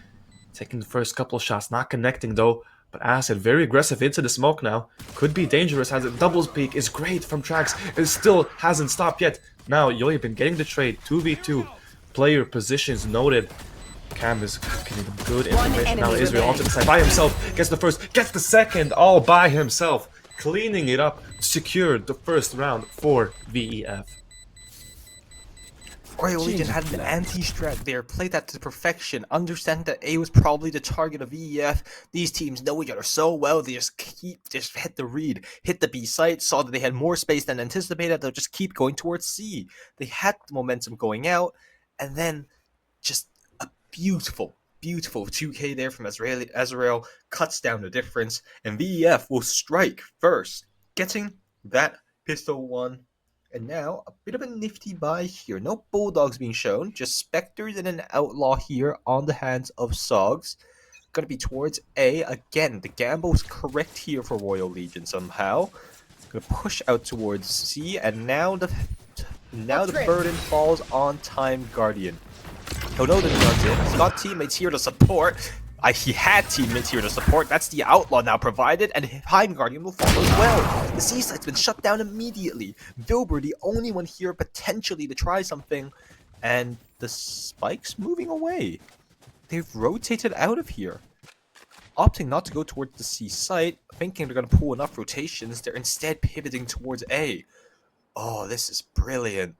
Taking the first couple of shots, not connecting though. But Acid, very aggressive into the smoke now. Could be dangerous, has a doubles peak, is great from Trax. It still hasn't stopped yet. Now, Yoyabin getting the trade, 2v2. Player positions noted. Cam is getting good information. Now Israel onto the side by himself. Gets the first, gets the second, all by himself. Cleaning it up, secured the first round for VEF. Royal Legion had an anti-strat there, played that to perfection, understand that A was probably the target of VEF. These teams know each other so well, they just hit the read, hit the B site, saw that they had more space than anticipated, they'll just keep going towards C. They had the momentum going out, and then just a beautiful 2K there from Azrael cuts down the difference, and VEF will strike first, getting that pistol one. And now, a bit of a nifty buy here. No Bulldogs being shown, just Spectres and an Outlaw here on the hands of Sogs. Gonna be towards A. Again, the gamble's correct here for Royal Legion somehow. Gonna push out towards C, and now the burden falls on Time Guardian. Oh no, the Neon's in. He's got teammates here to support. He had teammates here to support. That's the Outlaw now provided, and Time Guardian will follow as well. The C site's been shut down immediately. Vilbur, the only one here potentially to try something, and the Spike's moving away. They've rotated out of here. Opting not to go towards the C site, thinking they're going to pull enough rotations, they're instead pivoting towards A. Oh, this is brilliant.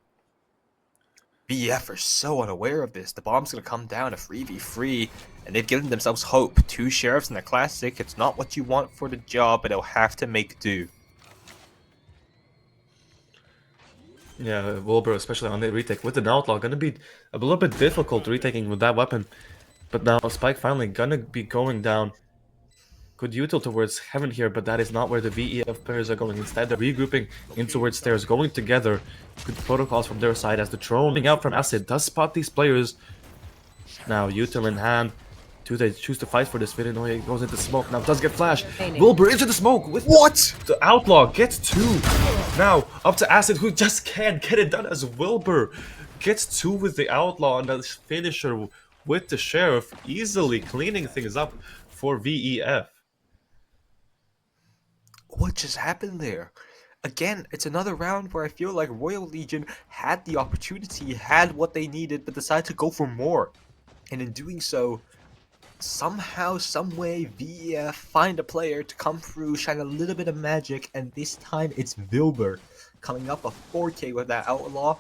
BF are so unaware of this. The bomb's going to come down a 3v3, and they've given themselves hope. 2 sheriffs in the classic. It's not what you want for the job, but they'll have to make do. Yeah, Wilbur, especially on the retake with an Outlaw, gonna be a little bit difficult retaking with that weapon. But now Spike finally gonna be going down. Good util towards Heaven here, but that is not where the VEF players are going. Instead, they're regrouping in towards stairs, going together. Good protocols from their side as the drone out from Acid does spot these players. Now, util in hand. Do they choose to fight for this? Virenoia goes into smoke. Now does get flash. Wilbur into the smoke with what? The Outlaw gets 2. Now up to Acid, who just can't get it done as Wilbur gets 2 with the Outlaw, and the finisher with the Sheriff, easily cleaning things up for VEF. What just happened there? again, it's another round where I feel like Royal Legion had the opportunity, had what they needed, but decided to go for more. And in doing so, somehow, someway, VEF find a player to come through, shine a little bit of magic, and this time it's Wilbur coming up a 4K with that Outlaw.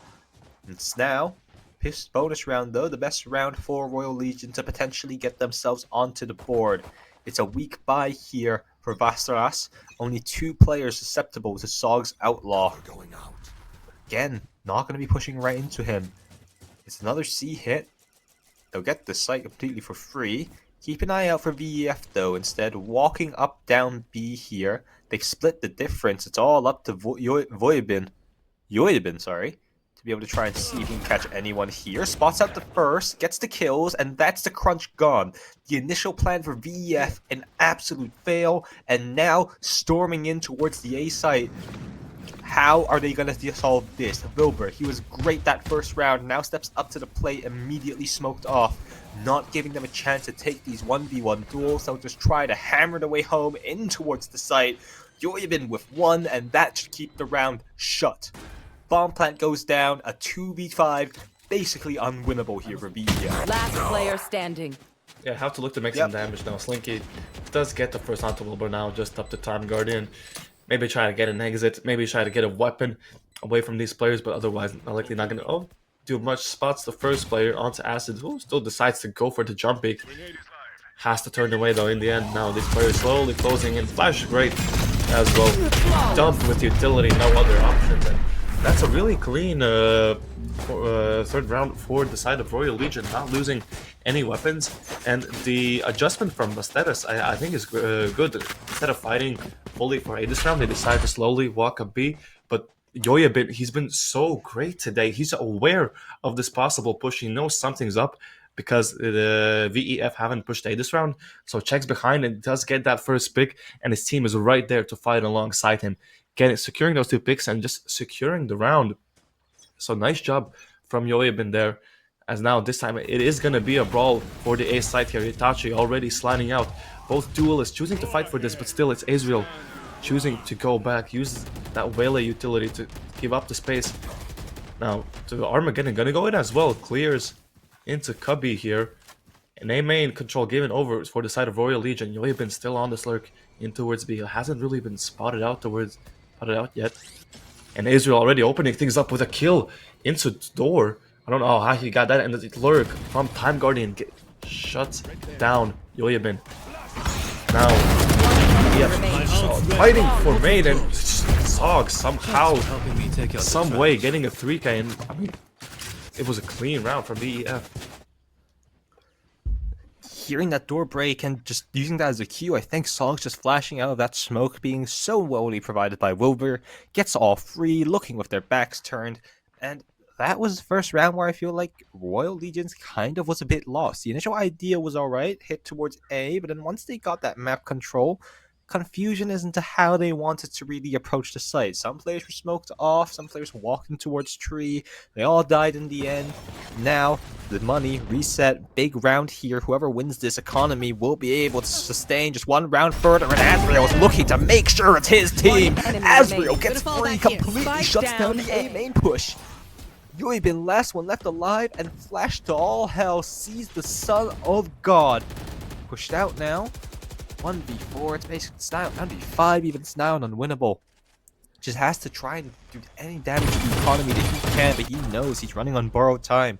And it's now, this bonus round though, the best round for Royal Legion to potentially get themselves onto the board. It's a weak bye here for Vastaras. Only 2 players susceptible to Sog's Outlaw. Again, not going to be pushing right into him. It's another C hit. They'll get the site completely for free. Keep an eye out for VEF though, instead walking up down B here. They've split the difference. It's all up to Voyabin, sorry, to be able to try and see if he can catch anyone here. Spots out the first, gets the kills, and that's the crunch gone. The initial plan for VEF, an absolute fail, and now storming in towards the A site. How are they going to solve this? Wilbur, he was great that first round, now steps up to the plate, immediately smoked off, not giving them a chance to take these 1v1 duels. They'll just try to hammer their way home in towards the site. Yoyabin with 1, and that should keep the round shut. Bomb plant goes down, a 2v5, basically unwinnable here for VEF. Last player standing. Yeah, have to look to make some damage now. Slinky does get the first onto Wilbur now, just up to Time Guardian. Maybe try to get an exit, maybe try to get a weapon away from these players, but otherwise likely not going to do much. Spots the first player onto Acid, who still decides to go for the jump peek. Has to turn away though in the end. Now these players slowly closing in. Flash great as well. Dump with utility, no other options. And that's a really clean third round for the side of Royal Legion, not losing any weapons. And the adjustment from Basteras, I think, is good. Instead of fighting fully for A this round, they decide to slowly walk a B. But Yoyabin, he's been so great today. He's aware of this possible push. He knows something's up because the VEF haven't pushed A this round. So checks behind and does get that first pick, and his team is right there to fight alongside him. Securing those 2 picks and just securing the round. So nice job from Yoyabin there. As now this time it is going to be a brawl for the A side here. Itachi already sliding out. Both duelists choosing to fight for this, but still it's Israel choosing to go back. Uses that Waylay utility to give up the space. Now to Armageddon, gonna go in as well. Clears into Cubby here. And A main control given over for the side of Royal Legion. Yoyabin still on the slurk in towards B. Hasn't really been spotted out yet. And Israel already opening things up with a kill into door. I don't know how he got that, and the lurk from Time Guardian shuts down Yoyabin. Now, fighting for main, and Sog somehow, some way getting a 3K, and I mean, it was a clean round for VEF. Hearing that door break and just using that as a cue, I think Sog's just flashing out of that smoke being so wellly provided by Wilbur, gets all free, looking with their backs turned, and that was the first round where I feel like Royal Legions kind of was a bit lost. The initial idea was alright, hit towards A, but then once they got that map control, confusion as into how they wanted to really approach the site. Some players were smoked off, some players walking towards tree, they all died in the end. Now, the money, reset, big round here. Whoever wins this economy will be able to sustain just 1 round further, and Azrael is looking to make sure it's his team. Azrael gets free, completely shuts down the A main push. Yoyabin, last one left alive, and Flash to all hell sees the Son of God. Pushed out now. 1v4, it's basically down. 1v5 even, it's now unwinnable. Just has to try and do any damage to the economy that he can, but he knows he's running on borrowed time.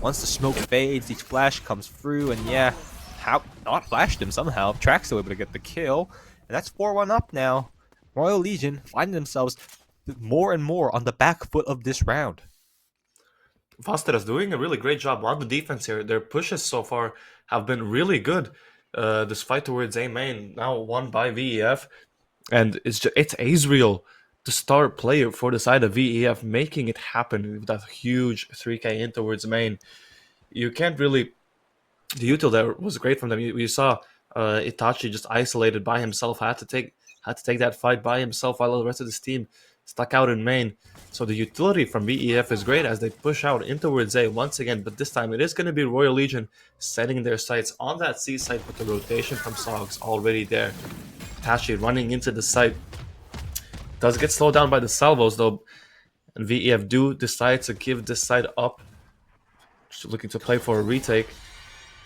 Once the smoke fades, each flash comes through, and yeah, how not flashed him somehow. Track's still able to get the kill, and that's 4-1 up now. Royal Legion finding themselves more and more on the back foot of this round. Vasteras doing a really great job on the defense here. Their pushes so far have been really good. This fight towards A main now won by VEF, and it's Azrael, the star player for the side of VEF, making it happen with that huge 3K in towards main. You can't really. The util there was great from them. You saw Itachi just isolated by himself, had to take that fight by himself while the rest of his team stuck out in main. So the utility from VEF is great as they push out in towards A once again, but this time it is going to be Royal Legion setting their sights on that C site with the rotation from Sogs already there. Tashi running into the site. Does get slowed down by the salvos though, and VEF do decide to give this side up. Just looking to play for a retake.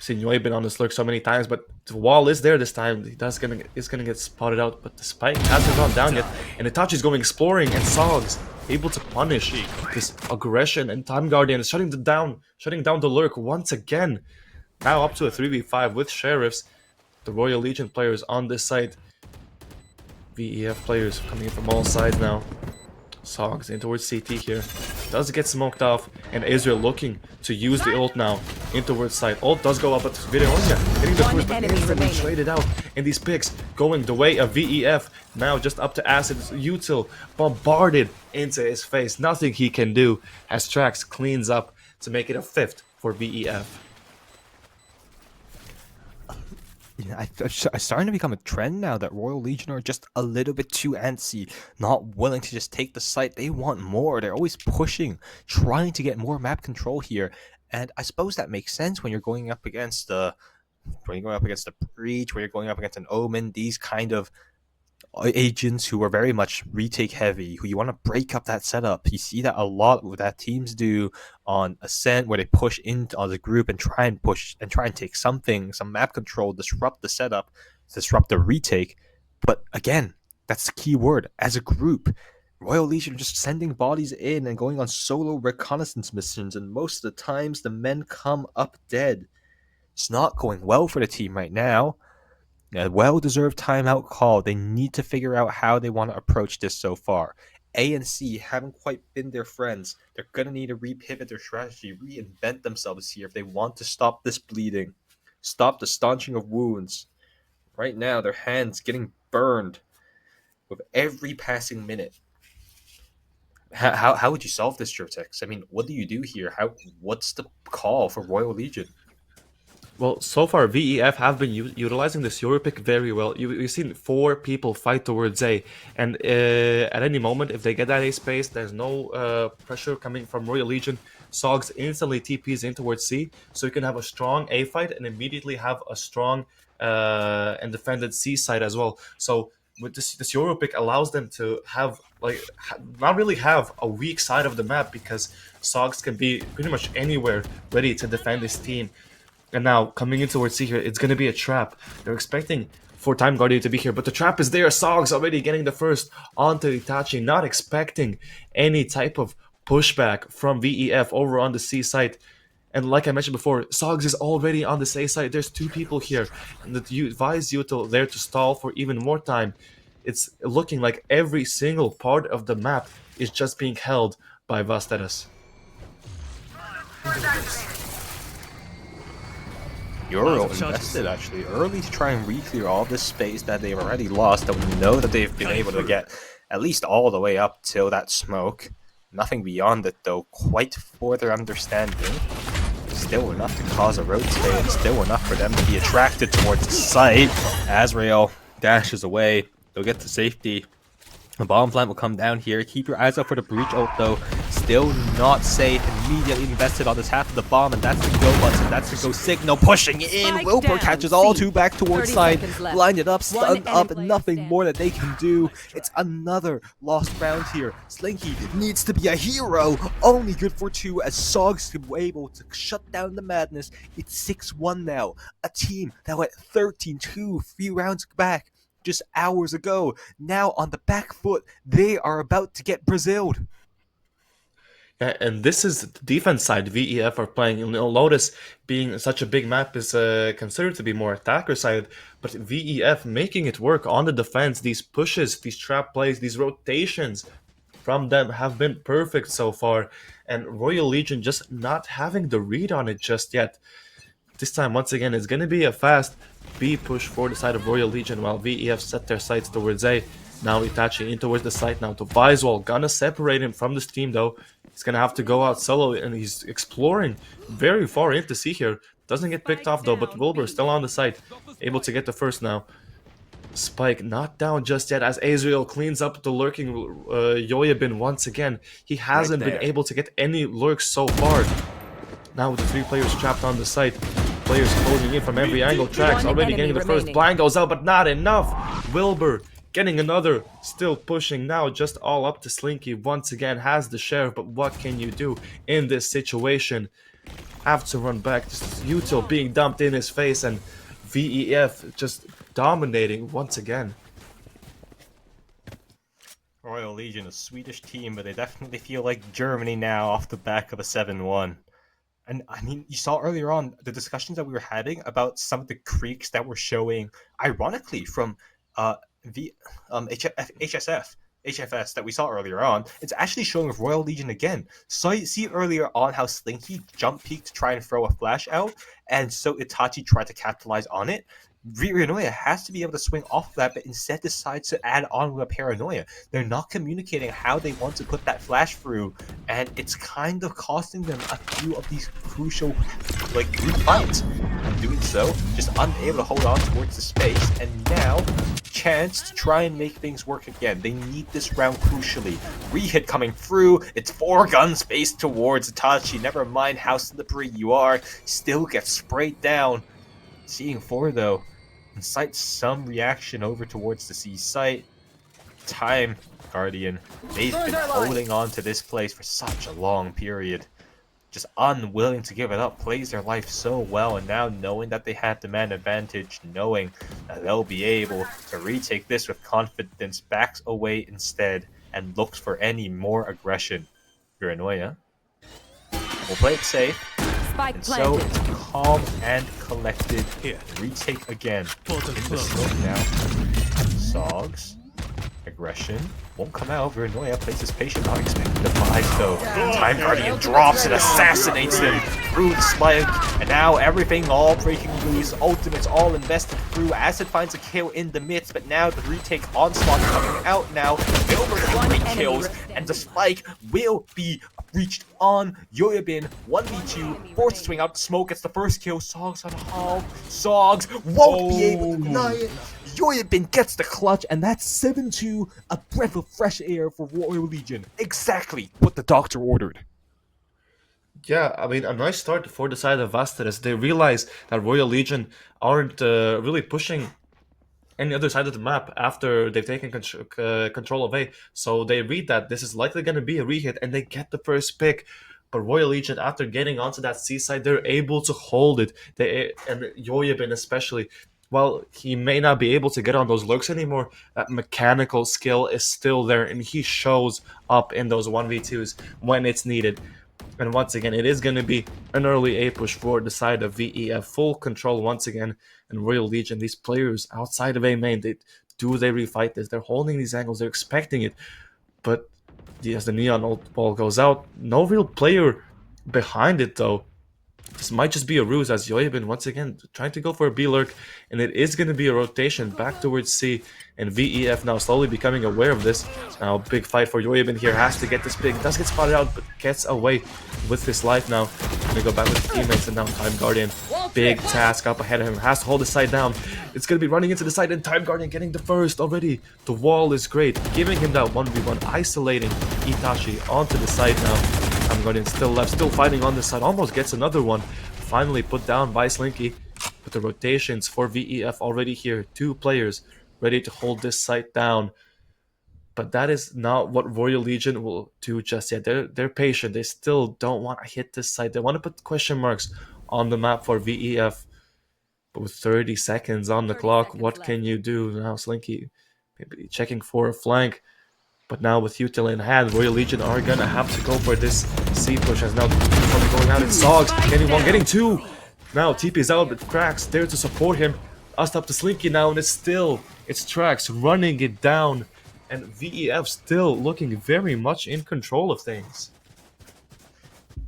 Seen Yoi been on this lurk so many times, but the wall is there this time. He's gonna get spotted out, but the spike hasn't gone down yet, and Itachi's going exploring, and Sogs able to punish this aggression, and Time Guardian is shutting down the lurk once again. Now up to a 3v5 with Sheriffs. The Royal Legion players on this side. VEF players coming in from all sides now. Sogs in towards CT here. Does get smoked off, and Israel looking to use the ult now in towards side. Ult does go up, but Videonia hitting the first, but instantly traded out. And these picks going the way of VEF. Now just up to Acid. Util bombarded into his face. Nothing he can do as Trax cleans up to make it a 5th for VEF. Yeah, it's starting to become a trend now that Royal Legion are just a little bit too antsy, not willing to just take the site. They want more. They're always pushing, trying to get more map control here. And I suppose that makes sense when you're going up against the Breach, when you're going up against an Omen, these kind of agents who are very much retake heavy, who you want to break up that setup. You see that a lot with that teams do on Ascent, where they push into the group and try and take some map control, disrupt the setup, disrupt the retake. But again, that's the key word. As a group, Royal Legion are just sending bodies in and going on solo reconnaissance missions, and most of the times the men come up dead. It's not going well for the team right now. A well-deserved timeout call. They need to figure out how they want to approach this so far. A and C haven't quite been their friends. They're going to need to repivot their strategy, reinvent themselves here if they want to stop this bleeding, stop the staunching of wounds. Right now, their hands getting burned with every passing minute. How would you solve this, Jotex? I mean, what do you do here? What's the call for Royal Legion? Well, so far VEF have been utilizing this Euro pick very well. You've seen 4 people fight towards A, and at any moment, if they get that A space, there's no pressure coming from Royal Legion. Sogs instantly TPs in towards C, so you can have a strong A fight and immediately have a strong and defended C side as well. So with this Euro pick allows them to have not really have a weak side of the map, because Sogs can be pretty much anywhere ready to defend his team. And now, coming in towards C here, it's going to be a trap. They're expecting for Time Guardian to be here, but the trap is there. Sogs already getting the first onto Itachi, not expecting any type of pushback from VEF over on the C side. And like I mentioned before, Sogs is already on the C side. There's 2 people here, and the advise Util there to stall for even more time. It's looking like every single part of the map is just being held by Vasteras. Euro invested actually early to try and re-clear all this space that they've already lost, and we know that they've been able to get at least all the way up till that smoke. Nothing beyond it though, quite for their understanding. Still enough to cause a rotate, still enough for them to be attracted towards the site. Azrael dashes away, they'll get to safety. The bomb plant will come down here. Keep your eyes out for the breach ult though. Still not safe. Immediately invested on this half of the bomb, and that's the go button. That's the go signal. Pushing in. Wilbur catches all 2 back towards side. Blinded up, stunned up, and nothing more that they can do. It's another lost round here. Slinky needs to be a hero. Only good for 2 as Sogs is able to shut down the madness. It's 6-1 now. A team that went 13-2 a few rounds back. Just hours ago, now on the back foot, they are about to get Braziled. Yeah, and this is the defense side VEF are playing. Lotus being such a big map is considered to be more attacker side, but VEF making it work on the defense. These pushes, these trap plays, these rotations from them have been perfect so far, and Royal Legion just not having the read on it just yet. This time, once again, it's going to be a fast B push for the side of Royal Legion, while VEF set their sights towards A. Now Itachi in towards the site now to Viswall. Gonna separate him from this team though. He's gonna have to go out solo, and he's exploring very far into C here. Doesn't get picked off though, but Wilbur still on the site. Able to get the first now. Spike not down just yet as Azrael cleans up the lurking Yoyabin once again. He hasn't been able to get any lurks so far. Now with the 3 players trapped on the site. Players closing in from every angle. Trax already getting the first. Blind goes out, but not enough. Wilbur Getting another, still pushing now, just all up to Slinky. Once again, has the sheriff, but what can you do in this situation? Have to run back. Just Util being dumped in his face, and VEF just dominating once again. Royal Legion, a Swedish team, but they definitely feel like Germany now off the back of a 7-1. And I mean, you saw earlier on the discussions that we were having about some of the creeks that were showing, ironically, from the HFS that we saw earlier on. It's actually showing Royal Legion again. So you see earlier on how Slinky jump peeked to try and throw a flash out, and so Itachi tried to capitalize on it. Rinoya has to be able to swing off of that, but instead decides to add on with a paranoia. They're not communicating how they want to put that flash through, and it's kind of costing them a few of these crucial group fights. And doing so, just unable to hold on towards the space, and now chance to try and make things work again. They need this round crucially. Rehit coming through. It's 4 guns faced towards Itachi. Never mind how slippery you are. Still gets sprayed down. Seeing 4 though, incites some reaction over towards the C site. Time Guardian, they've been holding on to this place for such a long period. Just unwilling to give it up, plays their life so well, and now knowing that they have the man advantage, knowing that they'll be able to retake this with confidence, backs away instead and looks for any more aggression. Uranoya will play it safe, and so it's calm and collected. Retake again. In the smoke now. Sogs. Aggression won't come out. Uranoya plays his patient, not expecting the 5 though. Time Guardian drops and assassinates him through the spike, and now everything all breaking loose. Ultimates all invested through. Acid finds a kill in the midst, but now the retake onslaught coming out now. Wilbur 3 kills, and the spike will be reached on Yoyabin. 1v2, forced to swing out the smoke, gets the first kill. Sogs on Hall. Sogs won't be able to deny it. Yoyabin gets the clutch, and that's 7-2, a breath of fresh air for Royal Legion. Exactly what the doctor ordered. Yeah, I mean, a nice start for the side of Vasteres. They realize that Royal Legion aren't really pushing any other side of the map after they've taken control of A. So they read that this is likely going to be a rehit, and they get the first pick. But Royal Legion, after getting onto that C side, they're able to hold it. And Yoyabin especially, while he may not be able to get on those lurks anymore, that mechanical skill is still there, and he shows up in those 1v2s when it's needed. And once again, it is going to be an early A push for the side of VEF. Full control once again. And Royal Legion, these players outside of A main, they refight this? They're holding these angles, they're expecting it. But as the neon ult ball goes out, no real player behind it though. This might just be a ruse, as Yoyabin once again trying to go for a B lurk, and it is going to be a rotation back towards C, and VEF now slowly becoming aware of this. Now big fight for Yoyabin here, has to get this pick, does get spotted out, but gets away with his life now. Gonna go back with his teammates, and now Time Guardian, big task up ahead of him, has to hold the side down. It's going to be running into the side, and Time Guardian getting the first already. The wall is great, giving him that 1v1, isolating Itachi onto the side now. Time Guardian still left, still fighting on this side, almost gets another one. Finally put down by Slinky. But the rotations for VEF already here. 2 players ready to hold this site down. But that is not what Royal Legion will do just yet. They're patient. They still don't want to hit this site. They want to put question marks on the map for VEF. But with 30 seconds on the clock, what can you do now? Slinky maybe checking for a flank. But now with Util in hand, Royal Legion are gonna have to go for this C push, as now probably going out in Sogs, getting 1, getting 2. Now TP's out, but Cracks there to support him. Us up to Slinky now, and it's Trax running it down, and VEF still looking very much in control of things.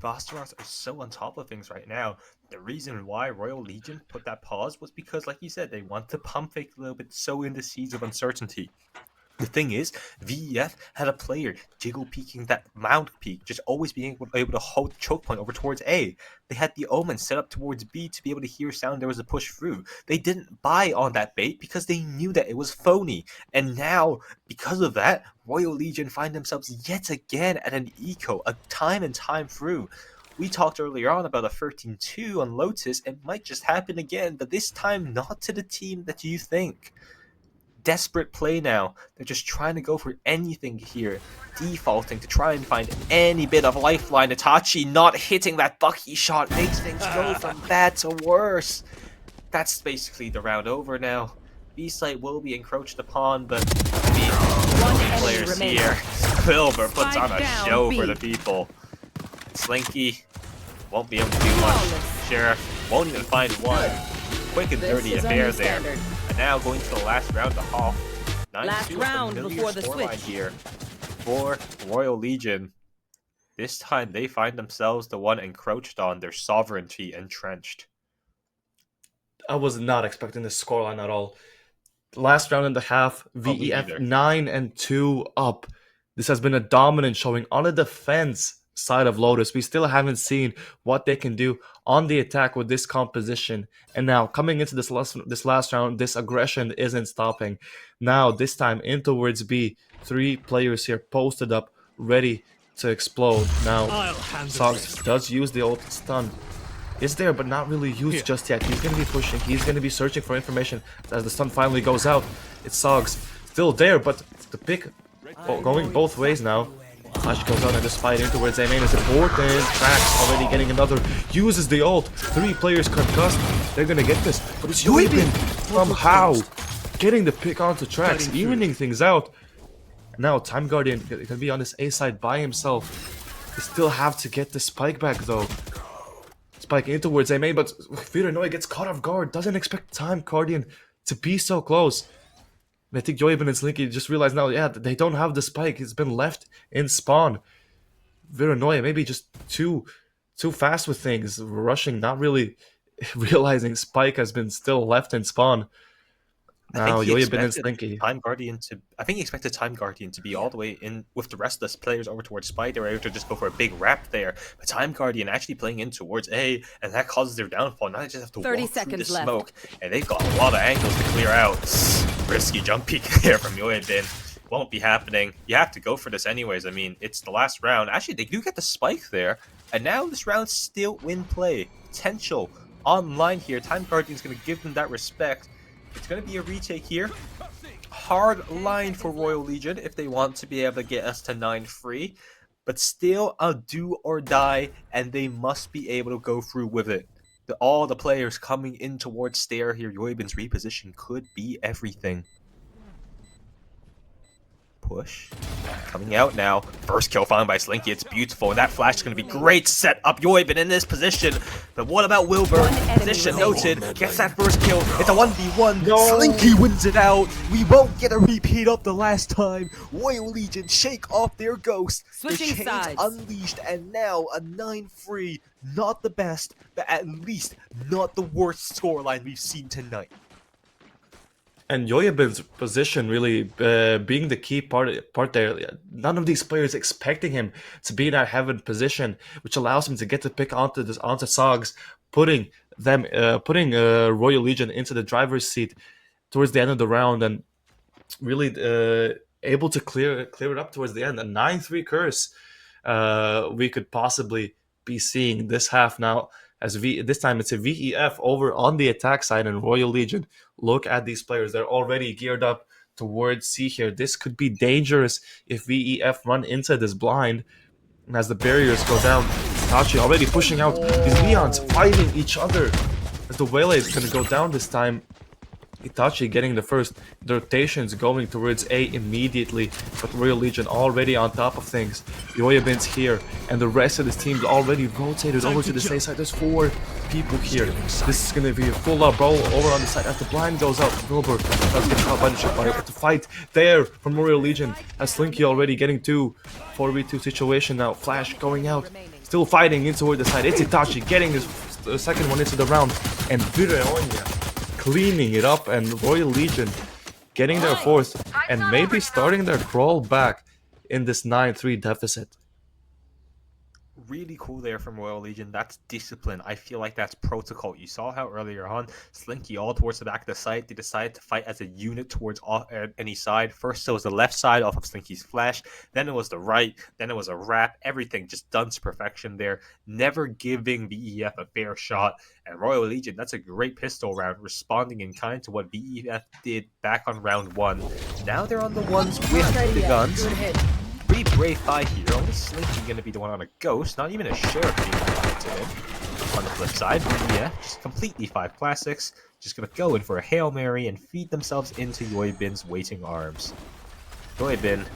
Vasteros are so on top of things right now. The reason why Royal Legion put that pause was because, like you said, they want to pump fake a little bit, sow in the seeds of uncertainty. The thing is, VEF had a player jiggle peeking that mount peak, just always being able to hold the choke point over towards A. They had the Omen set up towards B to be able to hear sound there was a push through. They didn't buy on that bait because they knew that it was phony. And now, because of that, Royal Legion find themselves yet again at an eco, a time and time through. We talked earlier on about a 13-2 on Lotus. It might just happen again, but this time not to the team that you think. desperate play now. They're just trying to go for anything here, defaulting to try and find any bit of lifeline. Itachi not hitting that Bucky shot makes things go from bad to worse. That's basically the round over now. B-site will be encroached upon, but the players here. Wilbur puts on a show for the people. Slinky won't be able to do much. Sheriff won't even find one. Quick and dirty affair there. And now going to the last round to Hoff. Last round before the switch here for Royal Legion. This time they find themselves the one encroached on, their sovereignty entrenched. I was not expecting this scoreline at all. Last round and a half, VEF 9-2 up. This has been a dominant showing on the defense side of Lotus. We still haven't seen what they can do on the attack with this composition. And now coming into this last round, this aggression isn't stopping. Now this time in towards B, 3 players here posted up, ready to explode. Now Sox does use the ult stun. It's there, but not really used just yet. He's going to be pushing. He's going to be searching for information as the stun finally goes out. It's Sogs still there, but the pick going both ways now. Flash goes out and just fighting towards A main is important. Tracks already getting another. Uses the ult. 3 players concussed. They're going to get this. But it's Yoibin somehow getting the pick onto Tracks, evening things out. Now Time Guardian can be on this A side by himself. They still have to get the spike back though. Spiking in towards A main, but Viranoi gets caught off guard. Doesn't expect Time Guardian to be so close. And I think Yoibin and Slinky just realized now, yeah, they don't have the spike. It's been left in spawn. Viranoi maybe just too fast with things, rushing, not really realizing spike has been still left in spawn. Now Yoibin and Slinky. I think he expected Time Guardian to be all the way in with the rest of the players over towards Spike. They were able to just go for a big wrap there. But Time Guardian actually playing in towards A, and that causes their downfall. Now they just have to walk through the smoke. And they've got a lot of angles to clear out. Risky jump peek there from Yoibin. Won't be happening. You have to go for this anyways. I mean, it's the last round. Actually, they do get the spike there. And now this round's still in play. Potential online here. Time Guardian's going to give them that respect. It's going to be a retake here. Hard line for Royal Legion if they want to be able to get us to 9 free. But still a do or die, and they must be able to go through with it. All the players coming in towards Stair here. Yoibin's reposition could be everything. Push. Coming out now. First kill found by Slinky. It's beautiful. And that flash is going to be great to set up Yoibin in this position. But what about Wilbur? Position noted. Gets that first kill. It's a 1v1. No. Slinky wins it out. We won't get a repeat of the last time. Royal Legion shake off their ghost. Switching the chains sides. unleashed. And now a 9 free. Not the best, but at least not the worst scoreline we've seen tonight. And Yoibin's position really being the key part there. None of these players expecting him to be in that heaven position, which allows him to get the pick onto Sogs, putting Royal Legion into the driver's seat towards the end of the round, and really able to clear it up towards the end. A 9-3 curse we could possibly be seeing this half now. As this time it's a VEF over on the attack side, and Royal Legion. Look at these players. They're already geared up towards C here. This could be dangerous if VEF run into this blind. And as the barriers go down, Tachi already pushing out. These Leons fighting each other. As the Waylay is going to go down this time. Itachi getting the first. The rotations going towards A immediately, but Royal Legion already on top of things. Yoibin's here, and the rest of this team's already rotated over to the A side. There's 4 people here. This is going to be a full-up brawl over on the side as the blind goes out. Wilbur does get caught by the shot fire, but the fight there from Royal Legion has Slinky already getting 4v2 situation now. Flash going out, still fighting in toward the side. It's Itachi getting his second one into the round, and Vireonia cleaning it up, and Royal Legion getting their 4th and maybe starting their crawl back in this 9-3 deficit. really cool there from Royal Legion. That's discipline. I feel like that's protocol. You saw how earlier on, Slinky all towards the back of the site. They decided to fight as a unit towards any side. First, it was the left side off of Slinky's flash. Then it was the right. Then it was a wrap. Everything just done to perfection there. Never giving VEF a fair shot. And Royal Legion, that's a great pistol round, responding in kind to what VEF did back on round 1. Now they're on the ones with the guns. Pretty brave fight here. Only Slinky going to be the one on a ghost. Not even a sheriff being applied to him. On the flip side, VEF just completely 5 classics. Just going to go in for a Hail Mary and feed themselves into Yoibin's waiting arms. Yoibin,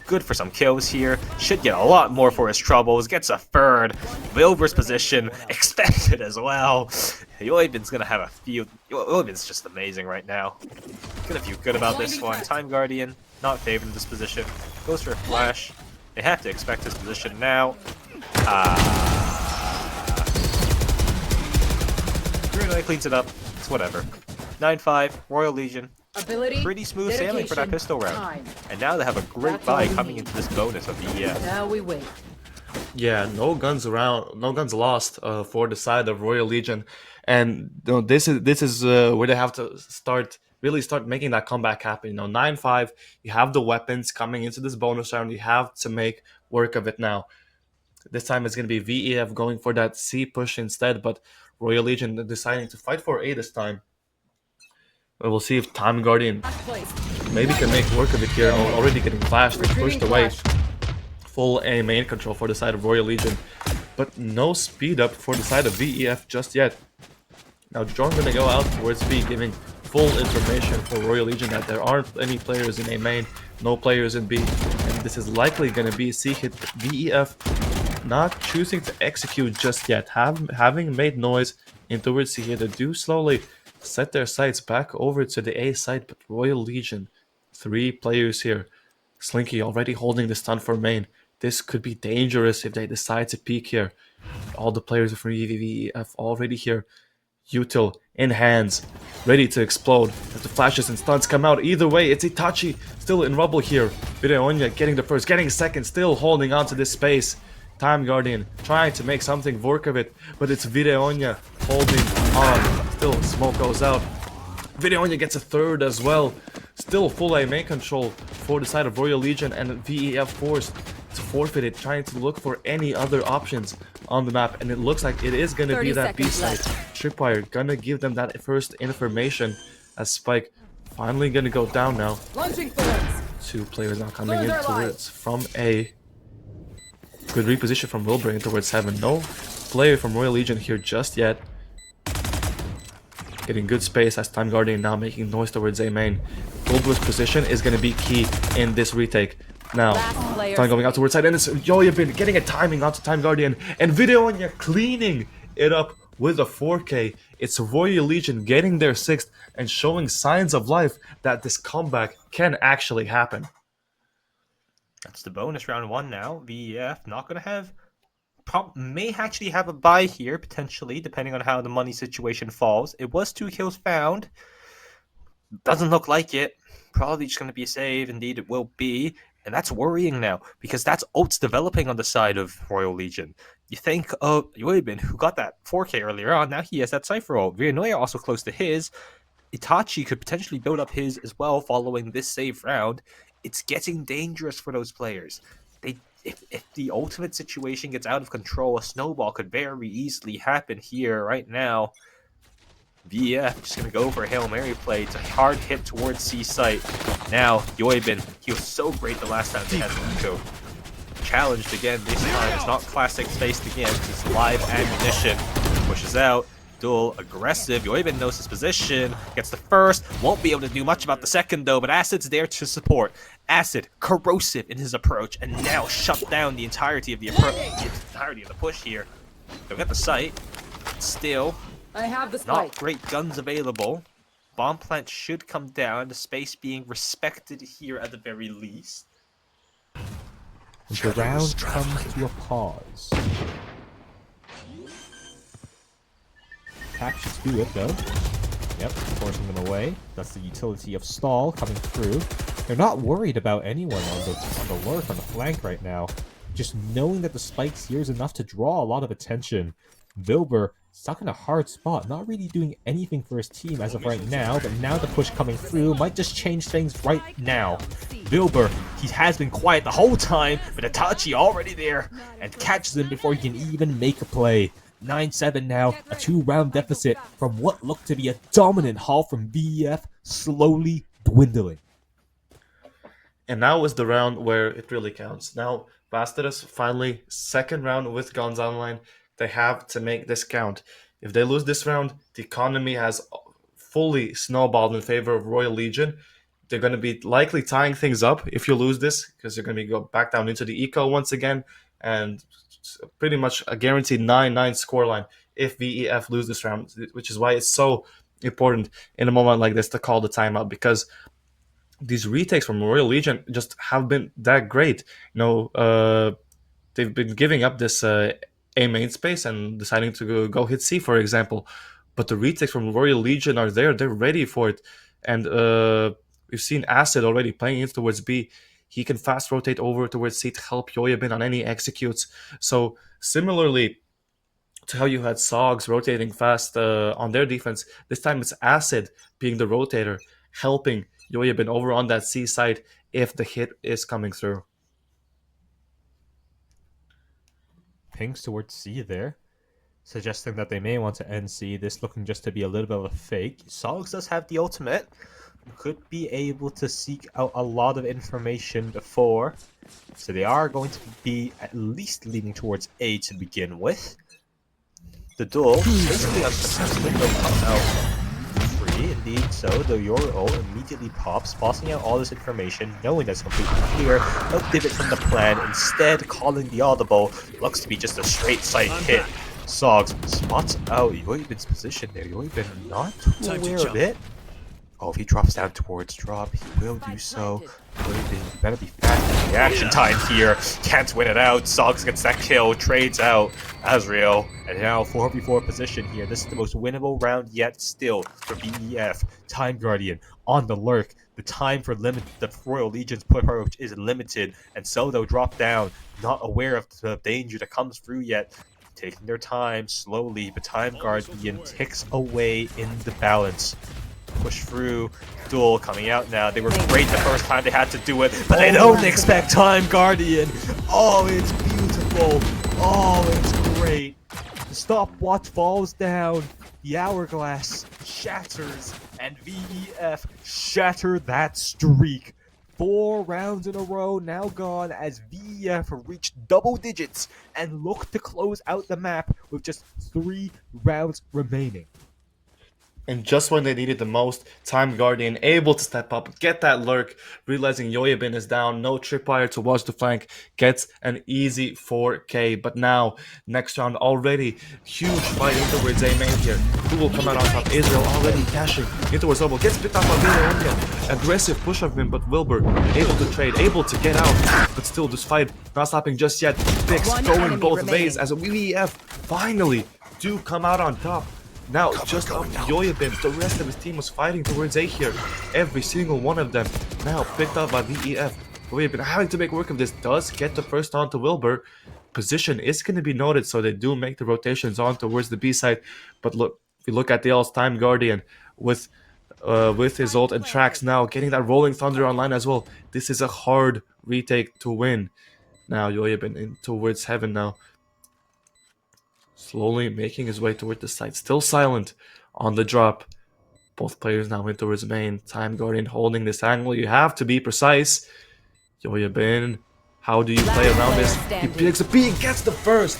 good for some kills here. Should get a lot more for his troubles. Gets a third. Wilbur's position expected as well. Yoibin's going to have a few. Yoibin's just amazing right now. Gonna feel good about this one. Time Guardian, not favoring this position. Goes for a flash. They have to expect his position now. Bruno cleans it up. It's whatever. 9-5, Royal Legion. Pretty smooth sailing for that pistol round. And now they have a great buy coming into this bonus of the EF. Now we wait. Yeah, no guns around, no guns lost for the side of Royal Legion, and this is where they have to really start making that comeback happen. 9-5, you have the weapons coming into this bonus round. You have to make work of it now. This time it's going to be VEF going for that C push instead, but Royal Legion deciding to fight for A this time. We'll see if Time Guardian maybe can make work of it here. Already getting flashed and pushed away. Full A main control for the side of Royal Legion, but no speed up for the side of VEF just yet. Now John gonna go out towards B, giving full information for Royal Legion that there aren't any players in A main, no players in B, and this is likely gonna be C hit. VEF not choosing to execute just yet, having made noise in towards C hit. They do slowly set their sights back over to the A side, but Royal Legion, 3 players here. Slinky already holding the stun for main. This could be dangerous if they decide to peek here. All the players from VEF already here. Util in hands, ready to explode as the flashes and stuns come out. Either way, it's Itachi still in rubble here. Videonya getting the first, getting second, still holding on to this space. Time Guardian trying to make something work of it, but it's Videonya holding on. Still, smoke goes out. Videonya gets a third as well. Still full A main control for the side of Royal Legion, and VEF forced to forfeit it, trying to look for any other options on the map, and it looks like it is going to be that B side. Tripwire gonna give them that first information as Spike finally gonna go down now. 2 players now coming in towards from A. Good reposition from Wilbur in towards Heaven. No player from Royal Legion here just yet. Getting good space as Time Guardian now making noise towards A main. Wilbur's position is going to be key in this retake. Now, Time going out towards side, and it's Yoibin getting a timing onto Time Guardian, and Videonya cleaning it up with a 4K. It's Royal Legion getting their 6th and showing signs of life that this comeback can actually happen. That's the bonus round 1 now. VEF not going to have... may actually have a buy here, potentially, depending on how the money situation falls. It was 2 kills found. Doesn't look like it. Probably just going to be a save. Indeed, it will be. And that's worrying now, because that's ults developing on the side of Royal Legion. You think of Yoibin, who got that 4K earlier on. Now he has that Cypher ult. Vianoia also close to his. Itachi could potentially build up his as well following this save round. It's getting dangerous for those players. If the ultimate situation gets out of control, a snowball could very easily happen here right now. VEF just going to go for a Hail Mary play. It's a hard hit towards C site. Now, Yoibin, he was so great the last time they had Nico. Challenged again this time. It's not classic faced again. It's live ammunition. Pushes out. Duel aggressive. Yoibin knows his position. Gets the first. Won't be able to do much about the second though, but Acid's there to support. Acid, corrosive in his approach, and now shut down the entirety of the push here. They'll get the site. Still, I have the not great guns available. Bomb plant should come down. The space being respected here at the very least. The round comes to a pause. Pack should do it though. Yep, forcing them away. That's the utility of stall coming through. They're not worried about anyone on the lurk on the flank right now. just knowing that the spike's here is enough to draw a lot of attention. Wilbur stuck in a hard spot, not really doing anything for his team as of right now, but now the push coming through might just change things right now. Wilbur, he has been quiet the whole time, but Itachi already there and catches him before he can even make a play. 9-7 now, a 2-round deficit from what looked to be a dominant haul from VEF slowly dwindling. And now is the round where it really counts. Now, Vasteras finally, second round with guns online. They have to make this count. If they lose this round, the economy has fully snowballed in favor of Royal Legion. They're going to be likely tying things up if you lose this, because you're going to be go back down into the eco once again, and pretty much a guaranteed 9-9 scoreline if VEF lose this round, which is why it's so important in a moment like this to call the timeout, because these retakes from Royal Legion just have been that great. They've been giving up this A main space and deciding to go hit C, for example. But the retakes from Royal Legion are there. They're ready for it. And we've seen Acid already playing it towards B. He can fast rotate over towards C to help Yoyabin on any executes. So similarly to how you had Sogs rotating fast on their defense, this time it's Acid being the rotator, helping Yoyabin over on that C side if the hit is coming through. Pings towards C there, suggesting that they may want to end C, this looking just to be a little bit of a fake. Sogs does have the ultimate. Could be able to seek out a lot of information before. So they are going to be at least leaning towards A to begin with. The duel basically unsuccessfully will come out free, indeed so. The Your ult immediately pops, tossing out all this information, knowing that's completely clear. No pivot from the plan, instead calling the audible. Looks to be just a straight sight hit. Sogs spots out Yoibin's position there. Yoibin not too aware of it. Oh, if he drops down towards drop, he will do so. Yoibin better be fast in reaction time here. Can't win it out. Sogs gets that kill, trades out Azrael, and now 4v4 position here. This is the most winnable round yet still for VEF. Time Guardian on the lurk. The time for the Royal Legion's approach is limited, and so they'll drop down, not aware of the danger that comes through yet. Taking their time slowly, but Time Guardian ticks away in the balance. Push through, duel coming out now. They were great the first time they had to do it, but they don't expect Time Guardian. Oh, it's beautiful. Oh, it's great. The stopwatch falls down. The hourglass shatters, and VEF shatter that streak. 4 rounds in a row now gone as VEF reached double digits and look to close out the map with just 3 rounds remaining. And just when they needed the most, Time Guardian able to step up, get that lurk, realizing Yoyabin is down, no tripwire to watch the flank, gets an easy 4K. But now, next round already, huge fight in towards A main here. Who will come out on top? Israel already dashing in towards Obo, gets picked up by Wilbur. Aggressive push of him, but Wilbur able to trade, able to get out. But still, this fight not stopping just yet. Picks going both ways as VEF finally do come out on top. Now, just up Yoyabin, the rest of his team was fighting towards A here. Every single one of them now picked up by VEF. Yoyabin having to make work of this, does get the first on to Wilbur. Position is going to be noted, so they do make the rotations on towards the B side. But look, if you look at the L's Time Guardian with his ult and tracks now, getting that Rolling Thunder online as well. This is a hard retake to win. Now, Yoyabin in towards heaven now. Slowly making his way toward the side. Still silent on the drop. Both players now in towards main. Time Guardian holding this angle. You have to be precise. Yoyabin, how do you play around this? He picks a B and gets the first.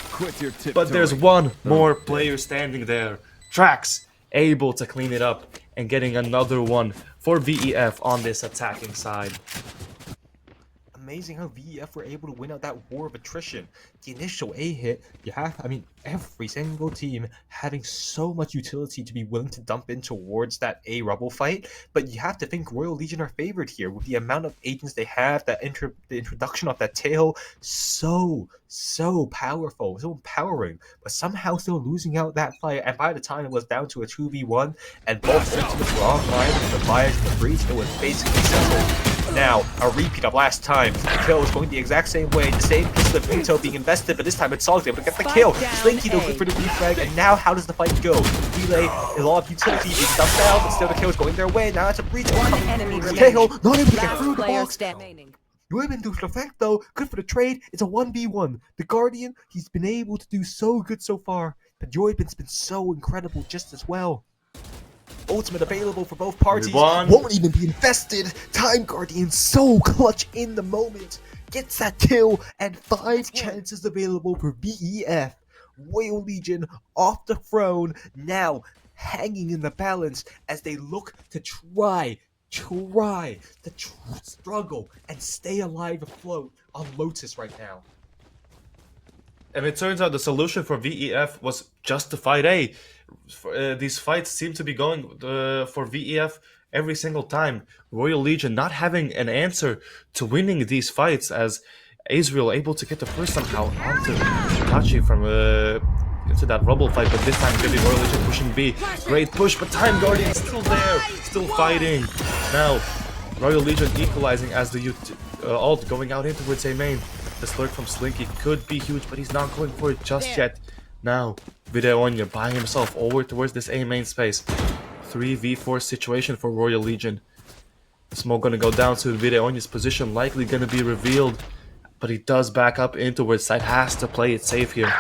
But there's one more player standing there. Trax able to clean it up and getting another one for VEF on this attacking side. Amazing how VEF were able to win out that war of attrition. The initial A hit, every single team having so much utility to be willing to dump in towards that A rubble fight, but you have to think Royal Legion are favored here with the amount of agents they have, the introduction of that tail, so powerful, so empowering, but somehow still losing out that fight, and by the time it was down to a 2v1, and both ultimates were online, with the fires and the breeze, it was basically settled. Now, a repeat of last time. The kill is going the exact same way. The same piece of veto being invested, but this time it's Solid able to get the kill. Slinky though good for the refrag, and now how does the fight go? Relay, a lot of utility being dumped down, but still the kill is going their way. Now it's a breach. enemy Cahill not able to get Last through the player box. standing. Neumann does the effect though, good for the trade. It's a 1v1. The Guardian, he's been able to do so good so far, but Joyben's been so incredible just as well. Ultimate available for both parties. Won't even be invested. Time Guardian so clutch in the moment. Gets that kill and 5 chances available for VEF. Royal Legion off the throne, now hanging in the balance as they look to try to struggle and stay alive afloat on Lotus right now. And it turns out the solution for VEF was just to fight A. These fights seem to be going for VEF every single time. Royal Legion not having an answer to winning these fights, as Azrael able to get the first somehow onto Tachi from into that rubble fight, but this time it's gonna be Royal Legion pushing B. Great push, but Time Guardian still there, still fighting. Now, Royal Legion equalizing as the ult going out into towards A main. The slurk from Slinky could be huge, but he's not going for it just yet. Now, Videonya by himself over towards this A main space. 3v4 situation for Royal Legion. Smoke gonna go down to Videonya's position, likely gonna be revealed, but he does back up in towards side, has to play it safe here.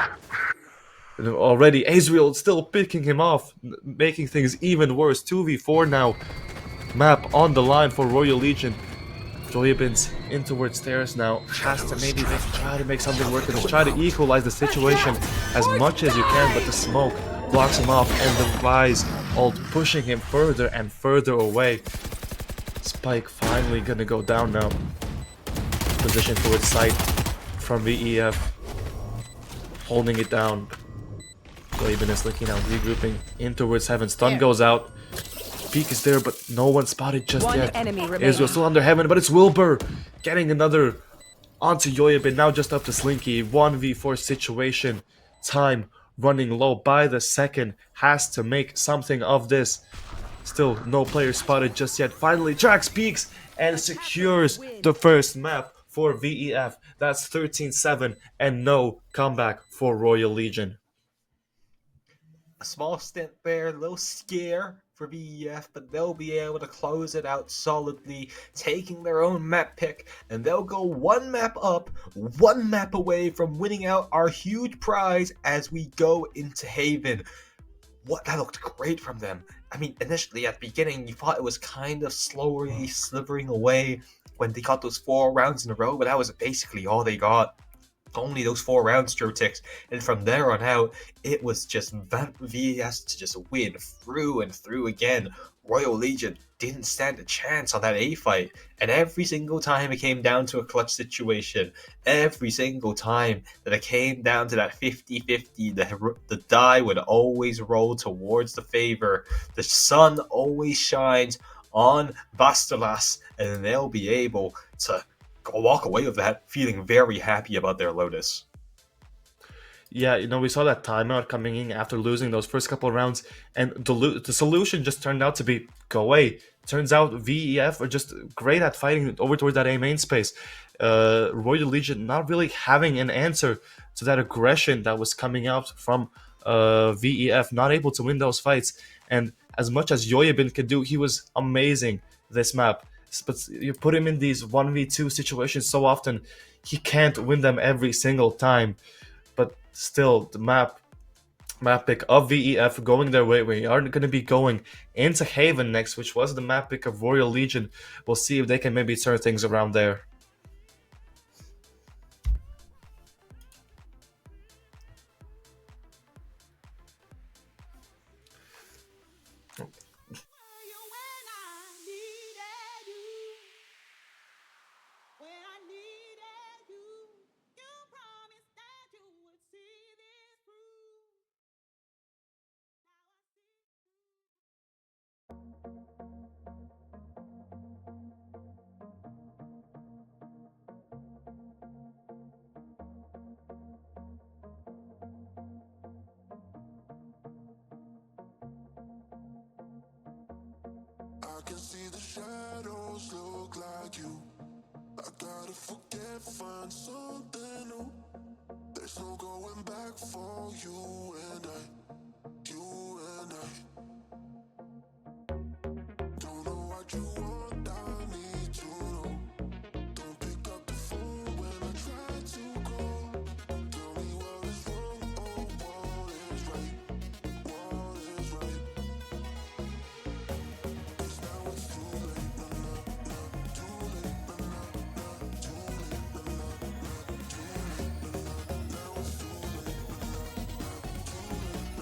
And already, Azrael still picking him off, making things even worse. 2v4 now. Map on the line for Royal Legion. Joyabins in towards stairs now. Has to maybe try to make something work and try to equalize the situation as much as you can, but the smoke blocks him off and the Rise ult pushing him further and further away. Spike finally gonna go down now. Position towards site from VEF. Holding it down. Joyabin is looking out, regrouping in towards heaven. Stun goes out. Peek is there, but no one spotted just yet. Israel still under heaven, but it's Wilbur getting another onto Joyabin. Now just up to Slinky. 1v4 situation. Time running low by the second. Has to make something of this. Still no player spotted just yet. Finally, Drax peeks and secures the first map for VEF. That's 13-7 and no comeback for Royal Legion. A small stint there, a little scare for VEF, but they'll be able to close it out solidly, taking their own map pick, and they'll go one map up, one map away from winning out our huge prize as we go into Haven. That looked great from them. I mean, initially at the beginning, you thought it was kind of slowly slithering away when they got those 4 rounds in a row, but that was basically all they got. Only those 4 rounds, Jotex, and from there on out, it was just VS to just win through and through again. Royal Legion didn't stand a chance on that A fight, and every single time it came down to a clutch situation, every single time that it came down to that 50-50, the die would always roll towards the favor. The sun always shines on Bastalas, and they'll be able to walk away with that feeling very happy about their Lotus. Yeah, we saw that timeout coming in after losing those first couple of rounds, and the solution just turned out to be go away. Turns out VEF are just great at fighting over towards that A main space. Royal Legion not really having an answer to that aggression that was coming out from VEF, not able to win those fights. And as much as Joyabin could do, he was amazing this map. But you put him in these 1v2 situations so often, he can't win them every single time. But still, the map pick of VEF going their way. We are going to be going into Haven next, which was the map pick of Royal Legion. We'll see if they can maybe turn things around there. I can see the shadows look like you. I gotta forget, find something new. There's no going back for you and I. You and I. Don't know what you want, I need to know. Don't pick up the phone when I try to call. Tell me what is wrong or what is right. What is right? 'Cause now it's too late, nah, nah, nah. Too late, nah, nah, nah. Too late, nah, nah, nah. Too late, nah, nah. Now it's too late, nah, nah, nah. Too late,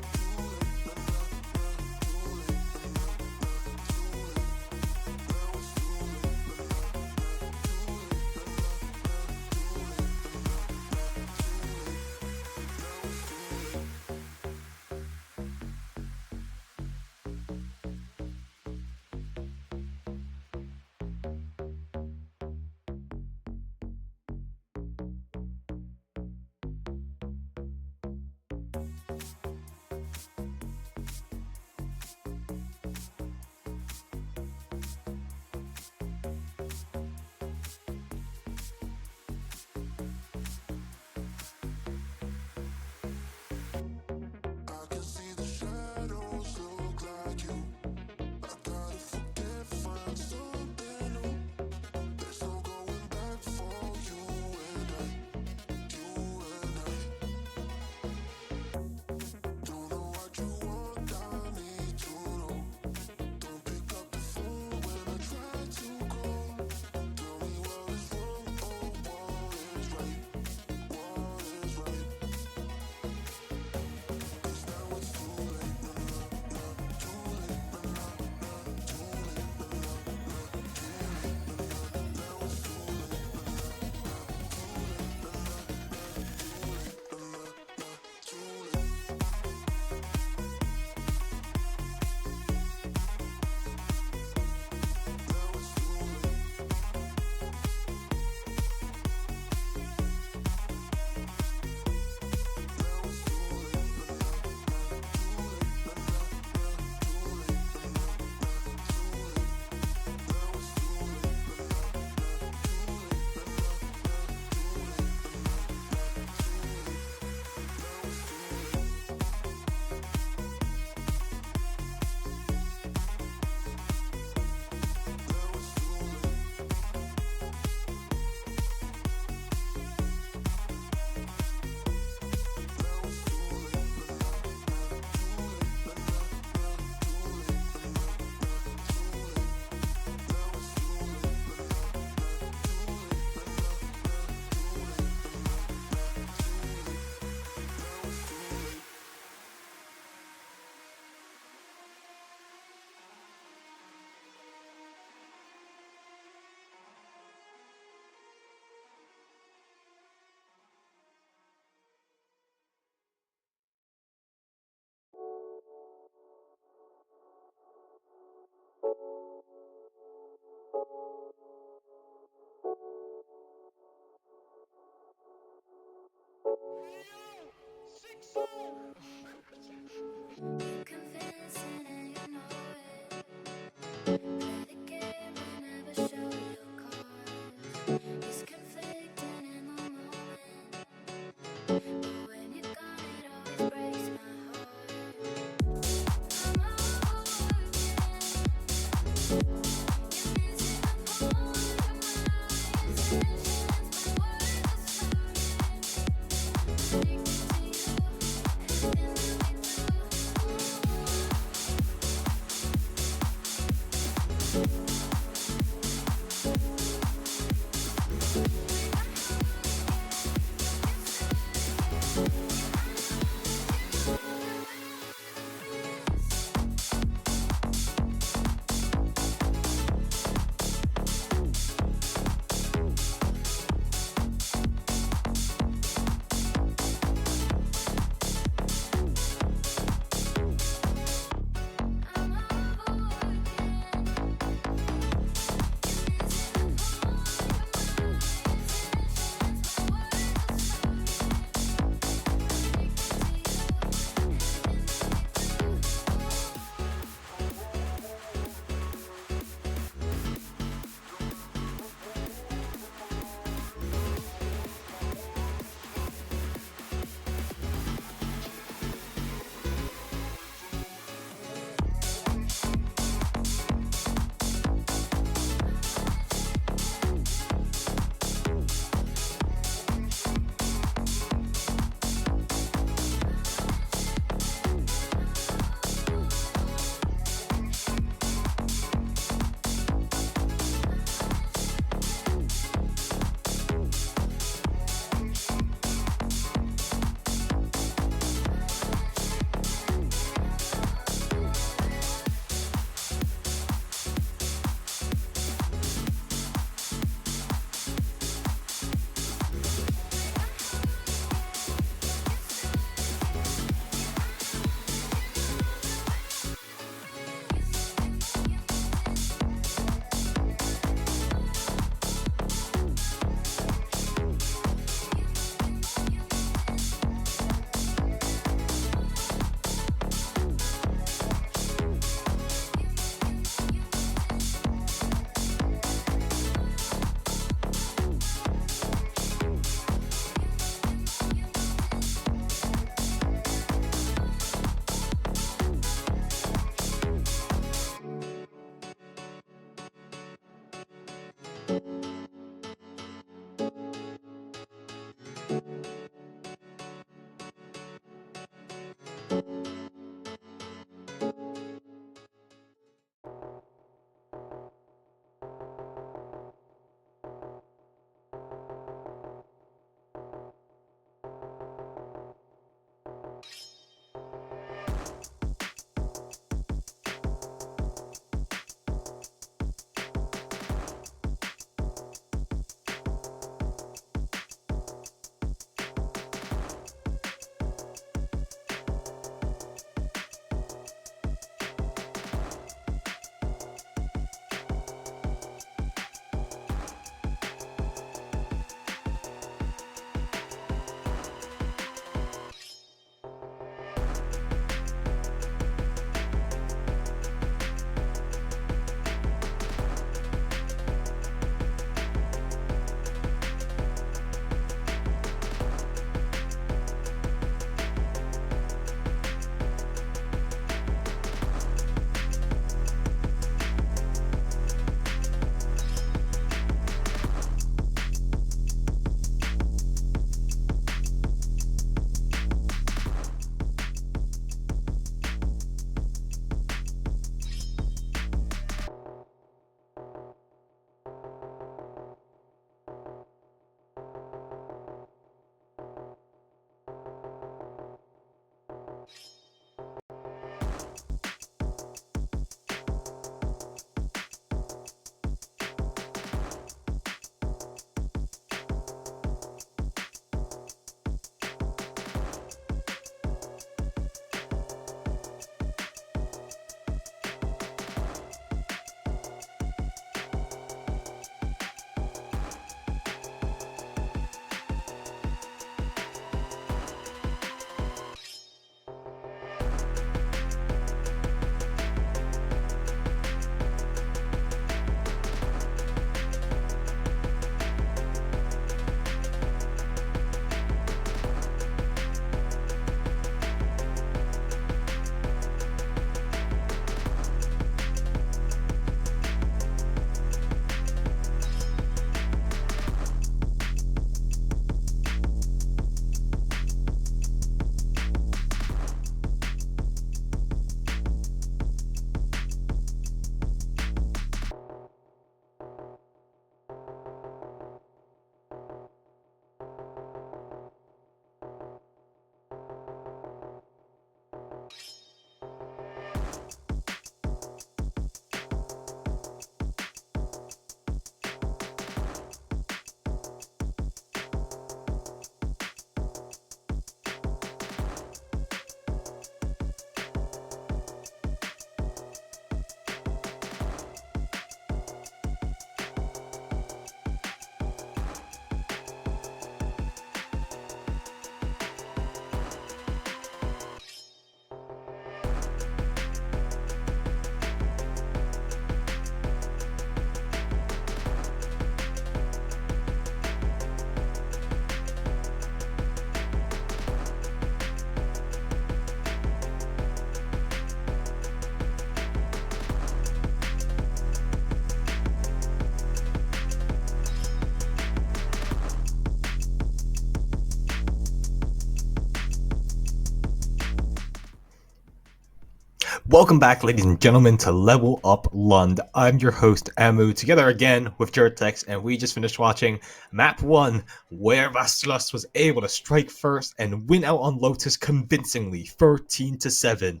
Welcome back, ladies and gentlemen, to Level Up Lund. I'm your host, Amu, together again with Jertex, and we just finished watching Map 1, where Vastulas was able to strike first and win out on Lotus convincingly, 13-7.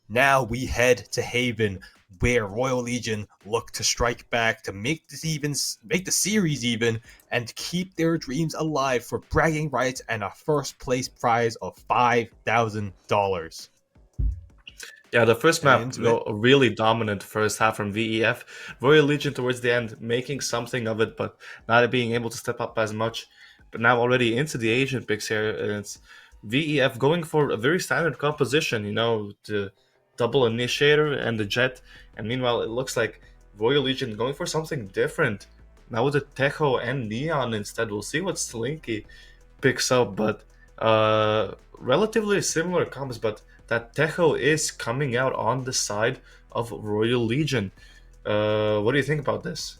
Now we head to Haven, where Royal Legion look to strike back to make the series even, and keep their dreams alive for bragging rights and a first place prize of $5,000. Yeah, the first map, really dominant first half from VEF. Royal Legion towards the end making something of it, but not being able to step up as much. But now already into the Asian picks here, and it's VEF going for a very standard composition, the double initiator and the jet. And meanwhile, it looks like Royal Legion going for something different. Now with the Tejo and Neon instead. We'll see what Slinky picks up, but relatively similar combos, but that Tejo is coming out on the side of Royal Legion. What do you think about this?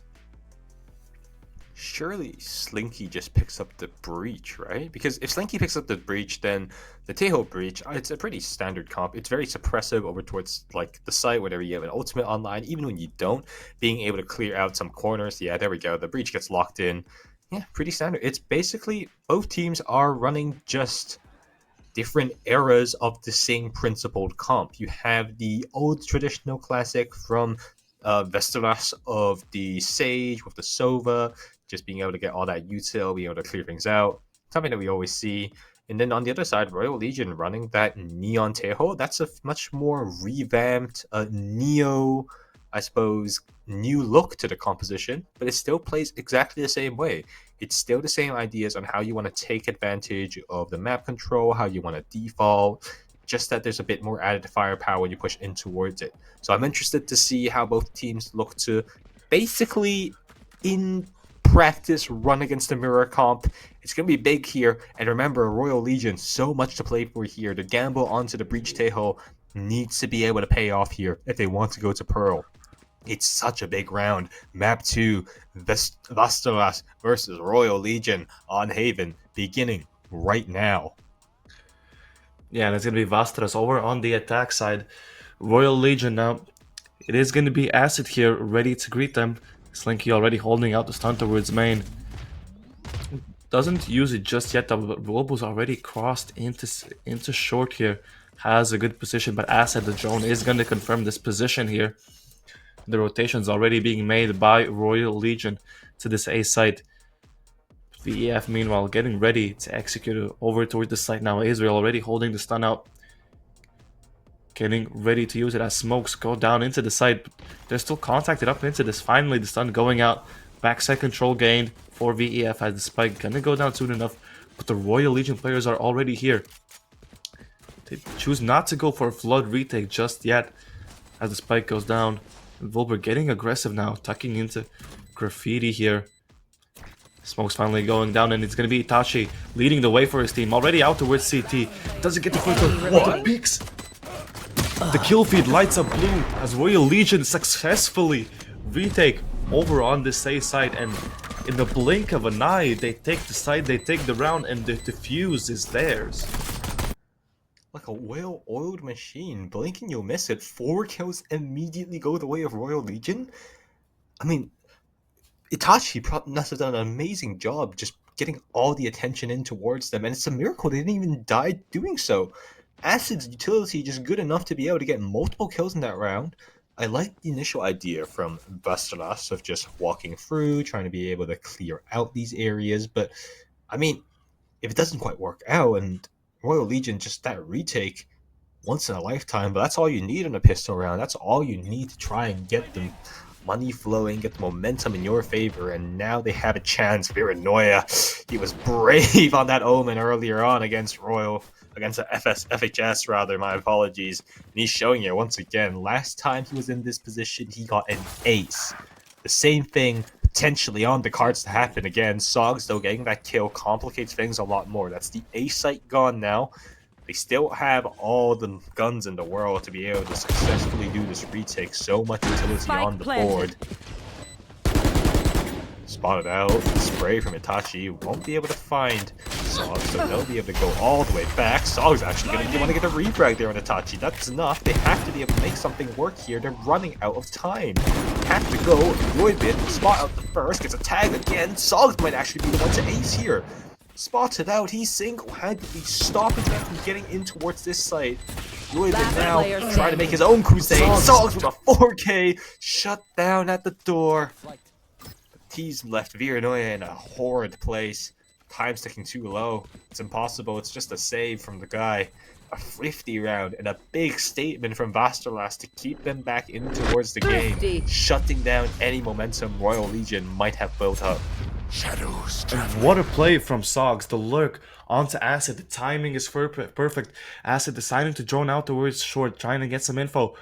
Surely Slinky just picks up the breach, right? Because if Slinky picks up the breach, then the Tejo breach, it's a pretty standard comp. It's very suppressive over towards like the site, whenever you have an ultimate online, even when you don't, being able to clear out some corners. Yeah, there we go. The breach gets locked in. Yeah, pretty standard. It's basically both teams are running just different eras of the same principled comp. You have the old traditional classic from Vesteras of the Sage with the Sova, just being able to get all that util, being able to clear things out, something that we always see. And then on the other side, Royal Legion running that Neon Tejo. That's a much more revamped Neo, I suppose, new look to the composition, but it still plays exactly the same way. It's still the same ideas on how you want to take advantage of the map control, how you want to default, just that there's a bit more added firepower when you push in towards it. So I'm interested to see how both teams look to basically, in practice, run against the mirror comp. It's going to be big here. And remember, Royal Legion, so much to play for here. The gamble onto the Breach Tejo needs to be able to pay off here if they want to go to Pearl. It's such a big round. Map 2, Vasteras versus Royal Legion on Haven, beginning right now. Yeah, and it's going to be Vasteras over on the attack side. Royal Legion now, it is going to be Acid here, ready to greet them. Slinky already holding out the stun towards main. Doesn't use it just yet, but Robo's already crossed into short here. Has a good position, but Acid, the drone, is going to confirm this position here. The rotation's already being made by Royal Legion to this A site. VEF, meanwhile, getting ready to execute it over towards the site now. Israel already holding the stun out. Getting ready to use it as smokes go down into the site. They're still contacted up into this. Finally, the stun going out. Backside control gained for VEF as the spike gonna go down soon enough. But the Royal Legion players are already here. They choose not to go for a flood retake just yet as the spike goes down. Volber getting aggressive now, tucking into Graffiti here. Smoke's finally going down, and it's going to be Itachi leading the way for his team. Already out towards CT. Doesn't get the first one. What? Picks! The kill feed lights up blue as Royal Legion successfully retake over on this A side. And in the blink of an eye, they take the side, they take the round, and the defuse is theirs. Like a well-oiled machine. Blink and you'll miss it. 4 kills immediately go the way of Royal Legion. I mean, Itachi must have done an amazing job just getting all the attention in towards them, and it's a miracle they didn't even die doing so. Acid's utility just good enough to be able to get multiple kills in that round. I like the initial idea from Vasteras of just walking through, trying to be able to clear out these areas, but I mean, if it doesn't quite work out, and Royal Legion, just that retake once in a lifetime, but that's all you need in a pistol round. That's all you need to try and get the money flowing, get the momentum in your favor, and now they have a chance. Viranoia, he was brave on that Omen earlier on against FHS rather, my apologies. And he's showing you once again, last time he was in this position, he got an ace. The same thing potentially on the cards to happen again. Sogs, though, getting that kill complicates things a lot more. That's the A site gone now. They still have all the guns in the world to be able to successfully do this retake. So much utility on the board. spotted out. Spray from Itachi won't be able to find Sog, so they'll be able to go all the way back. Sog's actually going to want to get a refrag there on Itachi. That's enough. They have to be able to make something work here. They're running out of time. Have to go. Yoibin spot out the first. Gets a tag again. Sog might actually be the one to ace here. Spotted out. He's single-handedly stopping them from getting in towards this site. Yoibin now trying to make his own crusade. Sogs with a 4K shut down at the door. He's left Viranoia in a horrid place. Time's ticking too low. It's impossible. It's just a save from the guy. A 50 round and a big statement from Vasterlas to keep them back in towards the game, shutting down any momentum Royal Legion might have built up. Shadows. And what a play from Sogs. The lurk onto Acid. The timing is perfect. Acid deciding to drone out towards short, trying to get some info.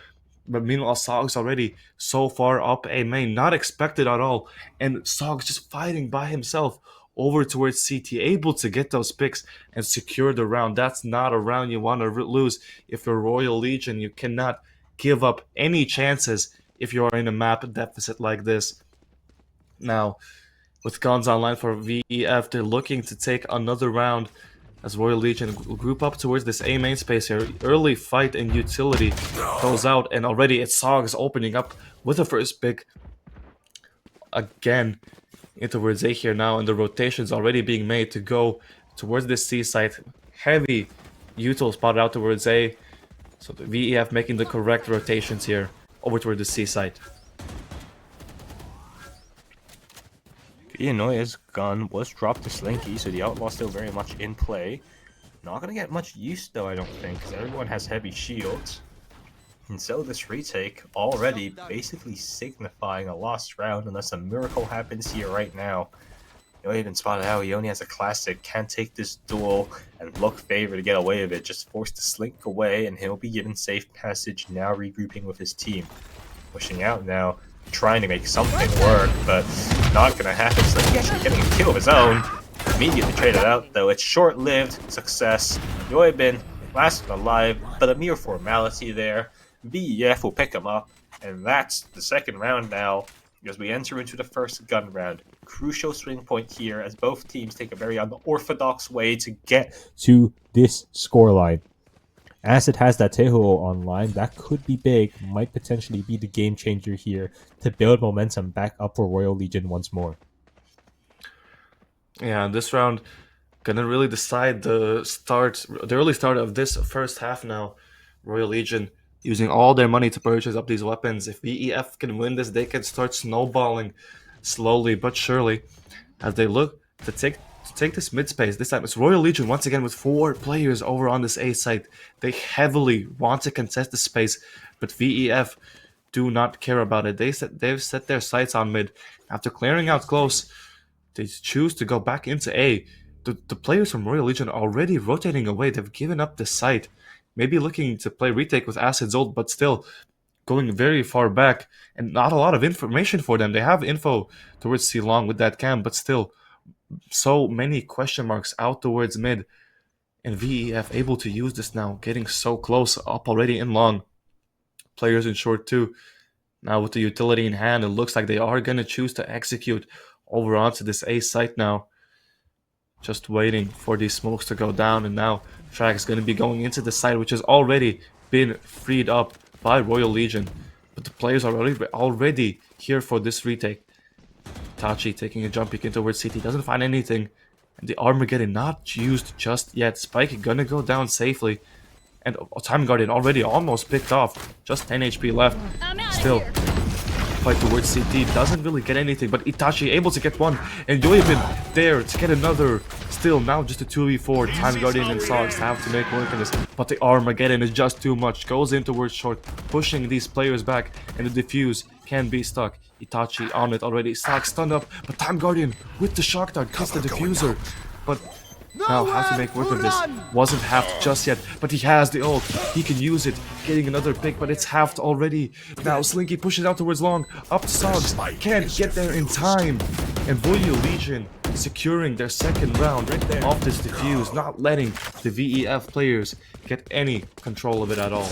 But meanwhile, Sogs already so far up A main. Not expected at all. And Sogs just fighting by himself over towards CT. Able to get those picks and secure the round. That's not a round you want to lose. If you're Royal Legion, you cannot give up any chances if you are in a map deficit like this. Now, with guns online for VEF, they're looking to take another round as Royal Legion group up towards this A main space here. Early fight and utility goes out, and already it's Sogs opening up with the first pick. Again, in towards A here now, and the rotation's already being made to go towards this C site. Heavy util spotted out towards A. So the VEF making the correct rotations here over toward the C site. Viranoia's gun was dropped to Slinky, so the Outlaw's still very much in play. Not going to get much use though, I don't think, because everyone has heavy shields. And so this retake already basically signifying a lost round unless a miracle happens here right now. You know, even spotted out, he only has a classic, can't take this duel and look favor to get away with it, just forced to slink away, and he'll be given safe passage, now regrouping with his team. Pushing out now, trying to make something work, but not gonna happen. Slinky actually getting a kill of his own. Immediately traded out though. It's short-lived success. Yoibin last alive, but a mere formality there. VEF will pick him up, and that's the second round now as we enter into the first gun round. Crucial swing point here as both teams take a very unorthodox way to get to this scoreline. Acid has that Teho online. That could be big. Might potentially be the game changer here to build momentum back up for Royal Legion once more. Yeah, this round gonna really decide the early start of this first half now. Royal Legion using all their money to purchase up these weapons. If VEF can win this, they can start snowballing slowly but surely as they look to take this mid space. This time it's Royal Legion once again with 4 players over on this A site. They heavily want to contest the space, but VEF do not care about it. They've set their sights on mid. After clearing out close, they choose to go back into A. The players from Royal Legion are already rotating away. They've given up the site. Maybe looking to play retake with Acid's ult, but still going very far back and not a lot of information for them. They have info towards C long with that cam, but still so many question marks out towards mid. And VEF able to use this now, getting so close, up already in long. Players in short too. Now with the utility in hand, it looks like they are going to choose to execute over onto this A site now. Just waiting for these smokes to go down, and now Frag is going to be going into the site, which has already been freed up by Royal Legion. But the players are already here for this retake. Tachi taking a jump peek in towards CT, doesn't find anything. And the Armageddon not used just yet. Spike gonna go down safely. And Time Guardian already almost picked off. Just 10 HP left. Still, fight towards CT doesn't really get anything, but Itachi able to get one, and Yoibin there to get another. Still, now just a 2v4. Time Guardian and Sogs have to make work in this, but the Armageddon is just too much. Goes in towards short, pushing these players back, and the defuse can be stuck. Itachi on it already. Sogs stunned up, but Time Guardian with the shock dart gets the diffuser. But now have to make work of this. Wasn't halved just yet, but he has the ult. He can use it, getting another pick, but it's halved already. Now Slinky pushes out towards long, up to Sogs, can't get there in time. And Royal Legion securing their second round off this defuse, not letting the VEF players get any control of it at all.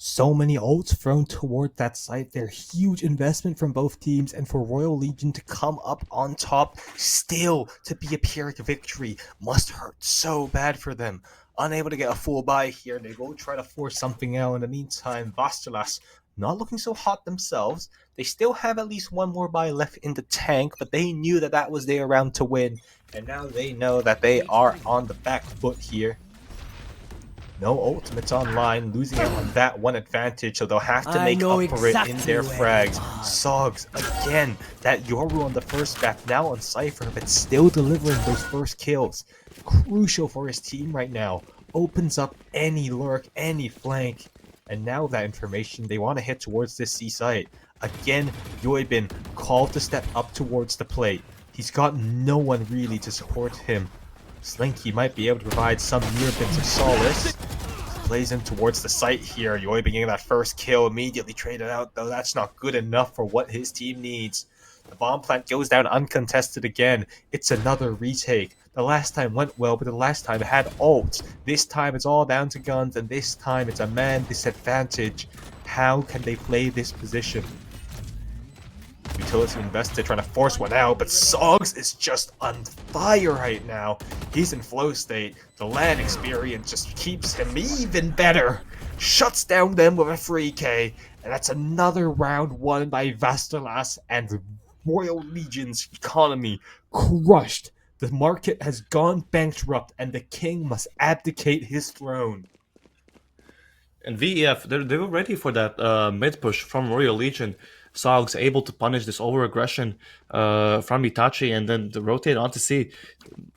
So many ults thrown toward that site. They're huge investment from both teams, and for Royal Legion to come up on top, still to be a Pyrrhic victory, must hurt so bad for them. Unable to get a full buy here, they go try to force something out. In the meantime, Vastelas not looking so hot themselves. They still have at least one more buy left in the tank, but they knew that that was their round to win, and now they know that they are on the back foot here. No ultimates online, losing out on that one advantage, so they'll have to make up for it in their frags. Sogs, again, that Yoru on the first map, now on Cypher, but still delivering those first kills. Crucial for his team right now. Opens up any lurk, any flank. And now that information, they want to hit towards this C site. Again, Yoibin called to step up towards the plate. He's got no one really to support him. Slinky might be able to provide some near bits of solace. Plays in towards the site here. Yoibin getting that first kill, immediately traded out, though that's not good enough for what his team needs. The bomb plant goes down uncontested again. It's another retake. The last time went well, but the last time it had ults. This time it's all down to guns, and this time it's a man disadvantage. How can they play this position? Utility invested trying to force one out, but Sogs is just on fire right now. He's in flow state. The land experience just keeps him even better. Shuts down them with a free K, and that's another round won by Vastelas, and Royal Legion's economy crushed. The market has gone bankrupt, and the king must abdicate his throne. And VEF, they were ready for that mid push from Royal Legion. Sogs able to punish this over-aggression from Itachi and then to rotate onto C.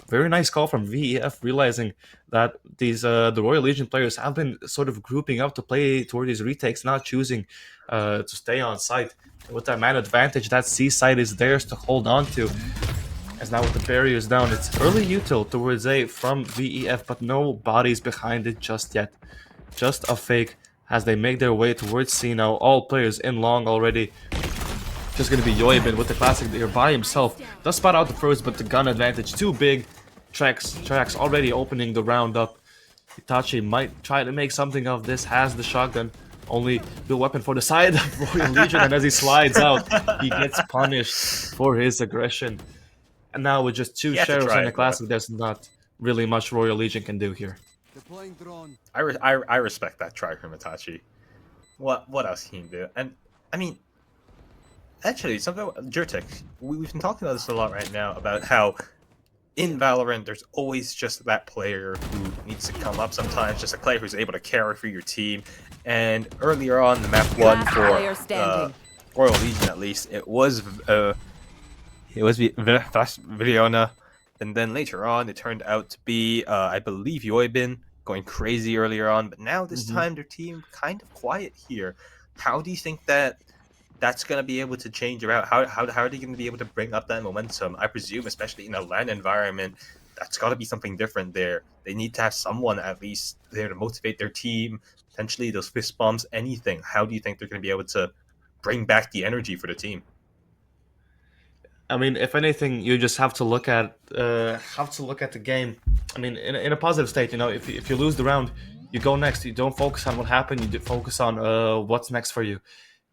Very nice call from VEF, realizing that these the Royal Legion players have been sort of grouping up to play toward these retakes, not choosing to stay on site. With that man advantage, that C site is theirs to hold on to. As now with the barriers down, it's early util towards A from VEF, but no bodies behind it just yet. Just a fake as they make their way towards C now. All players in long already. Just going to be Yoibin with the classic there by himself. Does spot out the first, but the gun advantage too big. Trax already opening the round up. Itachi might try to make something of this. Has the shotgun. Only the weapon for the side of Royal Legion. And as he slides out, he gets punished for his aggression. And now with just two sheriffs in the classic, there's not really much Royal Legion can do here. I respect that try from Itachi. What else can he do? And I mean, actually, something Jurtek, we've been talking about this a lot right now about how in Valorant there's always just that player who needs to come up sometimes, just a player who's able to carry for your team. And earlier on the map one for Royal Legion, at least, it was Viliona. And then later on, it turned out to be, I believe, Yoibin going crazy earlier on. But now this time, their team kind of quiet here. How do you think that that's going to be able to change around? How are they going to be able to bring up that momentum? I presume, especially in a LAN environment, that's got to be something different there. They need to have someone at least there to motivate their team, potentially those fist bumps, anything. How do you think they're going to be able to bring back the energy for the team? I mean, if anything, you just have to look at the game. I mean, in a positive state, you know, if you lose the round, you go next. You don't focus on what happened. You focus on what's next for you.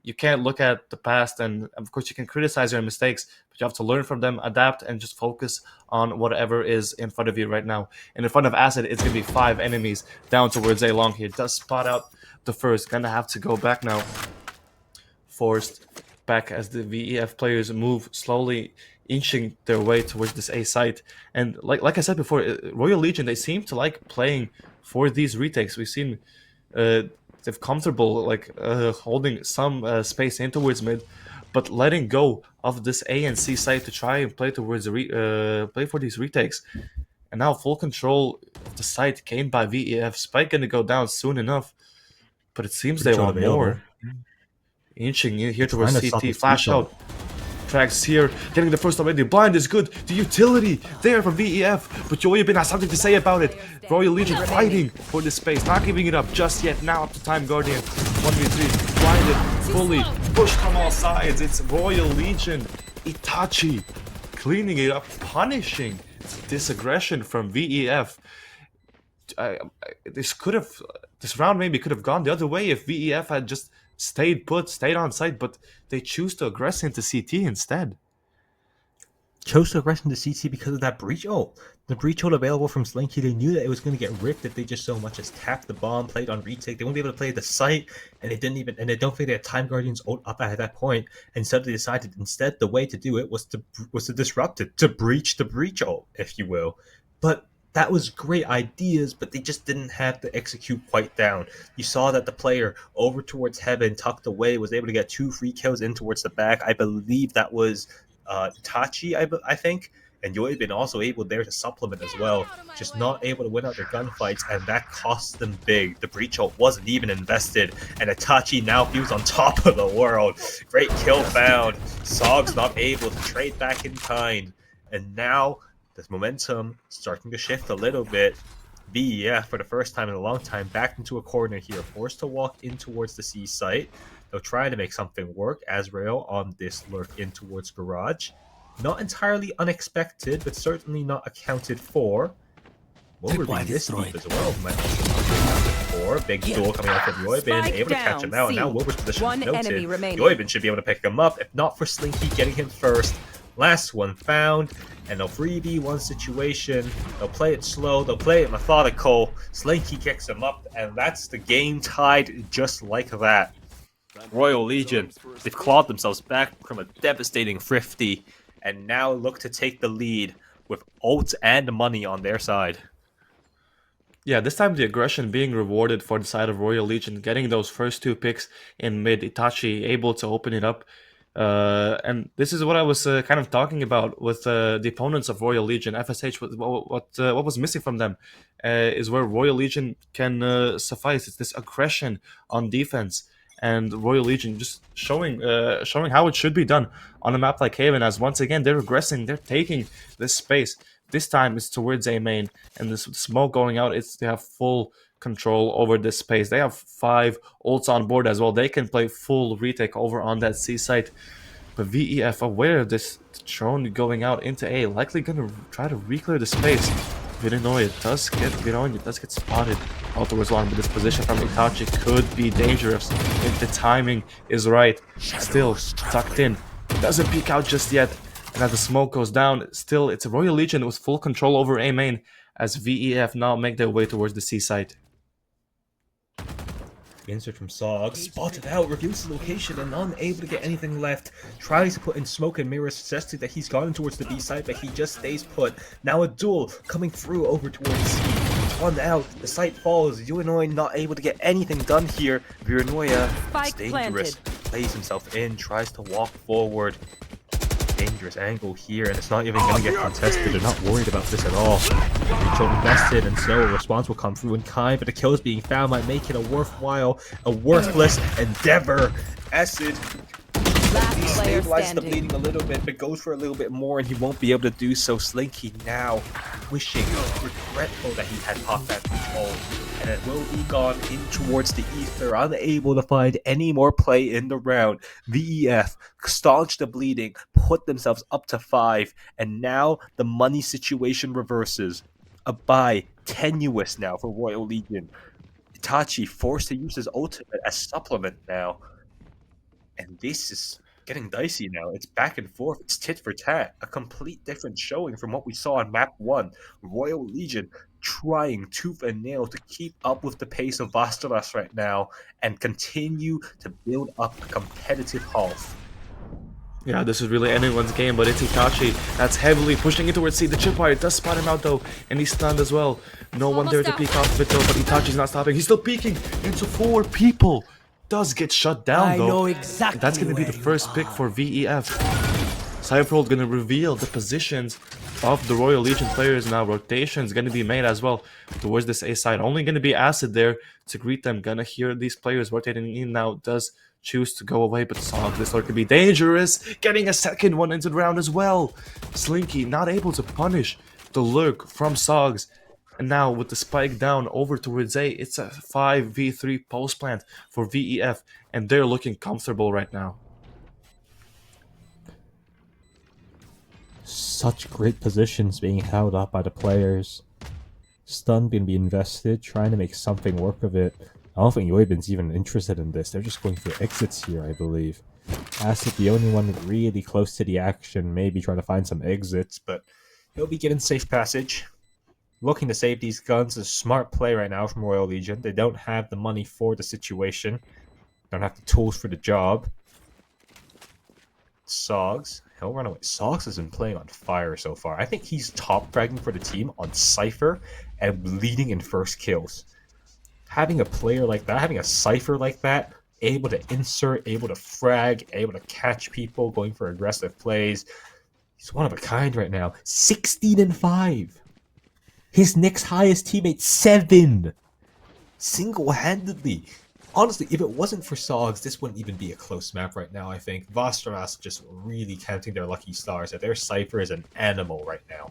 You can't look at the past, and of course, you can criticize your mistakes, but you have to learn from them, adapt, and just focus on whatever is in front of you right now. And in front of Acid, it's gonna be 5 enemies down towards A long here. Does spot out the first. Gonna have to go back now. Forced back as the VEF players move slowly, inching their way towards this A site. And like I said before, Royal Legion, they seem to like playing for these retakes. We've seen they're comfortable like holding some space in towards mid, but letting go of this A and C site to try and play towards play for these retakes. And now full control of the site gained by VEF. Spike gonna go down soon enough, but it seems they want more. Inching in here towards CT, flash out. Trax here, getting the first already. Blind is good. The utility there from VEF, but Yoibin has something to say about it. Royal Legion fighting for this space, not giving it up just yet. Now up to Time Guardian, 1v3, blinded fully, pushed from all sides. It's Royal Legion, Itachi cleaning it up, punishing this aggression from VEF. this round maybe could have gone the other way if VEF had just stayed on site, but they choose to aggress into CT instead. Chose to aggress into CT because of that breach ult. The breach ult available from Slinky, they knew that it was going to get ripped if they just so much as tapped the bomb, played on retake. They wouldn't be able to play the site, and they don't think they had Time Guardian's ult up at that point. And so they decided instead the way to do it was to disrupt it, to breach the breach ult, if you will. But that was great ideas, but they just didn't have to execute quite down. You saw that the player over towards Heaven, tucked away, was able to get 2 free kills in towards the back. I believe that was Itachi, I think, and Yoi been also able there to supplement as well. Just not able to win out their gunfights, and that cost them big. The breach ult wasn't even invested, and Itachi now feels on top of the world. Great kill found. Sog's not able to trade back in kind, and now this momentum starting to shift a little bit. VEF, for the first time in a long time, back into a corner here, forced to walk in towards the C site. They'll try to make something work. Azrael on this lurk in towards Garage. Not entirely unexpected, but certainly not accounted for. Wilbur being this deep as well. Might not have before. Big duel coming out from Yoibin, able to catch him out. And now Wilbur's position is noted. Yoibin should be able to pick him up, if not for Slinky getting him first. Last one found, and they'll 3v1 situation. They'll play it slow, they'll play it methodical. Slinky kicks him up, and that's the game tied just like that. Royal Legion, they've clawed themselves back from a devastating 50, and now look to take the lead with ult and money on their side. Yeah, this time the aggression being rewarded for the side of Royal Legion, getting those first 2 picks in mid, Itachi able to open it up. And this is what I was kind of talking about with the opponents of Royal Legion. FSH, what was missing from them is where Royal Legion can suffice. It's this aggression on defense, and Royal Legion just showing how it should be done on a map like Haven. As once again they're aggressing, they're taking this space. This time it's towards A main, and this smoke going out. They have full control over this space. They have 5 ults on board as well. They can play full retake over on that C site. But VEF, aware of this drone going out into A, likely gonna try to re-clear the space. Virinoya does get spotted out towards long, but this position from Itachi could be dangerous if the timing is right. Still tucked in, doesn't peek out just yet. And as the smoke goes down, still it's a Royal Legion with full control over A main, as VEF now make their way towards the C site. Insert from Sog, spotted out, reveals the location, and unable to get anything left. Tries to put in smoke and mirrors, suggesting that he's gone towards the B site, but he just stays put. Now a duel coming through over towards C. One out, the site falls. Uinoy not able to get anything done here. Virinoya, it's dangerous. Plays himself in, tries to walk forward. Dangerous angle here, and it's not even going to get contested. They're not worried about this at all. Rachel invested, and so a response will come through in kind, but the kills being found might make it a worthless endeavor. Acid stabilizes the bleeding a little bit, but goes for a little bit more, and he won't be able to do so. Slinky now wishing, regretful that he had popped that control, and it will be gone in towards the ether, unable to find any more play in the round. VEF staunch the bleeding, put themselves up to 5, and now the money situation reverses. A buy tenuous now for Royal Legion. Itachi forced to use his ultimate as supplement now. And this is getting dicey now. It's back and forth. It's tit for tat. A complete different showing from what we saw on map 1. Royal Legion trying tooth and nail to keep up with the pace of Vastaras right now and continue to build up a competitive half. Yeah, this is really anyone's game, but it's Itachi that's heavily pushing it towards C. The Chipwire does spot him out though, and he's stunned as well. No one there to peek off of it though, but Itachi's not stopping. He's still peeking into 4 people. Does get shut down though. I know exactly. That's going to be the first pick for VEF. Cypherhold going to reveal the positions of the Royal Legion players now. Rotation's going to be made as well towards this A side. Only going to be Acid there to greet them. Gonna hear these players rotating in now. Does choose to go away, but Sog, this Lord could be dangerous. Getting a second one into the round as well. Slinky not able to punish the lurk from Sogs. And now with the spike down over towards A, it's a 5v3 post plant for VEF, and they're looking comfortable right now. Such great positions being held up by the players. Stun can be invested, trying to make something work of it. I don't think Yoibin's even interested in this. They're just going for exits here, I believe. Acid, the only one really close to the action, maybe trying to find some exits, but He'll be getting safe passage. Looking to save these guns is a smart play right now from Royal Legion. They don't have the money for the situation. Don't have the tools for the job. Sogs. He'll run away. Sogs has been playing on fire so far. I think he's top fragging for the team on Cypher and leading in first kills. Having a player like that, having a Cypher like that, able to insert, able to frag, able to catch people, going for aggressive plays. He's one of a kind right now. 16-5. His next highest teammate, 7. Single-handedly. Honestly, if it wasn't for Sogs, this wouldn't even be a close map right now, I think. Vasteras just really counting their lucky stars. Their Cypher is an animal right now.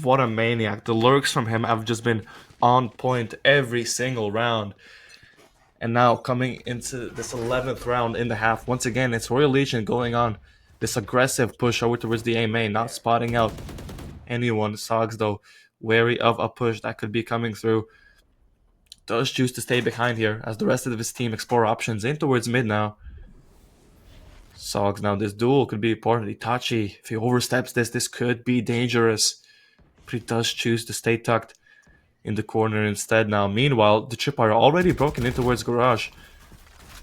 What a maniac. The lurks from him have just been on point every single round. And now coming into this 11th round in the half, once again, it's Royal Legion going on this aggressive push over towards the A main, not spotting out anyone. Sogs, though, wary of a push that could be coming through. Does choose to stay behind here as the rest of his team explore options in towards mid now. Sogs, now this duel could be important. Itachi, if he oversteps this could be dangerous. But he does choose to stay tucked in the corner instead now. Meanwhile, the Tripwire already broken in towards Garage.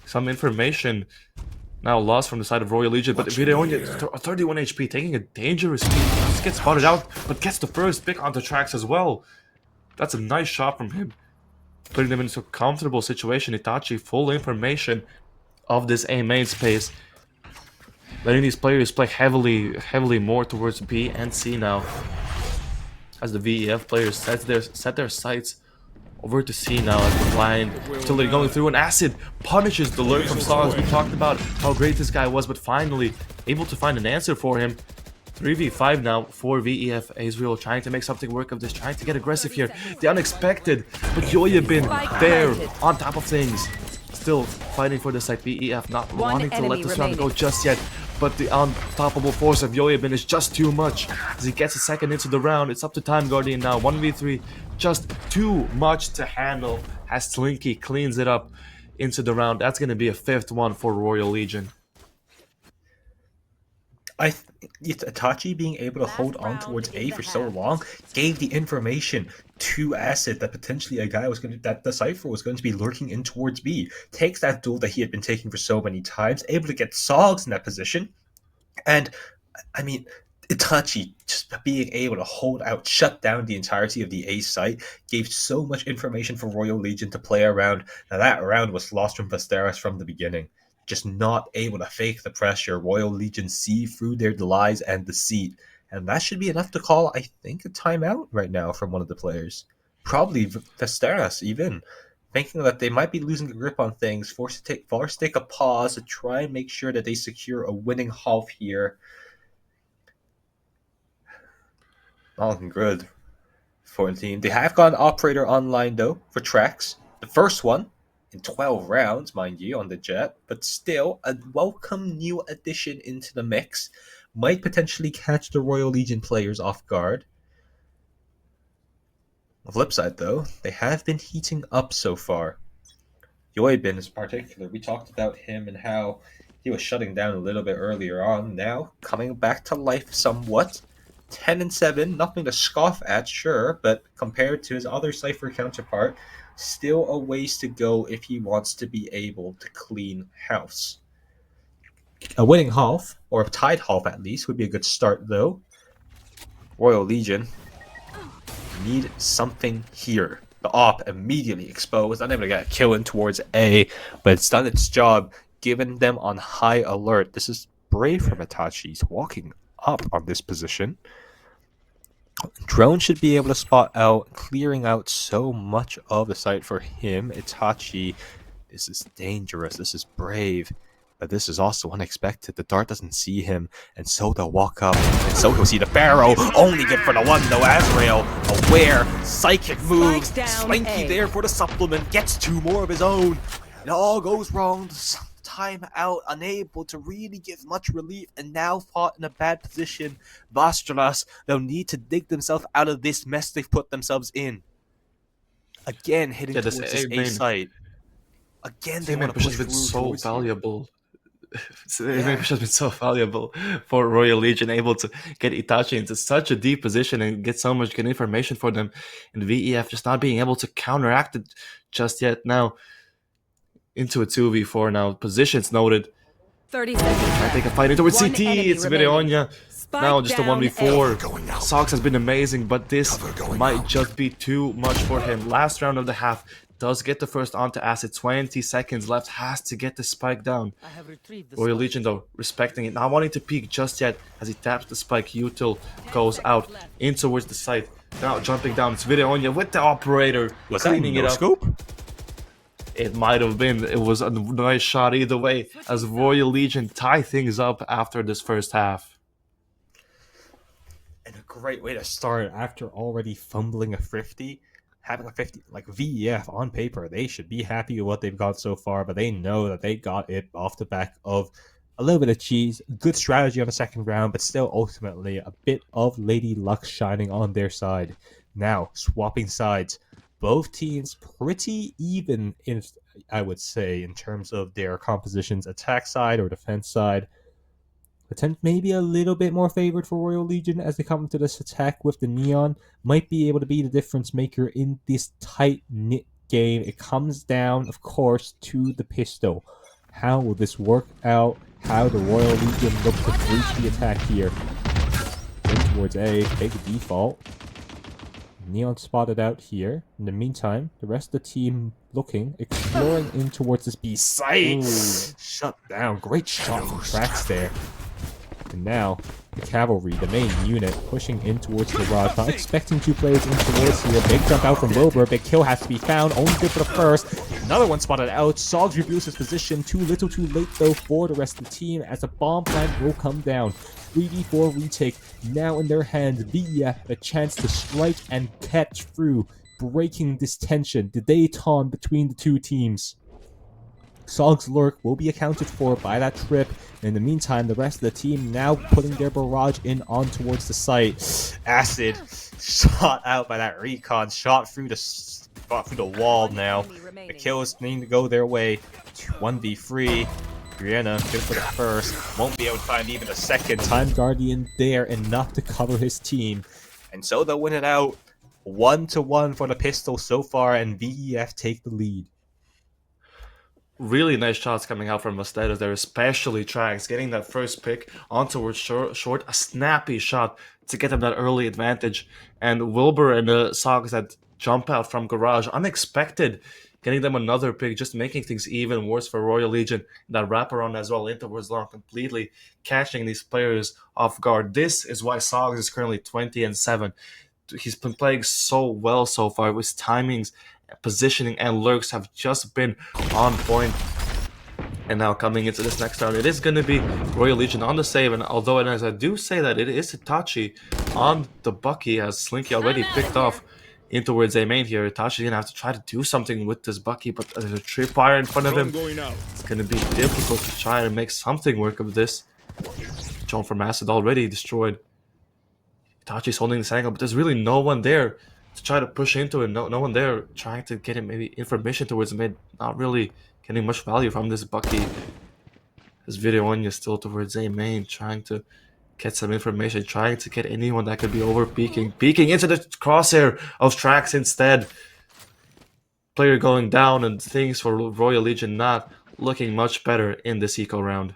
Some information now lost from the side of Royal Legion, but Vide only 31 HP, taking a dangerous speed. Just gets spotted out, but gets the first pick on the tracks as well. That's a nice shot from him, putting them into a comfortable situation. Itachi, full information of this A main space, letting these players play heavily more towards B and C now, as the VEF players set their sights over to C now as the blind till they're going through, and Acid punishes the lurk from Sogs. We talked about how great this guy was, but finally able to find an answer for him. 3v5 now for VEF Israel, trying to make something work of this, trying to get aggressive here. The unexpected, but Yoyabin there on top of things. Still fighting for the site. VEF not wanting to let this round go just yet, but the unstoppable force of Yoyabin is just too much. As he gets a second into the round, it's up to Time Guardian now. 1v3, just too much to handle as Slinky cleans it up into the round. That's going to be a 5th one for Royal Legion. Itachi being able to hold on towards A for so long gave the information to Acid that potentially a guy was going to, that the Cypher was going to be lurking in towards B. Takes that duel that he had been taking for so many times, able to get Sogs in that position, and I mean, Itachi just being able to hold out, shut down the entirety of the A site, gave so much information for Royal Legion to play around. Now that round was lost from Vasteras from the beginning. Just not able to fake the pressure. Royal Legion see through their lies and deceit. And that should be enough to call, I think, a timeout right now from one of the players. Probably Vasteras even. Thinking that they might be losing the grip on things, forced to take a pause to try and make sure that they secure a winning half here. Not looking good for the team. They have got an operator online, though, for tracks. The first one in 12 rounds, mind you, on the Jet, but still a welcome new addition into the mix. Might potentially catch the Royal Legion players off guard. On the flip side, though, they have been heating up so far. Yoibin in particular, we talked about him and how he was shutting down a little bit earlier on. Now, coming back to life somewhat. 10-7, nothing to scoff at, sure, but compared to his other Cypher counterpart, still a ways to go if he wants to be able to clean house. A winning half, or a tied half at least, would be a good start, though. Royal Legion need something here. The op immediately exposed, unable to get a kill in towards A, but it's done its job, giving them on high alert. This is brave from Itachi. He's walking up on this position. Drone should be able to spot out, clearing out so much of the site for him. Itachi, this is dangerous, this is brave, but this is also unexpected. The dart doesn't see him, and so they'll walk up, and so he'll see the barrow. Only good for the one though. Azrael, aware, psychic moves, Slinky there for the supplement, gets 2 more of his own. It all goes wrong. time out, unable to really give much relief, and now fought in a bad position. Vastralas, they'll need to dig themselves out of this mess they've put themselves in. Again, heading Yeah, this towards A this A main, site. Again, they A main want to push push has been through so towards here. valuable. A Yeah. main push has been so valuable for Royal Legion, able to get Itachi into such a deep position and get so much good information for them. And VEF just not being able to counteract it just yet. Now into a 2v4 now. Positions noted. 30 seconds I left. take a fight into One CT. enemy It's remaining. Videonya. Spike Now just a down 1v4. Going out. Sox has been amazing, but this Cover going might out. just be too much for him. Last round of the half does get the first onto Acid. 20 seconds left. Has to get the spike down. I have retrieved the Royal spike. Legion though, respecting it. Not wanting to peek just yet as he taps the spike. Util goes out in towards the site. Now jumping down. It's Videonya with the operator. Was that cleaning it no up. scope? It might have been. It was a nice shot either way as Royal Legion tie things up after this first half. And a great way to start after already fumbling a 50. Having a 50, like VEF on paper, they should be happy with what they've got so far, but they know that they got it off the back of a little bit of cheese, good strategy on the second round, but still ultimately a bit of Lady Luck shining on their side. Now, swapping sides. Both teams pretty even, in I would say, in terms of their compositions, attack side or defense side. Maybe a little bit more favored for Royal Legion as they come into this attack with the Neon. Might be able to be the difference maker in this tight-knit game. It comes down, of course, to the pistol. How will this work out? How the Royal Legion look to breach the attack here? In towards A, big default. Neon spotted out here. In the meantime, the rest of the team looking, exploring in towards this B site. Shut down. Great shot from Tracks there. And now, the cavalry, the main unit, pushing in towards the garage. Not expecting two players in towards here. Big jump out from Wilbur. Big kill has to be found. Only good for the first. Another one spotted out. Sogs reviews his position. Too little too late, though, for the rest of the team as the bomb plant will come down. 3v4 retake now in their hands. VEF a chance to strike and catch through, breaking this tension, the détente between the two teams. Sog's lurk will be accounted for by that trip. In the meantime, the rest of the team now putting their barrage in on towards the site. Acid shot out by that recon, shot through the wall now. The kills need to go their way. 1v3. Brianna, good for the first. Won't be able to find even a second. Time Guardian there, enough to cover his team. And so they'll win it out. 1-1 for the pistol so far, and VEF take the lead. Really nice shots coming out from Mustadas there, especially Trax getting that first pick on towards short, a snappy shot to get them that early advantage. And Wilbur and the Sogs that jump out from garage, unexpected, getting them another pick, just making things even worse for Royal Legion. That wraparound as well into towards long, completely catching these players off guard. This is why Sogs is currently 20-7. He's been playing so well so far. His timings, positioning, and lurks have just been on point. And now coming into this next round, it is going to be Royal Legion on the save. And although, and as I do say that, it is Itachi on the Bucky, as Slinky already picked off in towards A main here. Itachi's going to have to try to do something with this Bucky, but there's a tripwire in front of him. It's going to be difficult to try and make something work of this. Drone from Acid already destroyed. Itachi's holding this angle, but there's really no one there to try to push into it. No one there trying to get him maybe information towards mid. Not really getting much value from this Bucky. This Videonya is still towards A main, trying to get some information, trying to get anyone that could be over peeking into the crosshair of Trax instead. Player going down, and things for Royal Legion not looking much better in this eco round.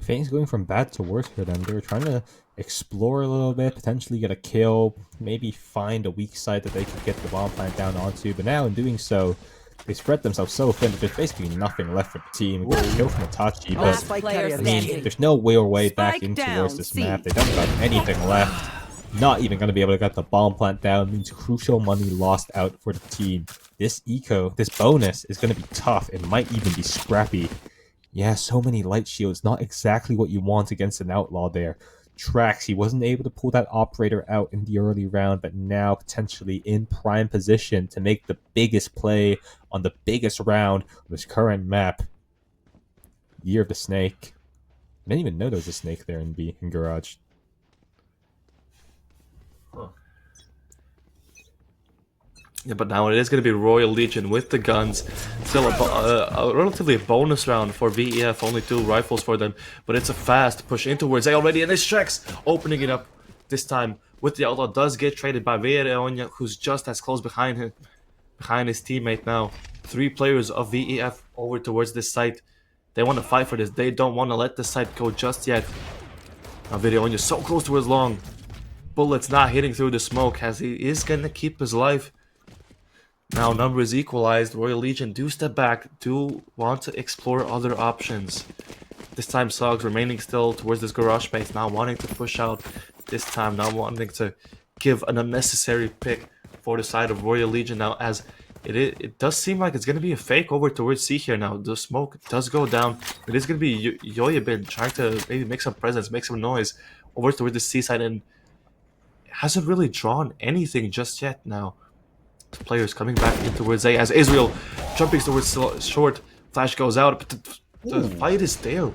Things going from bad to worse for them. They were trying to explore a little bit, potentially get a kill, maybe find a weak side that they could get the bomb plant down onto, but now in doing so, they spread themselves so thin that there's basically nothing left for the team. Get a kill from Itachi, Last but player I mean, standing. there's no way back Spike in down, towards this C. map. They don't got anything left. Not even going to be able to get the bomb plant down. Means crucial money lost out for the team. This eco, this bonus is going to be tough. It might even be scrappy. Yeah, so many light shields. Not exactly what you want against an outlaw there. Trax, he wasn't able to pull that operator out in the early round, but now potentially in prime position to make the biggest play on the biggest round of this current map. Year of the Snake. I didn't even know there was a snake there in B in Garage. Yeah, but now it is going to be Royal Legion with the guns. Still a relatively bonus round for VEF, only 2 rifles for them. But it's a fast push in towards A already, and it's Trex opening it up this time with the Outlaw. Does get traded by Vereonia, who's just as close behind him, behind his teammate now. 3 players of VEF over towards this site. They want to fight for this. They don't want to let this site go just yet. Now Vereonia so close to his long. Bullets not hitting through the smoke as he is going to keep his life. Now numbers equalized, Royal Legion do step back, do want to explore other options. This time Sogs remaining still towards this garage space, now wanting to push out. This time not wanting to give an unnecessary pick for the side of Royal Legion now, as it does seem like it's going to be a fake over towards C here now. The smoke does go down. It is going to be Yoyabin trying to maybe make some presence, make some noise over towards the C side, and hasn't really drawn anything just yet now. Players coming back in towards A as Israel jumping towards short. Flash goes out, but the fight is there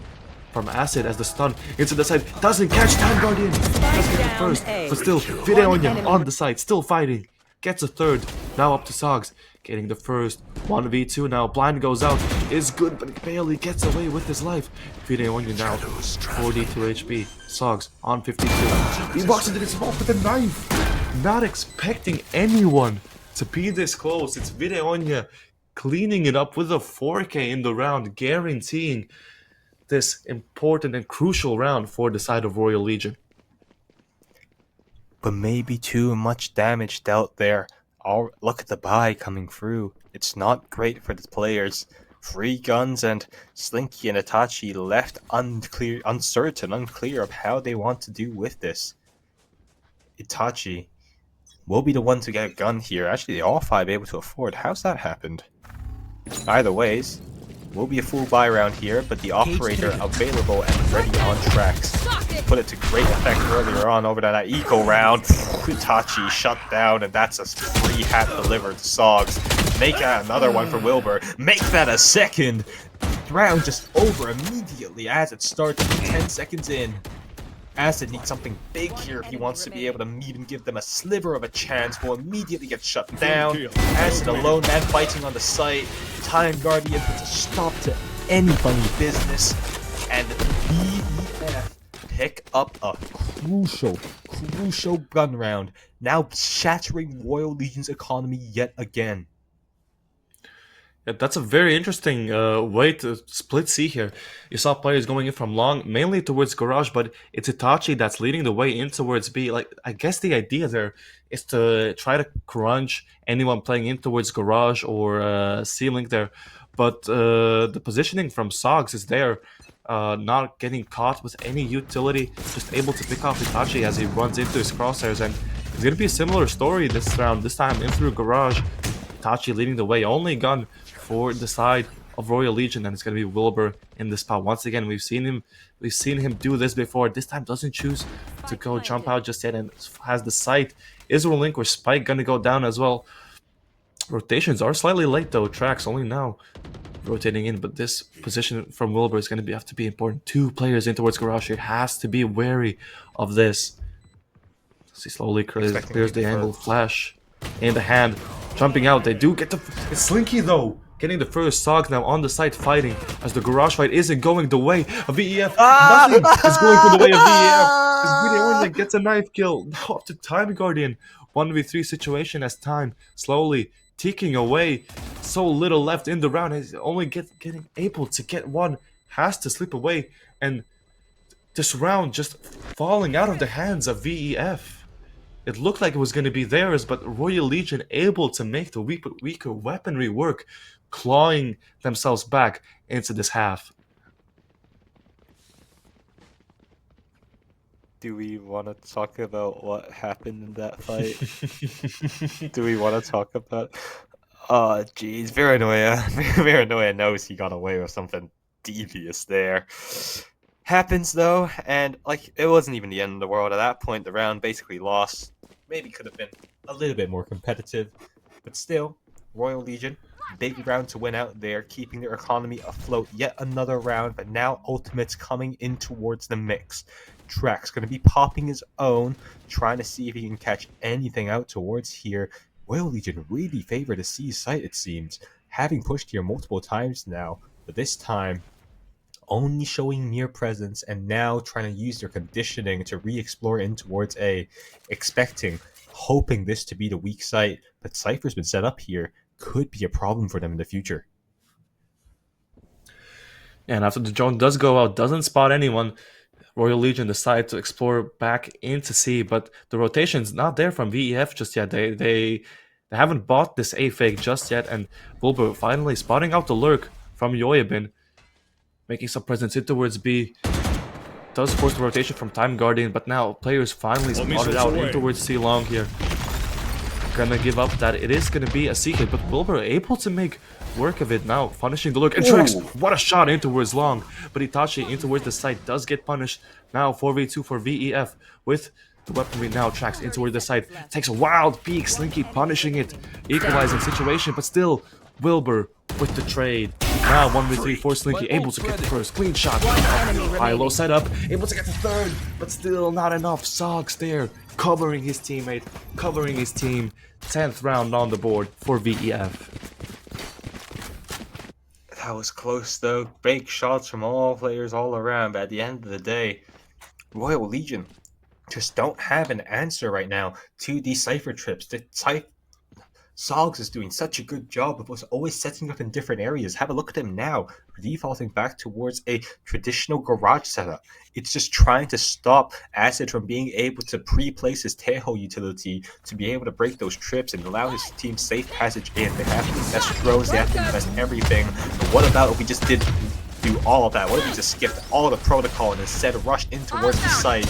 from Acid as the stun into the side. Doesn't catch Time Guardian. Does get the first, but still Videonia on the side, still fighting. Gets a third. Now up to Sogs. Getting the first. 1v2 now. Blind goes out. Is good, but barely gets away with his life. Videonia now 42 HP. Sogs on 52. He walks into the smoke with a knife. Not expecting anyone to be this close. It's Videonia cleaning it up with a 4K in the round, guaranteeing this important and crucial round for the side of Royal Legion. But maybe too much damage dealt there. Oh, look at the buy coming through. It's not great for the players. 3 guns and Slinky and Itachi left unclear of how they want to do with this. Itachi will be the one to get a gun here. Actually, all 5 able to afford. How's that happened? Either ways, will be a full buy round here, but the operator available and ready on tracks. Put it to great effect earlier on over that eco round. Itachi shut down, and that's a free hat delivered to Sogs. Make that another one for Wilbur. Make that a second. Round just over immediately as it starts 10 seconds in. Acid needs something big here if he wants to be able to even give them a sliver of a chance. Will immediately get shut down. Acid alone man fighting on the site. Time Guardian puts a stop to any funny business. And VEF pick up a crucial gun round. Now shattering Royal Legion's economy yet again. Yeah, that's a very interesting way to split C here. You saw players going in from long, mainly towards Garage, but it's Itachi that's leading the way in towards B. Like, I guess the idea there is to try to crunch anyone playing in towards Garage or C-Link there. But the positioning from Sogs is there, not getting caught with any utility, just able to pick off Itachi as he runs into his crosshairs. And it's going to be a similar story this round, this time in through Garage. Itachi leading the way, only gun for the side of Royal Legion, and it's going to be Wilbur in the spot. Once again, we've seen him do this before. This time doesn't choose to go jump out just yet and has the sight. Israel Link or Spike going to go down as well. Rotations are slightly late though. Tracks only now rotating in, but this position from Wilbur is going to have to be important. 2 players in towards Garage here. Has to be wary of this. He slowly clears the angle. Flash in the hand. Jumping out. They do get the... It's Slinky though. Getting the first. Sogs now on the side fighting as the Garage fight isn't going the way of VEF. Nothing is going for the way of VEF. This Videonia gets a knife kill. Now up to Time Guardian. 1v3 situation as time slowly ticking away. So little left in the round. He's only getting able to get one. Has to slip away. And this round just falling out of the hands of VEF. It looked like it was going to be theirs, but Royal Legion able to make the weaker weaponry work, clawing themselves back into this half. Do we want to talk about what happened in that fight? Do we want to talk about... Oh, jeez. Veranoia knows he got away with something devious there. Happens, though, and, like, it wasn't even the end of the world. At that point, the round basically lost. Maybe could have been A little bit more competitive, but still, Royal Legion Big round to win out there, keeping their economy afloat. Yet another round, but now Ultimate's coming in towards the mix. Trax going to be popping his own, trying to see if he can catch anything out towards here. Royal Legion really favor the C site, it seems, having pushed here multiple times now, but this time only showing mere presence and now trying to use their conditioning to re-explore in towards A, hoping this to be the weak site, but Cypher's been set up here, could be a problem for them in the future. And after the drone does go out, doesn't spot anyone, Royal Legion decide to explore back into C, but the rotation's not there from VEF just yet. They haven't bought this A fake just yet, and Wilbur finally spotting out the lurk from Yoyabin, making some presence in towards B. Does force the rotation from Time Guardian, but now players finally spotted out in towards C long here. Gonna give up that it is gonna be a C hit, but Wilbur able to make work of it now, punishing the lurk. And Trax, what a shot in towards long, but Itachi in towards the side does get punished. Now 4v2 for VEF with the weaponry now. Trax in towards the side, takes a wild peek, Slinky punishing it, equalizing situation, but still Wilbur with the trade. Now 1v3 for Slinky, able to get the first clean shot. High-low setup, able to get the third, but still not enough. Sogs there, covering his teammate, covering his team. 10th round on the board for VEF. That was close though. Big shots from all players all around, but at the end of the day, Royal Legion just don't have an answer right now to these Cypher trips. Sogs is doing such a good job of us always setting up in different areas. Have a look at him now, defaulting back towards a traditional garage setup. It's just trying to stop Acid from being able to pre-place his Teho utility to be able to break those trips and allow his team safe passage in. They have to invest drones, they have to invest everything. But what about if we just did do all of that? What if we just skipped all the protocol and instead rushed in towards the site?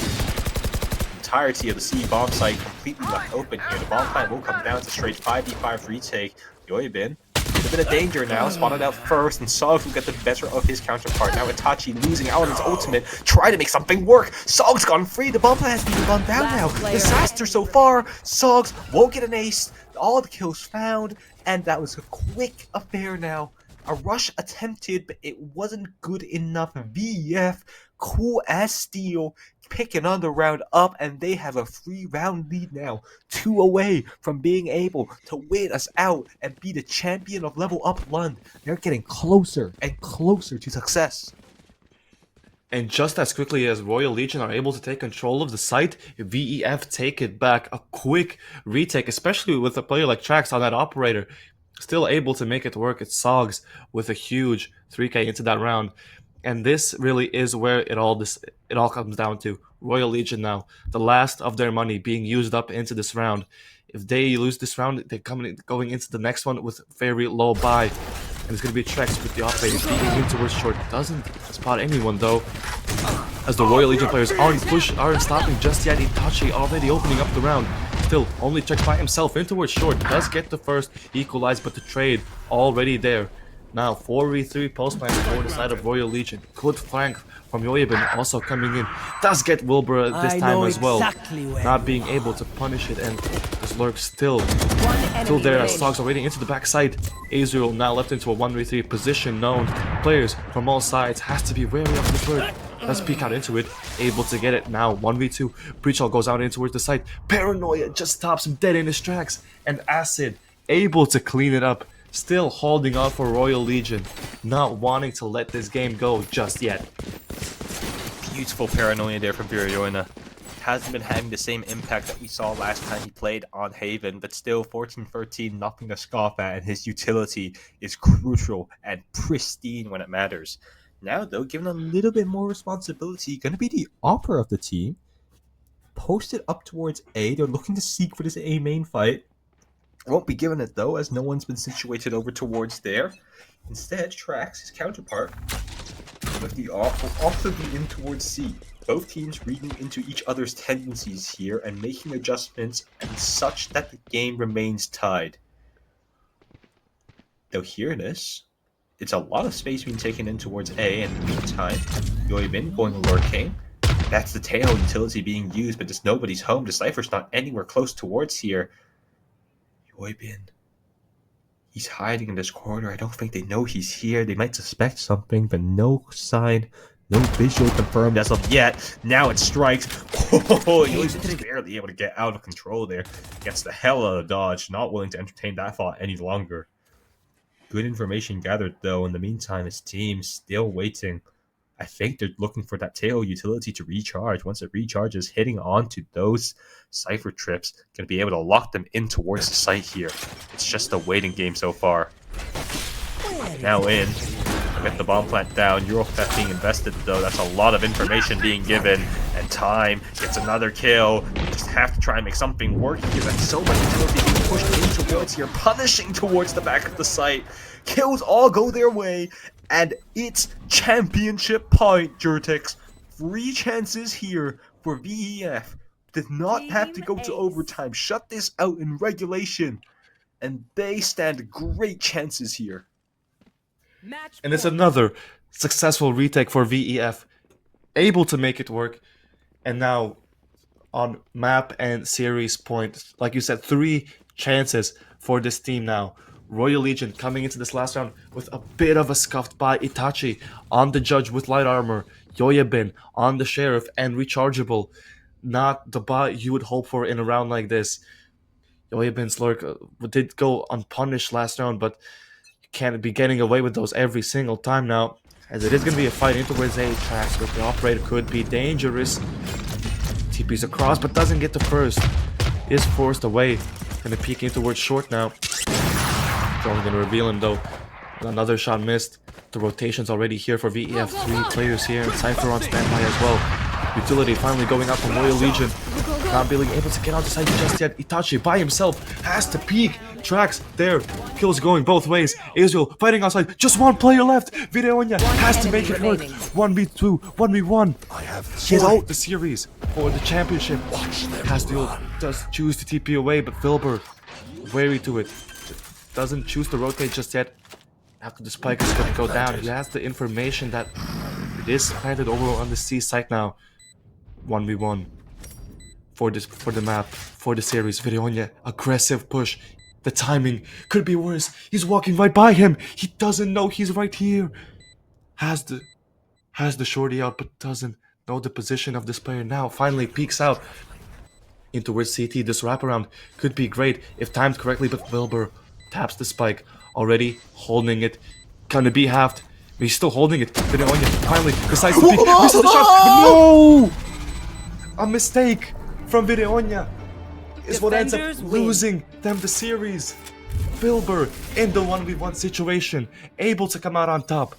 Entirety of the C bomb site completely left open here. The bomb plant will come down to straight 5v5 retake. Yoyabin in a bit of danger now, spotted out first, and Sogs will get the better of his counterpart. Now Itachi losing out on his ultimate, try to make something work. Sogs gone free, the bomb plant has been gone down now. Disaster so far. Sogs won't get an ace. All the kills found, and that was a quick affair now. A rush attempted, but it wasn't good enough. VF, cool as steel, pick another round up, and they have a 3-round lead now, 2 away from being able to win us out and be the champion of Level Up Lund. They're getting closer and closer to success. And just as quickly as Royal Legion are able to take control of the site, VEF take it back. A quick retake, especially with a player like Trax on that operator. Still able to make it work. It's Sogs with a huge 3k into that round. And this really is where it all comes down to. Royal Legion now, the last of their money being used up into this round. If they lose this round, they're going into the next one with very low buy. And it's going to be Trex with the operator beating in towards short. Doesn't spot anyone though, as the Royal Legion players aren't stopping just yet. Itachi already opening up the round. Still, only Trex by himself in towards short. Does get the first equalize, but the trade already there. Now 4v3 postman for the side of Royal Legion. Good flank from Yoyabin also coming in. Does get Wilbur this time as well. Not being able to punish it, and this lurk still there as Sogs already into the backside. Azrael now left into a 1v3 position known. Players from all sides has to be wary of this lurk. Let's peek out into it. Able to get it now. 1v2. Preachall goes out in towards the side. Paranoia just stops him dead in his tracks. And Acid able to clean it up. Still holding on for Royal Legion, not wanting to let this game go just yet. Beautiful paranoia there from Viryoina. Hasn't been having the same impact that we saw last time he played on Haven, but still 14-13, nothing to scoff at, and his utility is crucial and pristine when it matters. Now though, given a little bit more responsibility, going to be the opera of the team. Posted up towards A, they're looking to seek for this A main fight. Won't be given it though, as no one's been situated over towards there. Instead, Trax, his counterpart, with the off, will also be in towards C. Both teams reading into each other's tendencies here and making adjustments and such that the game remains tied. Though here it is. It's a lot of space being taken in towards A, and in the meantime, Yoyabin going lurking. That's the tail utility being used, but just nobody's home. The Cypher's not anywhere close towards here. Yoyabin. He's hiding in this corner. I don't think they know he's here. They might suspect something, but no sign, no visual confirmed as of yet. Now it strikes. Oh, he's just barely able to get out of control there. Gets the hell out of dodge. Not willing to entertain that thought any longer. Good information gathered, though. In the meantime, his team's still waiting. I think they're looking for that tail utility to recharge. Once it recharges, hitting onto those Cypher trips can be able to lock them in towards the site here. It's just a waiting game so far. Now in. Get the bomb plant down. Eurofest being invested, though. That's a lot of information being given. And time gets another kill. You just have to try and make something work here. That's so much utility being pushed in towards here, punishing towards the back of the site. Kills all go their way. And it's championship point, Jertix. 3 chances here for VEF. Did not have to go to overtime. Shut this out in regulation. And they stand great chances here. And it's another successful retake for VEF, able to make it work. And now on map and series point, like you said, 3 chances for this team now. Royal Legion coming into this last round with a bit of a scuffed by Itachi on the judge with light armor, Yoyabin on the sheriff and rechargeable. Not the bot you would hope for in a round like this. Yoyabin's lurk did go unpunished last round, but can't be getting away with those every single time now, as it is going to be a fight in towards A tracks, but the operator could be dangerous. TP's across, but doesn't get the first. Is forced away. Going to peek in towards short now. Only going to reveal him though. Another shot missed. The rotation's already here for VEF. 3 players here, and Cypher on standby as well. Utility finally going up from Royal Legion. Not being able to get out the side just yet. Itachi by himself has to peek. Tracks there. Kills going both ways. Israel fighting outside. Just 1 player left. Videonia has to make it work. 1v2, 1v1. Get out the series for the championship. Hasdiel does choose to TP away, but Filber wary to it. Doesn't choose to rotate just yet. After the spike is going to go down, he has the information that it is planted over on the C site now. 1v1 for the map, for the series. Videonia, aggressive push. The timing could be worse. He's walking right by him. He doesn't know he's right here. Has the shorty out, but doesn't know the position of this player now. Finally peeks out into where CT. This wraparound could be great if timed correctly, but Wilbur taps the spike. Already holding it. Gonna be halved. But he's still holding it. Videonia finally decides to peek. Misses the shot. No! A mistake from Videonia is what ends up losing them the series. Wilbur in the 1v1 situation, able to come out on top,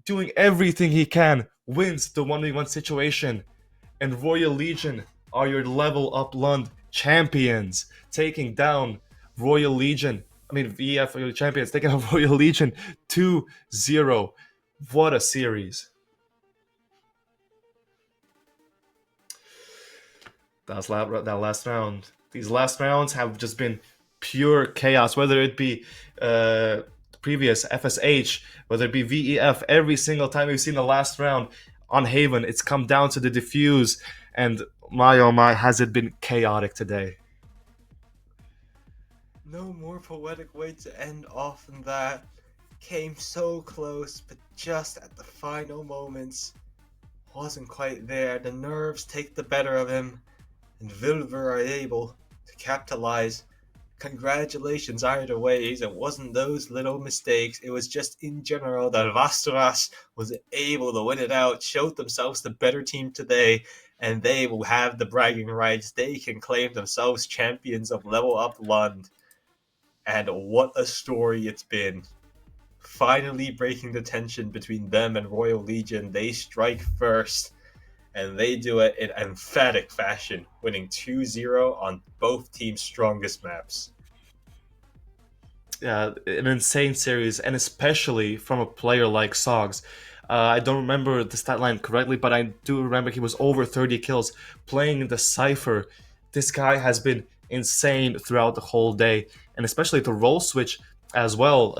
doing everything he can, wins the 1v1 situation. And Royal Legion are your level up Lund champions, taking down Royal Legion. VF are your champions, taking down Royal Legion 2-0. What a series. That last round. These last rounds have just been pure chaos, whether it be previous FSH, whether it be VEF. Every single time we've seen the last round on Haven, it's come down to the defuse, and my oh my, has it been chaotic today. No more poetic way to end off than that. Came so close, but just at the final moments. Wasn't quite there. The nerves take the better of him, and Vilver are able to capitalize. Congratulations either ways. It wasn't those little mistakes. It was just in general that Vasteras was able to win it out, showed themselves the better team today, and they will have the bragging rights. They can claim themselves champions of Level Up Lund. And what a story it's been. Finally breaking the tension between them and Royal Legion. They strike first, and they do it in emphatic fashion, winning 2-0 on both teams' strongest maps. Yeah, an insane series, and especially from a player like Sogs. I don't remember the stat line correctly, but I do remember he was over 30 kills playing the Cypher. This guy has been insane throughout the whole day, and especially the role switch as well.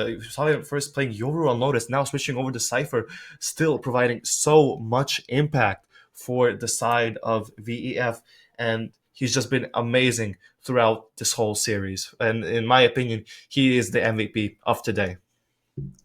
You saw him first playing Yoru on Lotus, now switching over to Cypher, still providing so much impact for the side of VEF. And he's just been amazing throughout this whole series. And in my opinion, he is the MVP of today.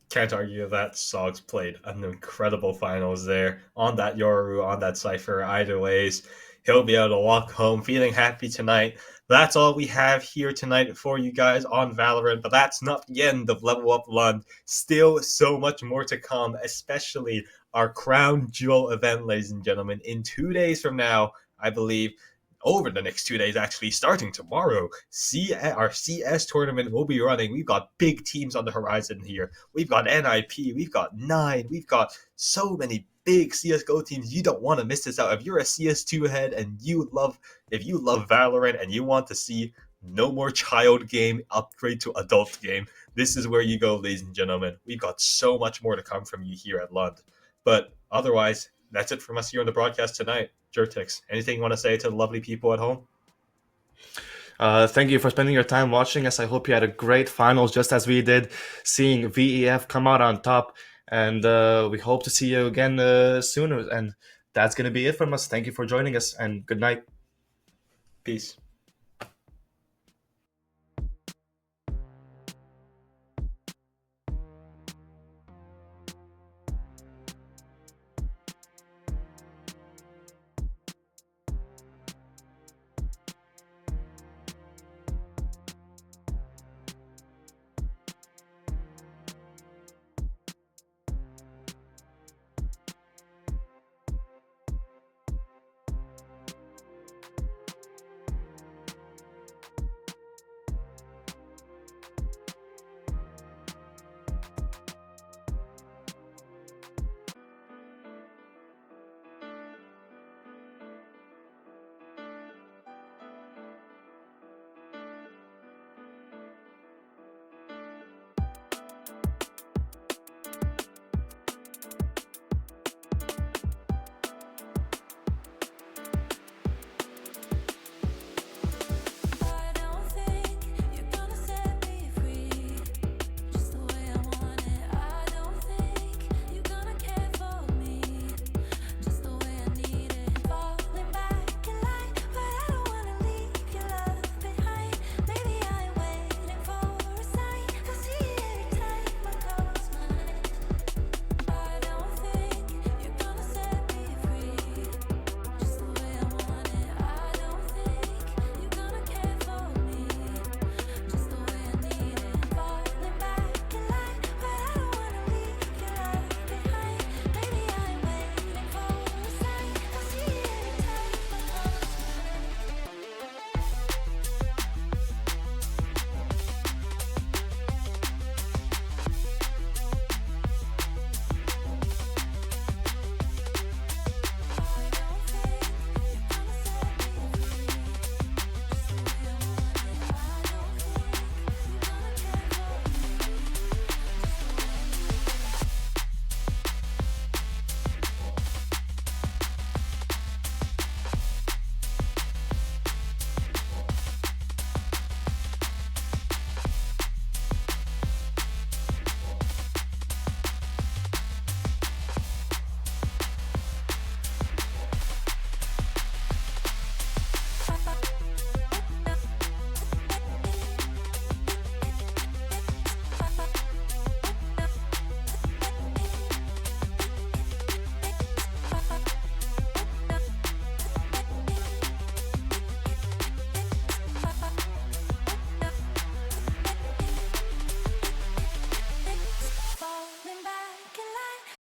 Can't argue that. Sogs played an incredible finals there on that Yoru, on that Cypher. Either ways, he'll be able to walk home feeling happy tonight. That's all we have here tonight for you guys on Valorant, but that's not the end of Level Up Lund. Still so much more to come, especially our Crown Jewel event, ladies and gentlemen. In 2 days from now, I believe, over the next 2 days, actually, starting tomorrow, our CS tournament will be running. We've got big teams on the horizon here. We've got NIP, we've got Nine, we've got so many big CSGO teams. You don't want to miss this out. If you're a CS2 head and if you love Valorant and you want to see no more child game upgrade to adult game, this is where you go, ladies and gentlemen. We've got so much more to come from you here at Lund. But otherwise, that's it from us here on the broadcast tonight. Jertix, anything you want to say to the lovely people at home? Thank you for spending your time watching us. I hope you had a great finals just as we did, seeing VEF come out on top. And we hope to see you again soon. And that's going to be it from us. Thank you for joining us, and good night. Peace.